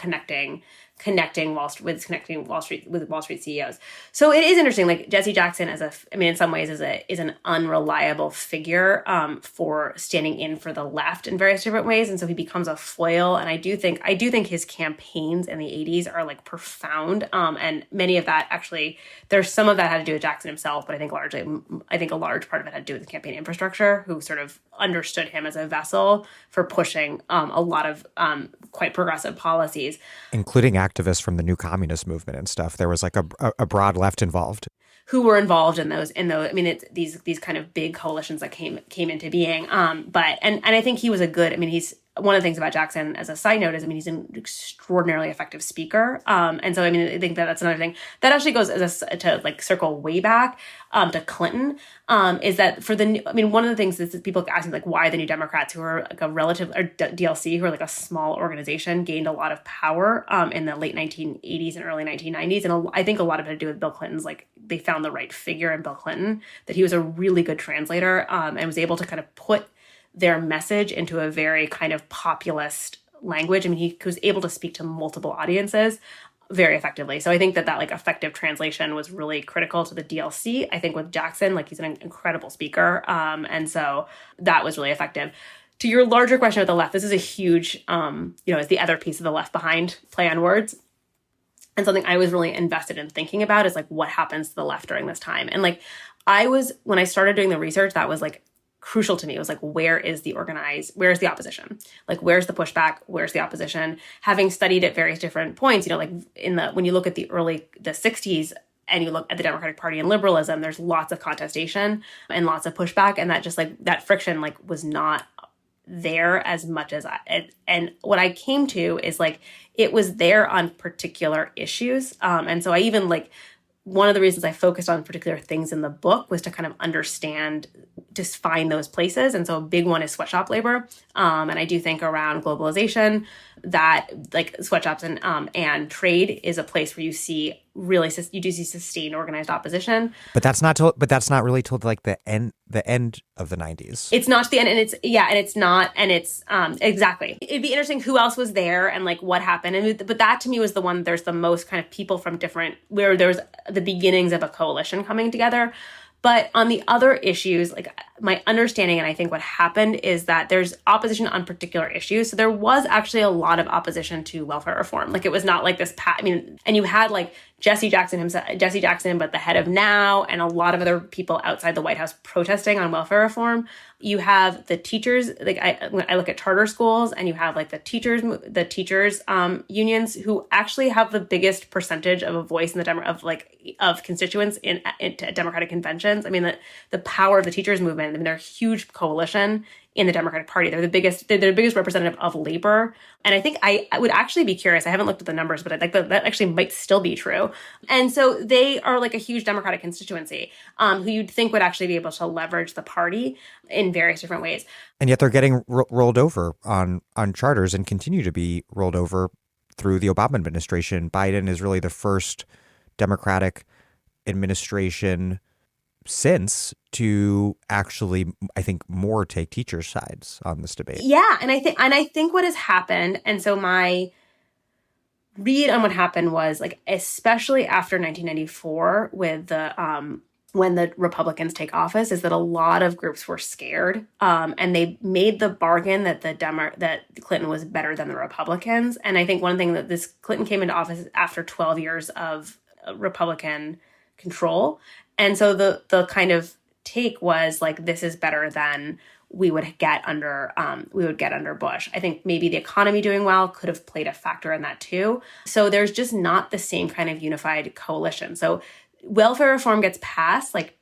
connecting Wall Street with Wall Street CEOs. So it is interesting. Like Jesse Jackson, in some ways, is an unreliable figure for standing in for the left in various different ways, and so he becomes a foil. And I do think his campaigns in the 80s are like profound, and many of that actually there's some of that had to do with Jackson himself, but I think a large part of it had to do with the campaign infrastructure, who sort of understood him as a vessel for pushing a lot of quite progressive policies, including activists from the New Communist movement and stuff. There was like a broad left involved, who were involved in those. I mean, it's these kind of big coalitions that came into being. But I think he was a good. I mean, he's one of the things about Jackson as a side note is, I mean, he's an extraordinarily effective speaker. And so, I mean, I think that's another thing that actually goes to like circle way back to Clinton, is that one of the things is people asking like why the New Democrats, who are like a relative, or DLC, who are like a small organization, gained a lot of power in the late 1980s and early 1990s. And I think a lot of it had to do with Bill Clinton's, like they found the right figure in Bill Clinton, that he was a really good translator and was able to kind of put their message into a very kind of populist language. I mean, he was able to speak to multiple audiences very effectively. So I think that like effective translation was really critical to the DLC. I think with Jackson, like he's an incredible speaker. And so that was really effective. To your larger question about the left, this is a huge, is the other piece of the Left Behind play on words. And something I was really invested in thinking about is like what happens to the left during this time. And like when I started doing the research, that was like crucial to me. It was like, where's the opposition? Like, where's the pushback? Where's the opposition? Having studied at various different points, like when you look at the 60s and you look at the Democratic Party and liberalism, there's lots of contestation and lots of pushback. And that just like that friction like was not there as much as and what I came to is like, it was there on particular issues. And so I even like, one of the reasons I focused on particular things in the book was to kind of understand, just find those places. And so a big one is sweatshop labor. And I do think around globalization that like sweatshops and trade is a place where you see you do see sustained organized opposition. But that's not really till like the end of the 90s. It's not to the end, and it's exactly. It'd be interesting who else was there and like what happened. But that to me was the one there's the most kind of people from different, where there's the beginnings of a coalition coming together. But on the other issues, like my understanding, and I think what happened is that there's opposition on particular issues. So there was actually a lot of opposition to welfare reform. Like it was not like this, and you had like Jesse Jackson, but the head of NOW, and a lot of other people outside the White House protesting on welfare reform. You have the teachers, like when I look at charter schools, and you have like the teachers unions who actually have the biggest percentage of a voice in of constituents in Democratic conventions. I mean, the power of the teachers movement. I mean, they're a huge coalition in the Democratic Party. They're the biggest representative of labor. And I think I would actually be curious. I haven't looked at the numbers, but I think that actually might still be true. And so they are like a huge Democratic constituency who you'd think would actually be able to leverage the party in various different ways. And yet they're getting rolled over on charters and continue to be rolled over through the Obama administration. Biden is really the first Democratic administration since to actually, I think, more take teachers' sides on this debate. Yeah, and I think what has happened, and so my read on what happened was like, especially after 1994, with the when the Republicans take office, is that a lot of groups were scared, and they made the bargain that that Clinton was better than the Republicans. And I think one thing that Clinton came into office after 12 years of Republican control. And so the kind of take was like, this is better than we would get under Bush. I think maybe the economy doing well could have played a factor in that too. So there's just not the same kind of unified coalition. So welfare reform gets passed like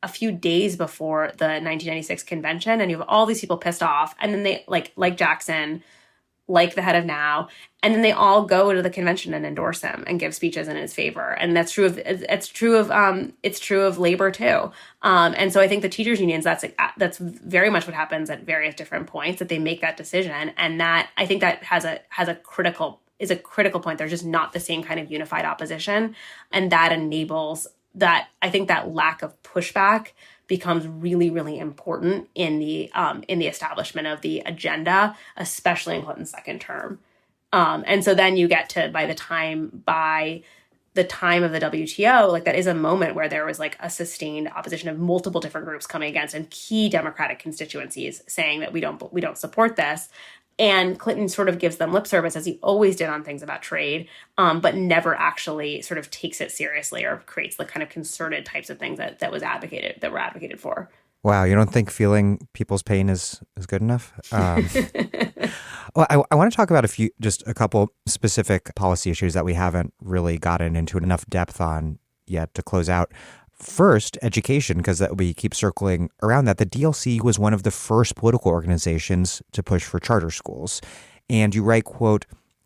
a few days before the 1996 convention, and you have all these people pissed off, and then they like Jackson, like the head of NOW, and then they all go to the convention and endorse him and give speeches in his favor. And that's true of labor too. And so I think the teachers unions, that's very much what happens at various different points, that they make that decision. And that, I think that is a critical point. There's just not the same kind of unified opposition. And that enables that. I think that lack of pushback becomes really, really important in the establishment of the agenda, especially in Clinton's second term. And so then you get to, by the time of the WTO, like that is a moment where there was like a sustained opposition of multiple different groups coming against, and key Democratic constituencies saying that we don't support this. And Clinton sort of gives them lip service, as he always did on things about trade, but never actually sort of takes it seriously or creates the kind of concerted types of things that were advocated for. Wow, you don't think feeling people's pain is good enough? Well, I want to talk about a couple specific policy issues that we haven't really gotten into enough depth on yet to close out. First, education, because we keep circling around that. The DLC was one of the first political organizations to push for charter schools. And you write, quote,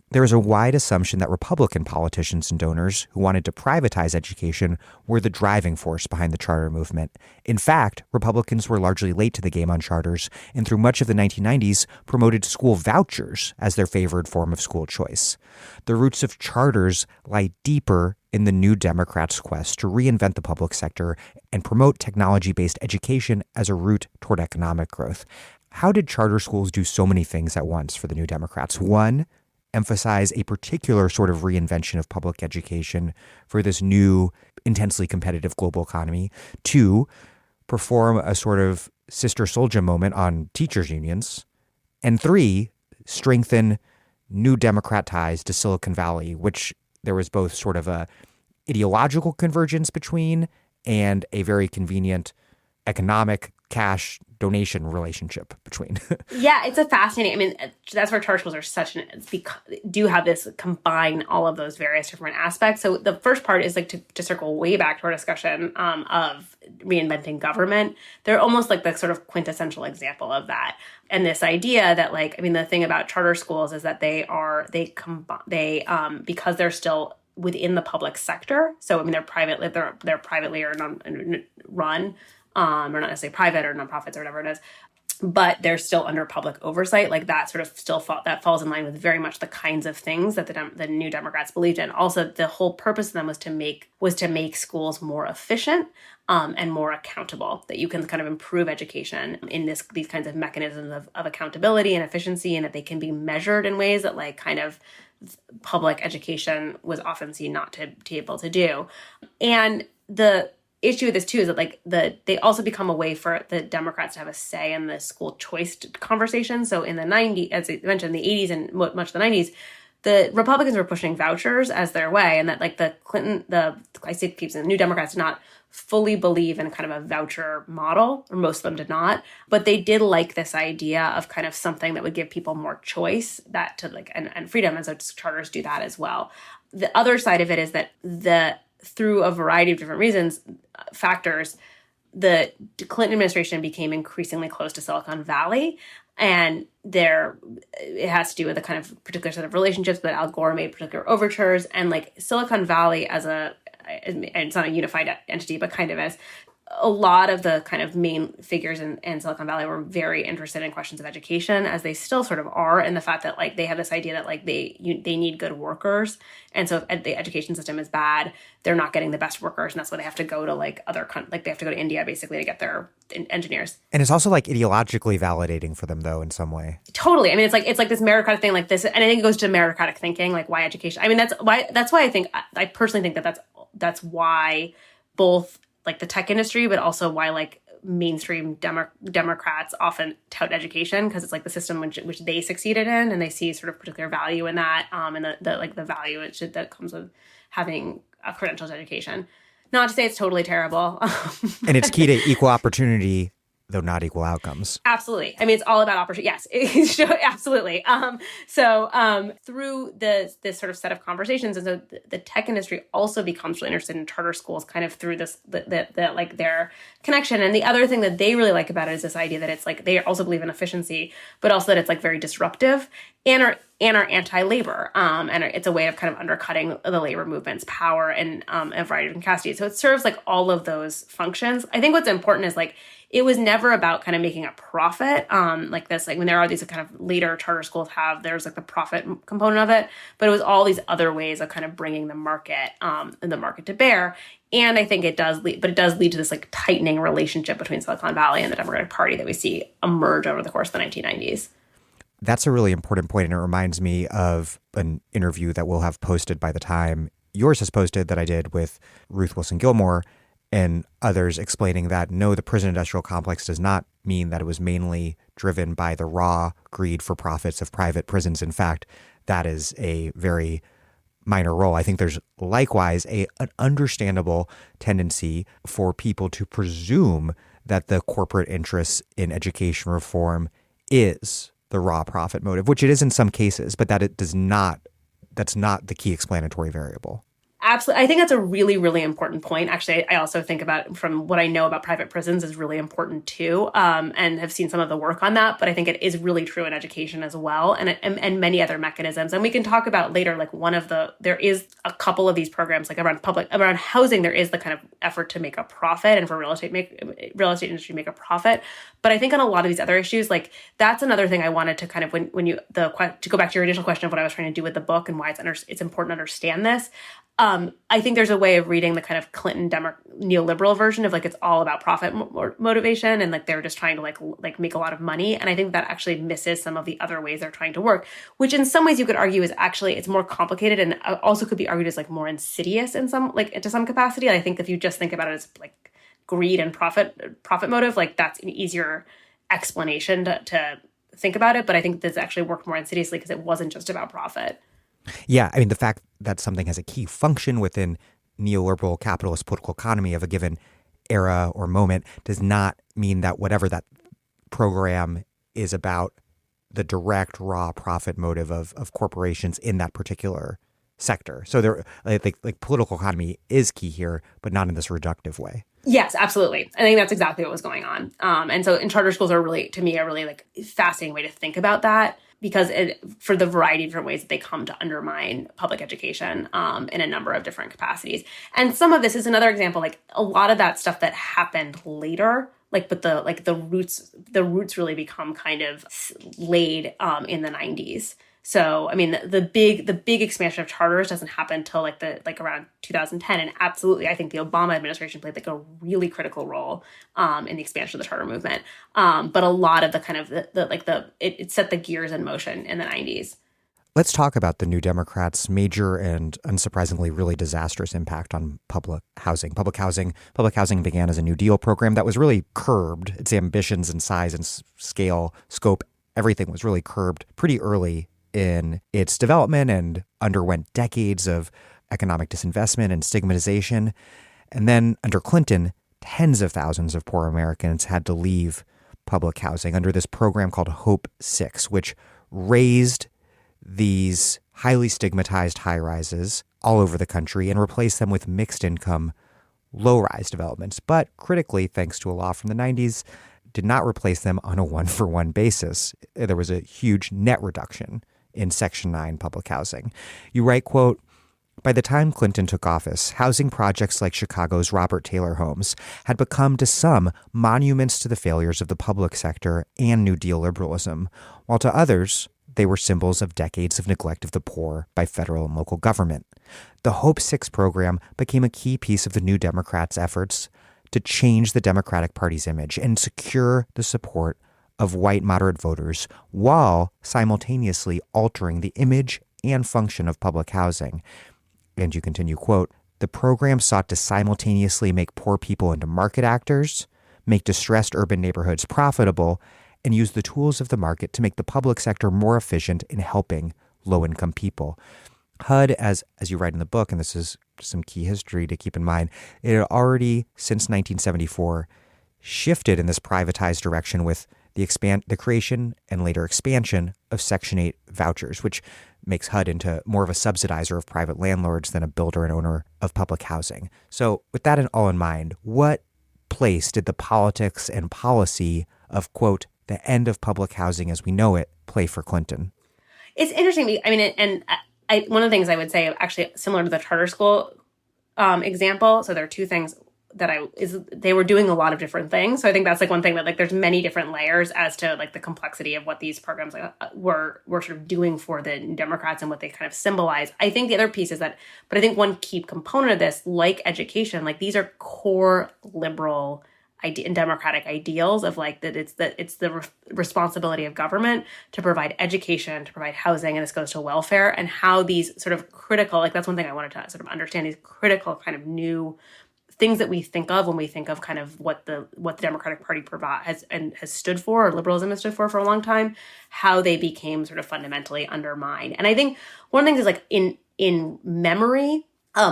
"There is a wide assumption that Republican politicians and donors who wanted to privatize education were the driving force behind the charter movement. In fact, Republicans were largely late to the game on charters, and through much of the 1990s promoted school vouchers as their favored form of school choice. The roots of charters lie deeper in the New Democrats' quest to reinvent the public sector and promote technology-based education as a route toward economic growth." How did charter schools do so many things at once for the New Democrats? One, emphasize a particular sort of reinvention of public education for this new, intensely competitive global economy. Two, perform a sort of Sister Souljah moment on teachers' unions. And three, strengthen New Democrat ties to Silicon Valley, which there was both sort of a ideological convergence between and a very convenient economic cash donation relationship between. Yeah, it's a fascinating. I mean, that's where charter schools are do have this combine all of those various different aspects. So the first part is like to circle way back to our discussion of reinventing government. They're almost like the sort of quintessential example of that. And this idea that like, I mean, the thing about charter schools is that because they're still within the public sector. So I mean, they're privately or run. Or not necessarily private or nonprofits or whatever it is, but they're still under public oversight. Like that sort of that falls in line with very much the kinds of things that the New Democrats believed in. Also, the whole purpose of them was to make schools more efficient and more accountable. That you can kind of improve education in these kinds of mechanisms of accountability and efficiency, and that they can be measured in ways that like kind of public education was often seen not to be able to do. And the issue with this too is that like they also become a way for the Democrats to have a say in the school choice conversation. So in the 90s, as I mentioned, the 80s and much of the 90s, the Republicans were pushing vouchers as their way, and that like the New Democrats did not fully believe in kind of a voucher model, or most of them did not, but they did like this idea of kind of something that would give people more choice, that to like and freedom, and so charters do that as well. The other side of it is that through a variety of different factors, the Clinton administration became increasingly close to Silicon Valley. And it has to do with the kind of particular set of relationships that Al Gore made particular overtures. And like Silicon Valley it's not a unified entity, but kind of as a lot of the kind of main figures in Silicon Valley were very interested in questions of education, as they still sort of are, and the fact that like they have this idea that like they need good workers, and so if the education system is bad, they're not getting the best workers, and that's why they have to go to like they have to go to India basically to get their engineers. And it's also like ideologically validating for them though in some way. Totally. I mean, it's like this meritocratic thing, like this, and I think it goes to meritocratic thinking, like why education. I mean, that's why I personally think that's why both like the tech industry, but also why like mainstream Democrats often tout education, because it's like the system which they succeeded in, and they see sort of particular value in that, and the value that comes with having a credentialed education. Not to say it's totally terrible. And it's key to equal opportunity, though not equal outcomes. Absolutely. I mean, it's all about opportunity. Yes, absolutely. Through this sort of set of conversations, and so the tech industry also becomes really interested in charter schools, kind of through this like their connection. And the other thing that they really like about it is this idea that it's like they also believe in efficiency, but also that it's like very disruptive and are anti-labor. And it's a way of kind of undercutting the labor movement's power in a variety of different capacities. So it serves like all of those functions. I think what's important is like, it was never about kind of making a profit like this. Like when there are these kind of later charter schools there's like the profit component of it, but it was all these other ways of kind of bringing the market and the market to bear. And I think it does lead to this like tightening relationship between Silicon Valley and the Democratic Party that we see emerge over the course of the 1990s. That's a really important point, and it reminds me of an interview that we'll have posted by the time yours is posted that I did with Ruth Wilson Gilmore and others, explaining that no, the prison industrial complex does not mean that it was mainly driven by the raw greed for profits of private prisons. In fact, that is a very minor role. I think there's likewise an understandable tendency for people to presume that the corporate interest in education reform is the raw profit motive, which it is in some cases, but that's not the key explanatory variable. Absolutely. I think that's a really, really important point. Actually, I also think about, from what I know about private prisons, is really important too, and have seen some of the work on that. But I think it is really true in education as well, and many other mechanisms. And we can talk about later, like there is a couple of these programs, like around housing, there is the kind of effort to make a profit, and for real estate industry make a profit. But I think on a lot of these other issues, like that's another thing I wanted to kind of to go back to your initial question of what I was trying to do with the book and why it's important to understand this. I think there's a way of reading the kind of Clinton neoliberal version of like it's all about profit motivation, and like they're just trying to like make a lot of money. And I think that actually misses some of the other ways they're trying to work, which in some ways you could argue is actually it's more complicated and also could be argued as like more insidious in some to some capacity. I think if you just think about it as like greed and profit motive, like that's an easier explanation to think about it. But I think this actually worked more insidiously because it wasn't just about profit. Yeah, I mean, the fact that something has a key function within neoliberal capitalist political economy of a given era or moment does not mean that whatever that program is about, the direct raw profit motive of corporations in that particular sector. So there, I think like political economy is key here, but not in this reductive way. Yes, absolutely. I think that's exactly what was going on. And so in charter schools are really, to me, a really like fascinating way to think about that, because for the variety of different ways that they come to undermine public education in a number of different capacities. And some of this is another example, like a lot of that stuff that happened later, but the roots really become kind of laid in the 90s. So, I mean, the big expansion of charters doesn't happen until around 2010. And absolutely, I think the Obama administration played like a really critical role in the expansion of the charter movement. But a lot of the kind of it set the gears in motion in the 90s. Let's talk about the New Democrats' major and unsurprisingly really disastrous impact on public housing. Public housing began as a New Deal program that was really curbed. Its ambitions and size and scale, scope, everything was really curbed pretty early in its development and underwent decades of economic disinvestment and stigmatization. And then under Clinton, tens of thousands of poor Americans had to leave public housing under this program called Hope 6, which raised these highly stigmatized high-rises all over the country and replaced them with mixed-income, low-rise developments. But critically, thanks to a law from the 90s, did not replace them on a one-for-one basis. There was a huge net reduction in Section 9 public housing. You write, quote, "By the time Clinton took office, housing projects like Chicago's Robert Taylor Homes had become to some monuments to the failures of the public sector and New Deal liberalism, while to others, they were symbols of decades of neglect of the poor by federal and local government. The Hope 6 program became a key piece of the New Democrats' efforts to change the Democratic Party's image and secure the support of white moderate voters while simultaneously altering the image and function of public housing." And you continue, quote, "The program sought to simultaneously make poor people into market actors, make distressed urban neighborhoods profitable, and use the tools of the market to make the public sector more efficient in helping low-income people." HUD, as you write in the book, and this is some key history to keep in mind, it had already, since 1974, shifted in this privatized direction with the creation and later expansion of Section 8 vouchers, which makes HUD into more of a subsidizer of private landlords than a builder and owner of public housing. So with that all in mind, what place did the politics and policy of, quote, "the end of public housing as we know it" play for Clinton? It's interesting. I mean, one of the things I would say, actually similar to the charter school example, so there are two things they were doing a lot of different things. So I think that's like one thing that like there's many different layers as to like the complexity of what these programs were sort of doing for the Democrats and what they kind of symbolize. I think the other piece is that, but I think one key component of this, like education, like these are core liberal and democratic ideals of like that it's the responsibility of government to provide education, to provide housing, and this goes to welfare, and how these sort of critical, like that's one thing I wanted to sort of understand, these critical kind of new things that we think of when we think of kind of what the Democratic Party has stood for, or liberalism has stood for a long time, how they became sort of fundamentally undermined. And I think one of the things is like in memory,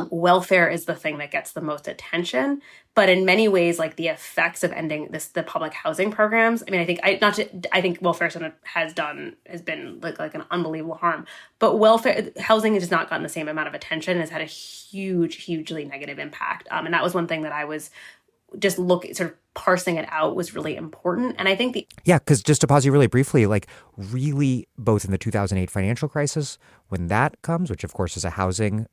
welfare is the thing that gets the most attention. But in many ways, like the effects of ending the public housing programs, I mean, I think welfare has been like an unbelievable harm. But housing has not gotten the same amount of attention, has had a hugely negative impact. And that was one thing that I was just sort of parsing it out was really important. And I think because just to pause you really briefly, like really both in the 2008 financial crisis, when that comes, which of course is a housing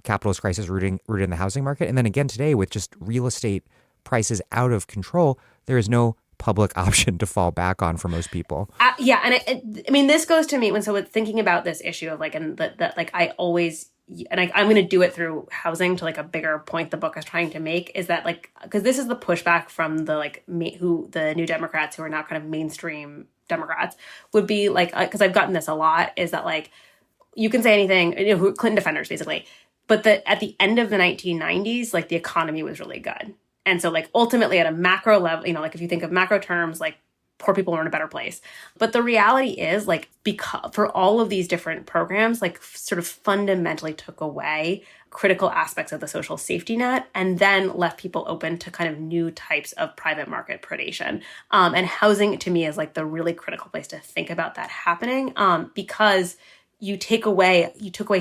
capitalist crisis rooted in the housing market, and then again today with just real estate prices out of control, there is no public option to fall back on for most people. And I mean, this goes to me when thinking about this issue of like, and that like I always. And I'm going to do it through housing to like a bigger point the book is trying to make is that like, because this is the pushback from the the New Democrats who are now kind of mainstream Democrats would be like, because I've gotten this a lot, is that like, you can say anything, Clinton defenders basically, but at the end of the 1990s, like the economy was really good. And so like ultimately at a macro level, like if you think of macro terms, like poor people were in a better place. But the reality is, like, because for all of these different programs, like, sort of fundamentally took away critical aspects of the social safety net and then left people open to kind of new types of private market predation. And housing, to me, is like the really critical place to think about that happening, because you took away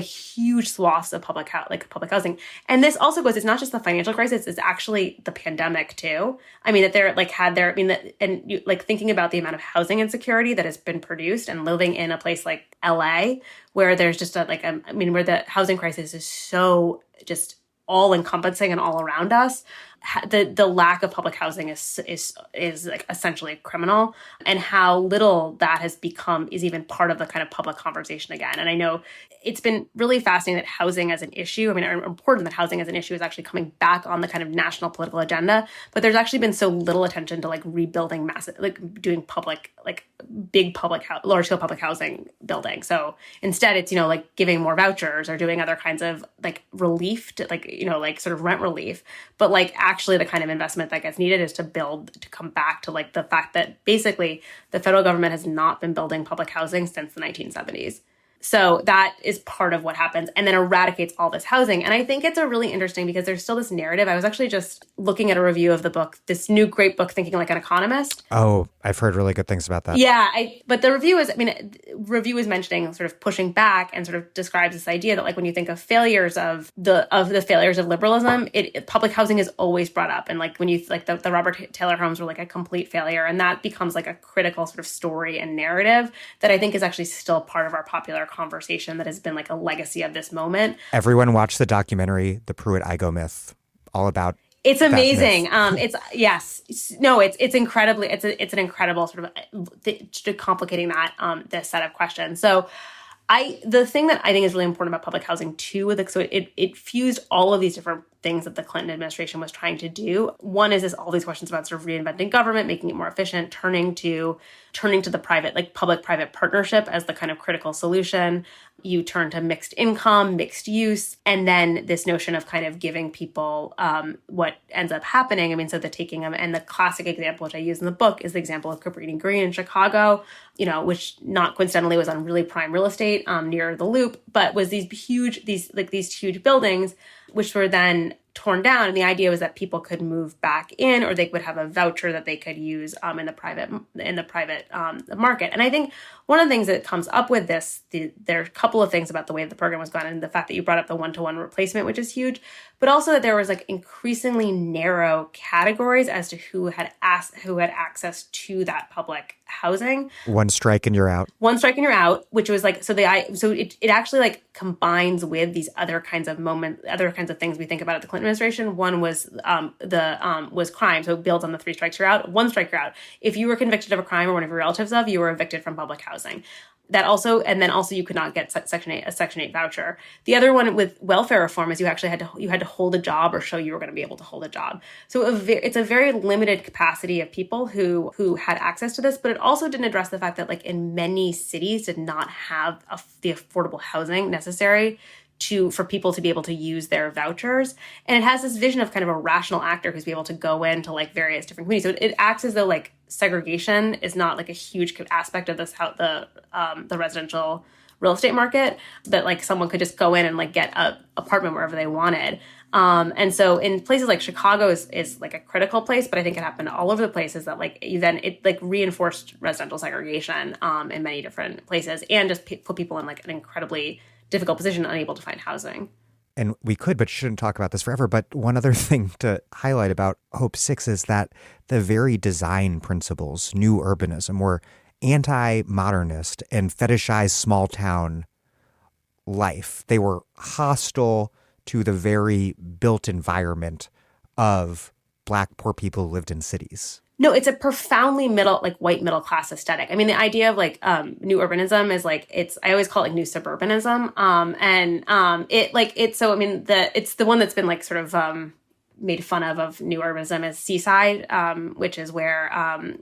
huge swaths of public housing. And this also goes, it's not just the financial crisis, it's actually the pandemic too. I mean, thinking about the amount of housing insecurity that has been produced and living in a place like LA, where there's just where the housing crisis is so just all encompassing and all around us. The lack of public housing is like essentially criminal, and how little that has become is even part of the kind of public conversation again. And I know it's been really fascinating that housing as an issue, or important that housing as an issue is actually coming back on the kind of national political agenda. But there's actually been so little attention to like rebuilding massive, like doing public, like big large scale public housing building. So instead it's, like giving more vouchers or doing other kinds of like relief to like sort of rent relief. But like actually the kind of investment that gets needed is to come back to like the fact that basically the federal government has not been building public housing since the 1970s. So that is part of what happens, and then eradicates all this housing. And I think it's a really interesting, because there's still this narrative. I was actually just looking at a review of the book, this new great book, Thinking Like an Economist. Oh, I've heard really good things about that. Yeah, but the review is mentioning sort of pushing back, and sort of describes this idea that like when you think of failures of the failures of liberalism, public housing is always brought up. And like when you like the Robert Taylor homes were like a complete failure, and that becomes like a critical sort of story and narrative that I think is actually still part of our popular conversation, that has been like a legacy of this moment. Everyone watched the documentary, The Pruitt-Igoe Myth, all about it's amazing. It's incredibly, it's an incredible sort of complicating that, this set of questions. So the thing that I think is really important about public housing too, so it fused all of these different things that the Clinton administration was trying to do. One is all these questions about sort of reinventing government, making it more efficient, turning to the private, like public-private partnership as the kind of critical solution. You turn to mixed income, mixed use, and then this notion of kind of giving people what ends up happening. I mean, so the taking them, and the classic example, which I use in the book, is the example of Cabrini Green in Chicago, which not coincidentally was on really prime real estate near the Loop, but was these huge buildings, which were then torn down. And the idea was that people could move back in, or they would have a voucher that they could use in the private market. And I think one of the things that comes up with this, there are a couple of things about the way the program was gone, and the fact that you brought up the one-to-one replacement, which is huge, but also that there was like increasingly narrow categories as to who had access to that public housing. One strike and you're out. One strike and you're out, which was like, so it actually like combines with these other kinds of things we think about at the Clinton administration. One was was crime. So it builds on the 3 strikes you're out. 1 strike you're out. If you were convicted of a crime or one of your relatives of, you were evicted from public housing. That also, and then also you could not get a Section 8 voucher. The other one with welfare reform is you actually had to hold a job or show you were going to be able to hold a job. So it's a very limited capacity of people who had access to this, but it also didn't address the fact that like in many cities did not have the affordable housing necessary for people to be able to use their vouchers. And it has this vision of kind of a rational actor who's be able to go into like various different communities. So it acts as though like segregation is not like a huge aspect of the residential real estate market, that like someone could just go in and like get an apartment wherever they wanted. And so in places like Chicago is like a critical place, but I think it happened all over the places that like it like reinforced residential segregation in many different places, and just put people in like an incredibly difficult position, unable to find housing. And we could, but shouldn't talk about this forever. But one other thing to highlight about Hope 6 is that the very design principles, new urbanism, were anti-modernist and fetishized small town life. They were hostile to the very built environment of Black poor people who lived in cities. No, it's a profoundly white middle class aesthetic. I mean, the idea of like new urbanism is like I always call it like new suburbanism. It's the one that's been like sort of made fun of new urbanism as Seaside, which is where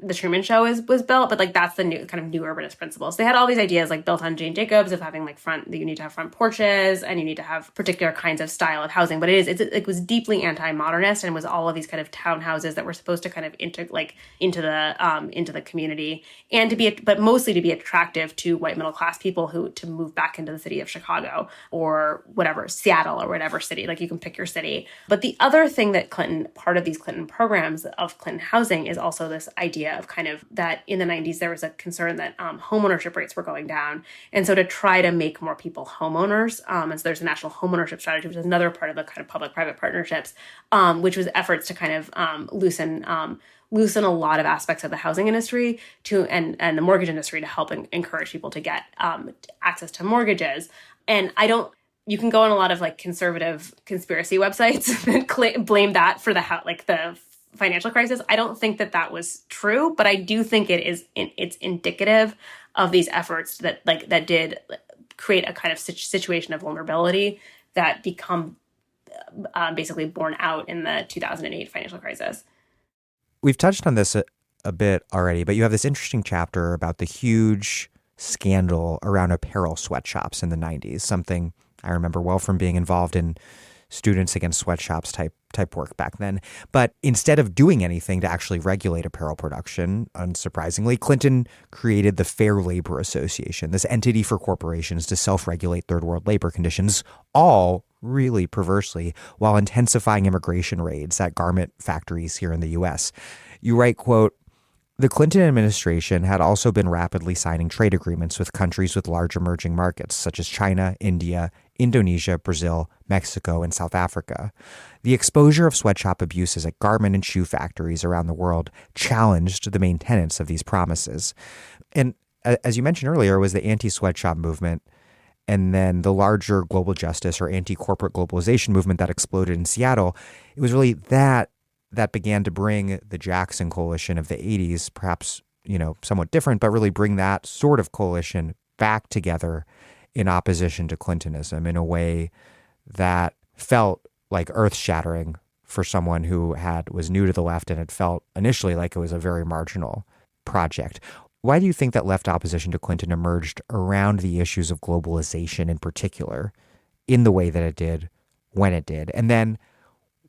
the Truman Show was built. But like that's the new kind of new urbanist principles. They had all these ideas like built on Jane Jacobs of having like you need to have front porches and you need to have particular kinds of style of housing. But it was deeply anti-modernist and was all of these kind of townhouses that were supposed to kind of into the community and but mostly to be attractive to white middle class people who to move back into the city of Chicago or whatever, Seattle or whatever city. Like you can pick your city. But the other thing that part of these Clinton programs of Clinton housing is also this idea of kind of that in the 90s, there was a concern that homeownership rates were going down. And so to try to make more people homeowners, and so there's a national homeownership strategy, which is another part of the kind of public-private partnerships, which was efforts to kind of loosen a lot of aspects of the housing industry and the mortgage industry to help encourage people to get access to mortgages. And you can go on a lot of like conservative conspiracy websites and blame that for the financial crisis. I don't think that was true, but I do think it's indicative of these efforts that did create a kind of situation of vulnerability that become basically borne out in the 2008 financial crisis. We've touched on this a bit already, but you have this interesting chapter about the huge scandal around apparel sweatshops in the 90s, something I remember well from being involved in Students Against Sweatshops type work back then. But instead of doing anything to actually regulate apparel production, unsurprisingly, Clinton created the Fair Labor Association, this entity for corporations to self-regulate third world labor conditions, all really perversely, while intensifying immigration raids at garment factories here in the U.S. You write, quote, "The Clinton administration had also been rapidly signing trade agreements with countries with large emerging markets, such as China, India, Indonesia, Brazil, Mexico, and South Africa. The exposure of sweatshop abuses at garment and shoe factories around the world challenged the main tenets of these promises." And as you mentioned earlier, was the anti-sweatshop movement and then the larger global justice or anti-corporate globalization movement that exploded in Seattle. It was really that began to bring the Jackson coalition of the 80s, perhaps, somewhat different, but really bring that sort of coalition back together in opposition to Clintonism in a way that felt like earth-shattering for someone who was new to the left and had felt initially like it was a very marginal project. Why do you think that left opposition to Clinton emerged around the issues of globalization in particular in the way that it did when it did? And then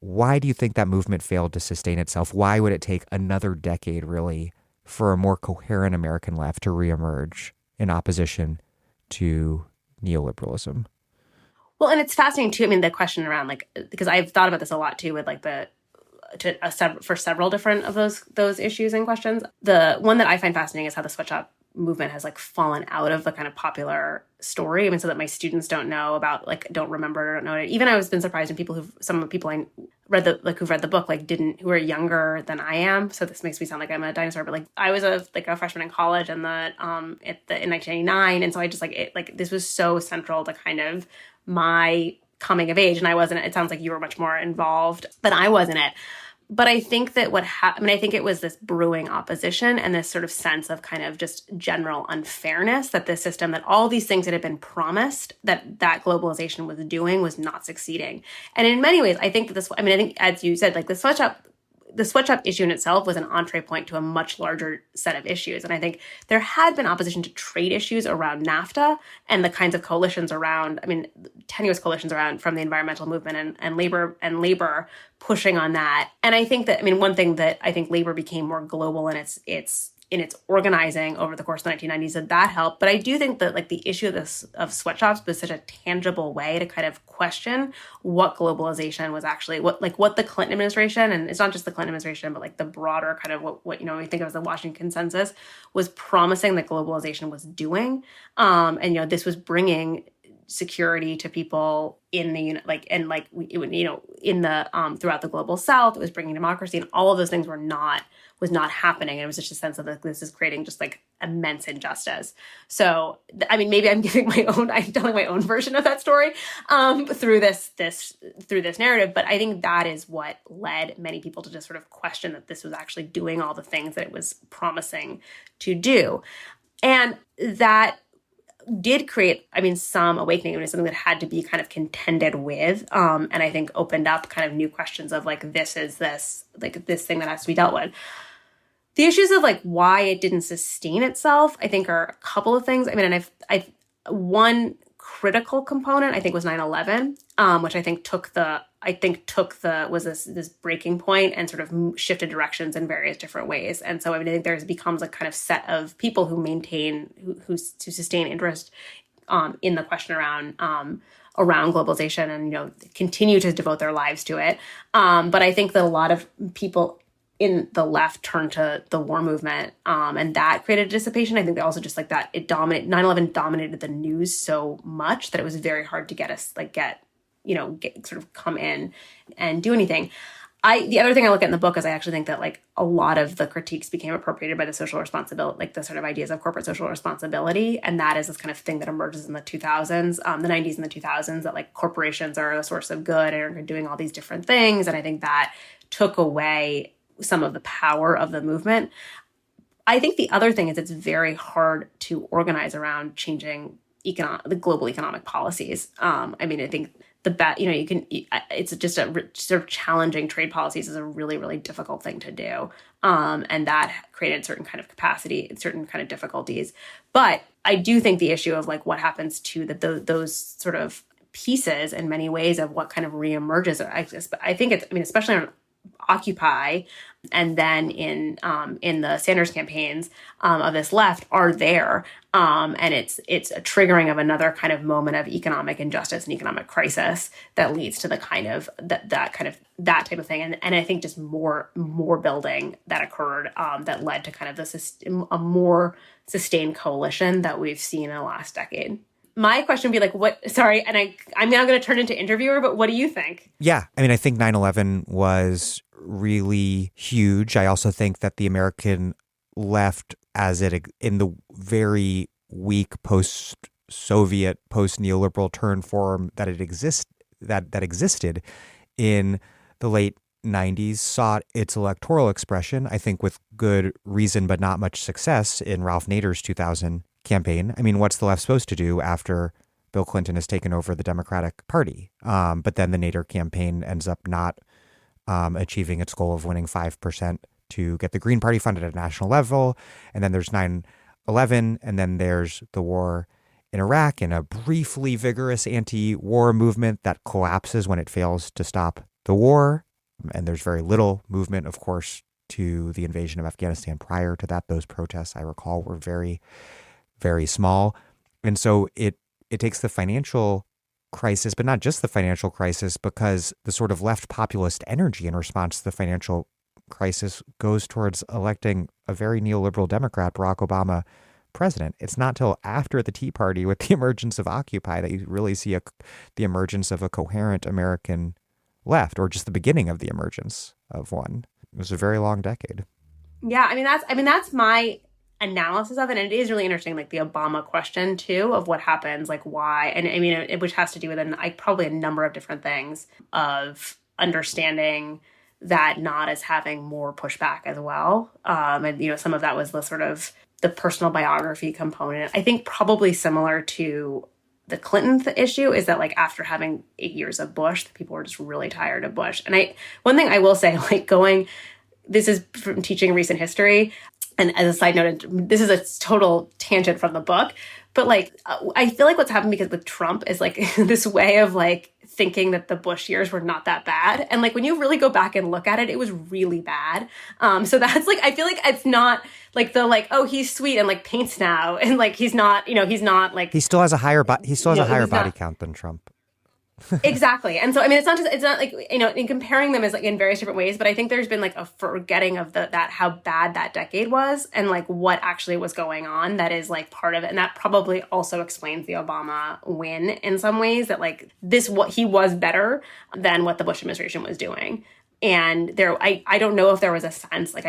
why do you think that movement failed to sustain itself? Why would it take another decade, really, for a more coherent American left to reemerge in opposition to neoliberalism? Well, and it's fascinating, too. I mean, the question around, because I've thought about this a lot, too, with, for several different of those issues and questions. The one that I find fascinating is how the sweatshop movement has fallen out of the kind of popular story. I mean, so that my students don't know about, don't remember, don't know it. Even I was been surprised when some of the people I read who've read the book, who are younger than I am. So this makes me sound like I'm a dinosaur, but I was a freshman in college in 1999. And so I just this was so central to kind of my coming of age. And I wasn't, it sounds like you were much more involved than I was in it. But I think that I think it was this brewing opposition and this sort of sense of kind of just general unfairness that the system, that all these things that had been promised that globalization was doing was not succeeding. And in many ways, I think I think, as you said, the sweatshop issue in itself was an entree point to a much larger set of issues. And I think there had been opposition to trade issues around NAFTA and the kinds of coalitions around, tenuous coalitions around from the environmental movement and labor pushing on that. And I think that, one thing that I think labor became more global in its organizing over the course of the 1990s, that helped. But I do think that the issue of sweatshops was such a tangible way to kind of question what globalization was actually, what the Clinton administration, and it's not just the Clinton administration, but the broader kind of what we think of as the Washington Consensus, was promising that globalization was doing. And this was bringing security to people in the throughout the global South. It was bringing democracy, and all of those things was not happening. And it was just a sense of this is creating just immense injustice. So, maybe I'm telling my own version of that story through this narrative. But I think that is what led many people to just sort of question that this was actually doing all the things that it was promising to do. And that did create, some awakening. It was something that had to be kind of contended with, and I think opened up kind of new questions of like, this thing that has to be dealt with. The issues of like why it didn't sustain itself, I think, are a couple of things. I've one critical component I think was 9/11, which I think was this breaking point and sort of shifted directions in various different ways. And so I think there becomes a kind of set of people who sustain interest in the question around globalization and continue to devote their lives to it. But I think that a lot of people in the left turned to the war movement, and that created dissipation. I think they also just like that 9/11 dominated the news so much that it was very hard to sort of come in and do anything. The other thing I look at in the book is I actually think that like a lot of the critiques became appropriated by the social responsibility, like the sort of ideas of corporate social responsibility. And that is this kind of thing that emerges in the 2000s, the 90s and the 2000s, that like corporations are a source of good and are doing all these different things. And I think that took away some of the power of the movement. I think the other thing is it's very hard to organize around changing the global economic policies. I think it's just a sort of challenging trade policies is a really, really difficult thing to do. And that created certain kind of capacity and certain kind of difficulties. But I do think the issue of like what happens to those sort of pieces in many ways of what kind of reemerges. I think especially on Occupy, and then in the Sanders campaigns of this left are there, and it's a triggering of another kind of moment of economic injustice and economic crisis that leads to the kind of that type of thing, and I think just more building that occurred that led to kind of a more sustained coalition that we've seen in the last decade. My question would be like, I'm now going to turn into interviewer, but what do you think? Yeah, I think 9/11 was really huge. I also think that the American left, in the very weak post-Soviet, post-neoliberal turn form that existed in the late 90s, sought its electoral expression, I think with good reason but not much success, in Ralph Nader's 2000 campaign. What's the left supposed to do after Bill Clinton has taken over the Democratic Party? But then the Nader campaign ends up not achieving its goal of winning 5% to get the Green Party funded at a national level. And then there's 9/11, and then there's the war in Iraq and a briefly vigorous anti-war movement that collapses when it fails to stop the war. And there's very little movement, of course, to the invasion of Afghanistan prior to that. Those protests, I recall, were very, very small. And so it takes the financial crisis, but not just the financial crisis, because the sort of left populist energy in response to the financial crisis goes towards electing a very neoliberal Democrat, Barack Obama, president. It's not till after the Tea Party, with the emergence of Occupy, that you really see the emergence of a coherent American left, or just the beginning of the emergence of one. It was a very long decade. Yeah, that's my analysis of it, and it is really interesting, like the Obama question too, of what happens, like why, and which has to do with probably a number of different things, of understanding that not as having more pushback as well, and some of that was the sort of the personal biography component. I think probably similar to the Clinton issue is that like after having 8 years of Bush, the people were just really tired of Bush. And one thing I will say, this is from teaching recent history. And as a side note, this is a total tangent from the book, but like, I feel like what's happened because with Trump is like this way of like thinking that the Bush years were not that bad. And like, when you really go back and look at it, it was really bad. So that's like, I feel like it's not like oh, he's sweet and like paints now. And like, he's not like, he still has a higher body count than Trump. Exactly. And so, it's not like, in comparing them as like in various different ways, but I think there's been like a forgetting of that, how bad that decade was and like what actually was going on. That is like part of it. And that probably also explains the Obama win in some ways, that like he was better than what the Bush administration was doing. And I don't know if there was a sense, like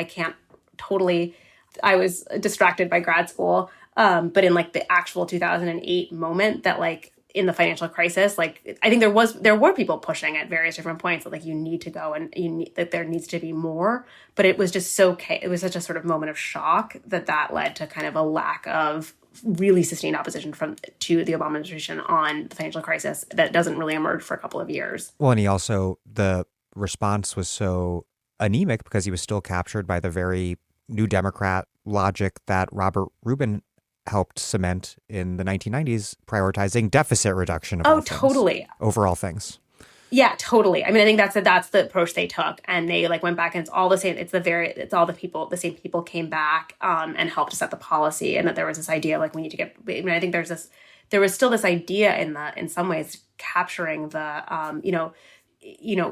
I was distracted by grad school. But in like the actual 2008 moment that like, in the financial crisis, like I think there were people pushing at various different points that like you need to go and that there needs to be more, but it was just it was such a sort of moment of shock that led to kind of a lack of really sustained opposition to the Obama administration on the financial crisis that doesn't really emerge for a couple of years. Well, and the response was so anemic because he was still captured by the very New Democrat logic that Robert Rubin helped cement in the 1990s, prioritizing deficit reduction of all things, totally. over all things. Yeah, totally. I mean, I think that's the approach they took, and they like went back, and it's all the same. It's all the same people came back and helped set the policy, and that there was this idea like we need to get. I mean, I think there was still this idea in some ways capturing the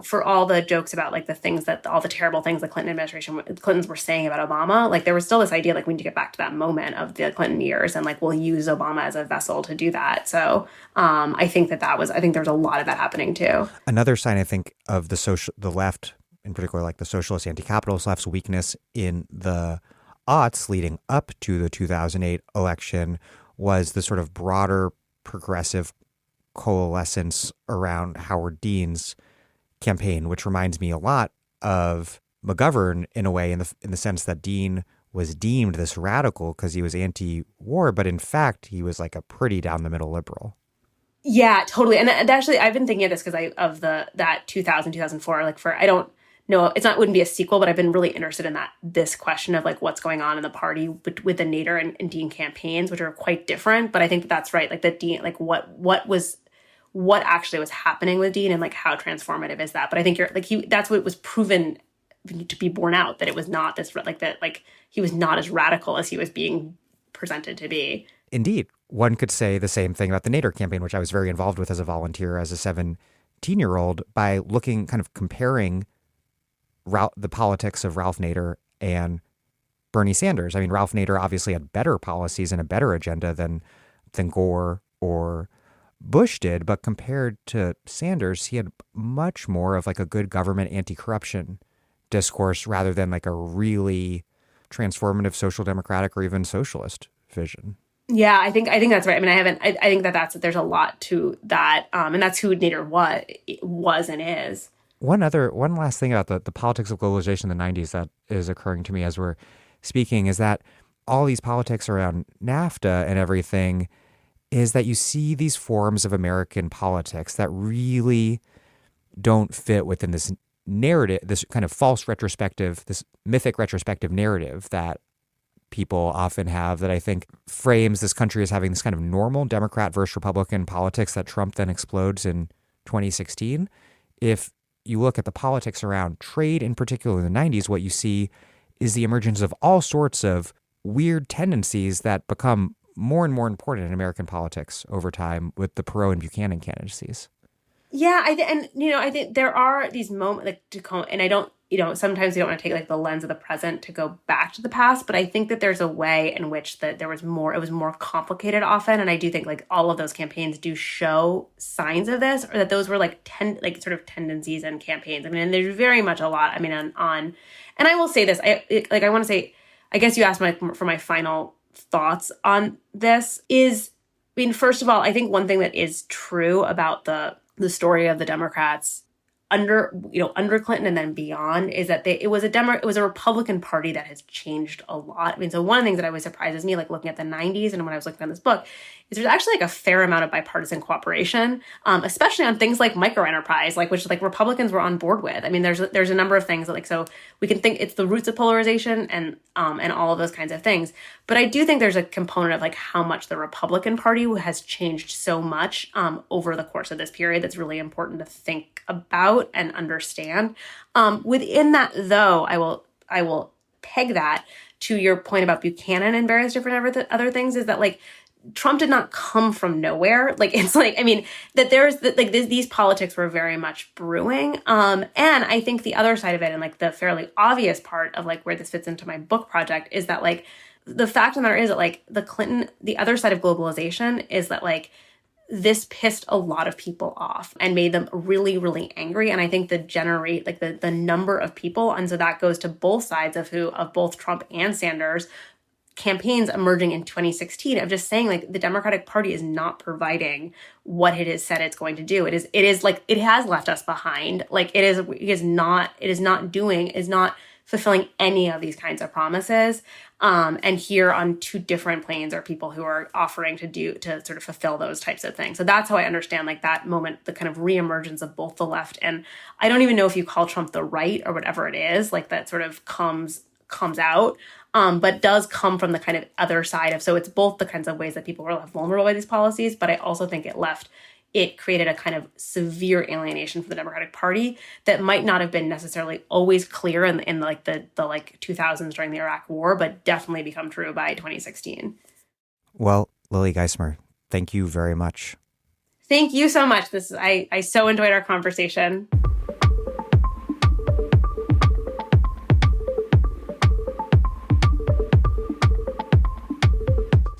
for all the jokes about like the things that all the terrible things the Clintons were saying about Obama, like there was still this idea like we need to get back to that moment of the Clinton years, and like we'll use Obama as a vessel to do that. So I think there's a lot of that happening too. Another sign, I think, of the left, in particular, like the socialist anti-capitalist left's weakness in the aughts leading up to the 2008 election was the sort of broader progressive coalescence around Howard Dean's campaign, which reminds me a lot of McGovern in a way, in the sense that Dean was deemed this radical because he was anti-war, but in fact he was like a pretty down the middle liberal. Yeah, totally. And actually, I've been thinking of this because that 2004. Like I don't know, wouldn't be a sequel, but I've been really interested in this question of like what's going on in the party with the Nader and Dean campaigns, which are quite different. But I think that's right. Like that Dean, like what actually was happening with Dean and like how transformative is that? But I think that's what was proven to be borne out, that it was not this like that, like he was not as radical as he was being presented to be. Indeed. One could say the same thing about the Nader campaign, which I was very involved with as a volunteer, as a 17-year-old, by comparing the politics of Ralph Nader and Bernie Sanders. I mean, Ralph Nader obviously had better policies and a better agenda than Gore or Bush did, but compared to Sanders, he had much more of like a good government anti-corruption discourse rather than like a really transformative social democratic or even socialist vision. Yeah, I think that's right. I mean, I think there's a lot to that, and that's who Nader was and is. One last thing about the politics of globalization in the 90s that is occurring to me as we're speaking is that all these politics around NAFTA and everything is that you see these forms of American politics that really don't fit within this narrative, this kind of false retrospective, this mythic retrospective narrative that people often have, that I think frames this country as having this kind of normal Democrat versus Republican politics that Trump then explodes in 2016. If you look at the politics around trade, in particular in the 90s, what you see is the emergence of all sorts of weird tendencies that become more and more important in American politics over time with the Perot and Buchanan candidacies. Yeah, I think there are these moments and I don't, sometimes you don't want to take like the lens of the present to go back to the past, but I think that there's a way in which it was more complicated often, and I do think like all of those campaigns do show signs of this, or that those were sort of tendencies and campaigns. I mean, and there's very much a lot. I mean, and I will say this, I want to say, I guess you asked for my final thoughts on this is, I mean, first of all, I think one thing that is true about the story of the Democrats under Clinton and then beyond is that it was a Republican Party that has changed a lot. I mean, so one of the things that always surprises me, like looking at the 90s and when I was looking at this book, is there's actually like a fair amount of bipartisan cooperation, especially on things like microenterprise, which Republicans were on board with. I mean, there's a number of things that so we can think it's the roots of polarization and all of those kinds of things. But I do think there's a component of how much the Republican Party has changed so much over the course of this period that's really important to think about and understand. Within that, though, I will peg that to your point about Buchanan and various different other things, is that Trump did not come from nowhere. That these politics were very much brewing. And I think the other side of it, and the fairly obvious part of where this fits into my book project, is that the fact of the matter is that the other side of globalization is that this pissed a lot of people off and made them really, really angry. And I think the number of people, and so that goes to both sides of both Trump and Sanders campaigns emerging in 2016, of just saying the Democratic Party is not providing what it has said it's going to do. It is it has left us behind. It is not fulfilling any of these kinds of promises. And here on two different planes are people who are offering to sort of fulfill those types of things. So that's how I understand like that moment, the kind of reemergence of both the left and I don't even know if you call Trump the right or whatever it is, like that sort of comes out, but does come from the kind of other side of, so it's both the kinds of ways that people were vulnerable by these policies, but I also think it created a kind of severe alienation for the Democratic Party that might not have been necessarily always clear in like the 2000s during the Iraq War, but definitely become true by 2016. Well, Lily Geismer, thank you very much. Thank you so much. I so enjoyed our conversation.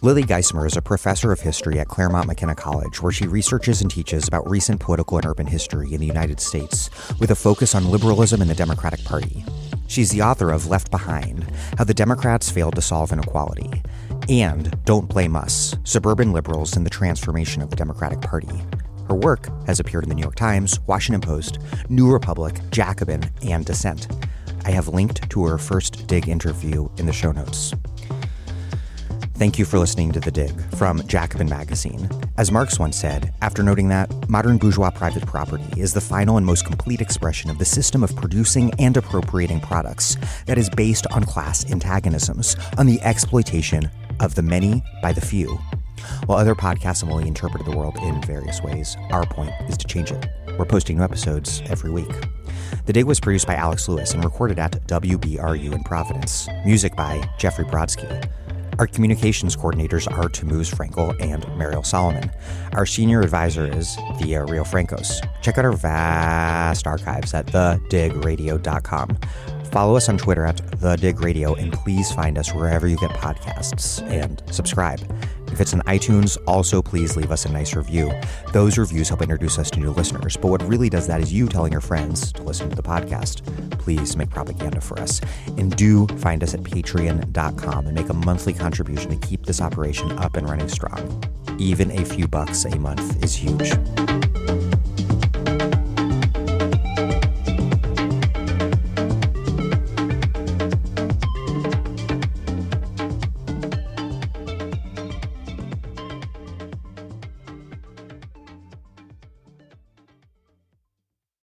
Lily Geismer is a professor of history at Claremont McKenna College, where she researches and teaches about recent political and urban history in the United States, with a focus on liberalism and the Democratic Party. She's the author of Left Behind: How the Democrats Failed to Solve Inequality, and Don't Blame Us: Suburban Liberals and the Transformation of the Democratic Party. Her work has appeared in the New York Times, Washington Post, New Republic, Jacobin, and Dissent. I have linked to her first Dig interview in the show notes. Thank you for listening to The Dig from Jacobin Magazine. As Marx once said, after noting that modern bourgeois private property is the final and most complete expression of the system of producing and appropriating products that is based on class antagonisms, on the exploitation of the many by the few. While other podcasts have only interpreted the world in various ways, our point is to change it. We're posting new episodes every week. The Dig was produced by Alex Lewis and recorded at WBRU in Providence. Music by Jeffrey Brodsky. Our communications coordinators are Tamuz Frankel and Mariel Solomon. Our senior advisor is Thea Rio Francos. Check out our vast archives at thedigradio.com. Follow us on Twitter at thedigradio, and please find us wherever you get podcasts and subscribe. If it's on iTunes, also please leave us a nice review. Those reviews help introduce us to new listeners, but what really does that is you telling your friends to listen to the podcast. Please make propaganda for us. And do find us at patreon.com and make a monthly contribution to keep this operation up and running strong. Even a few bucks a month is huge.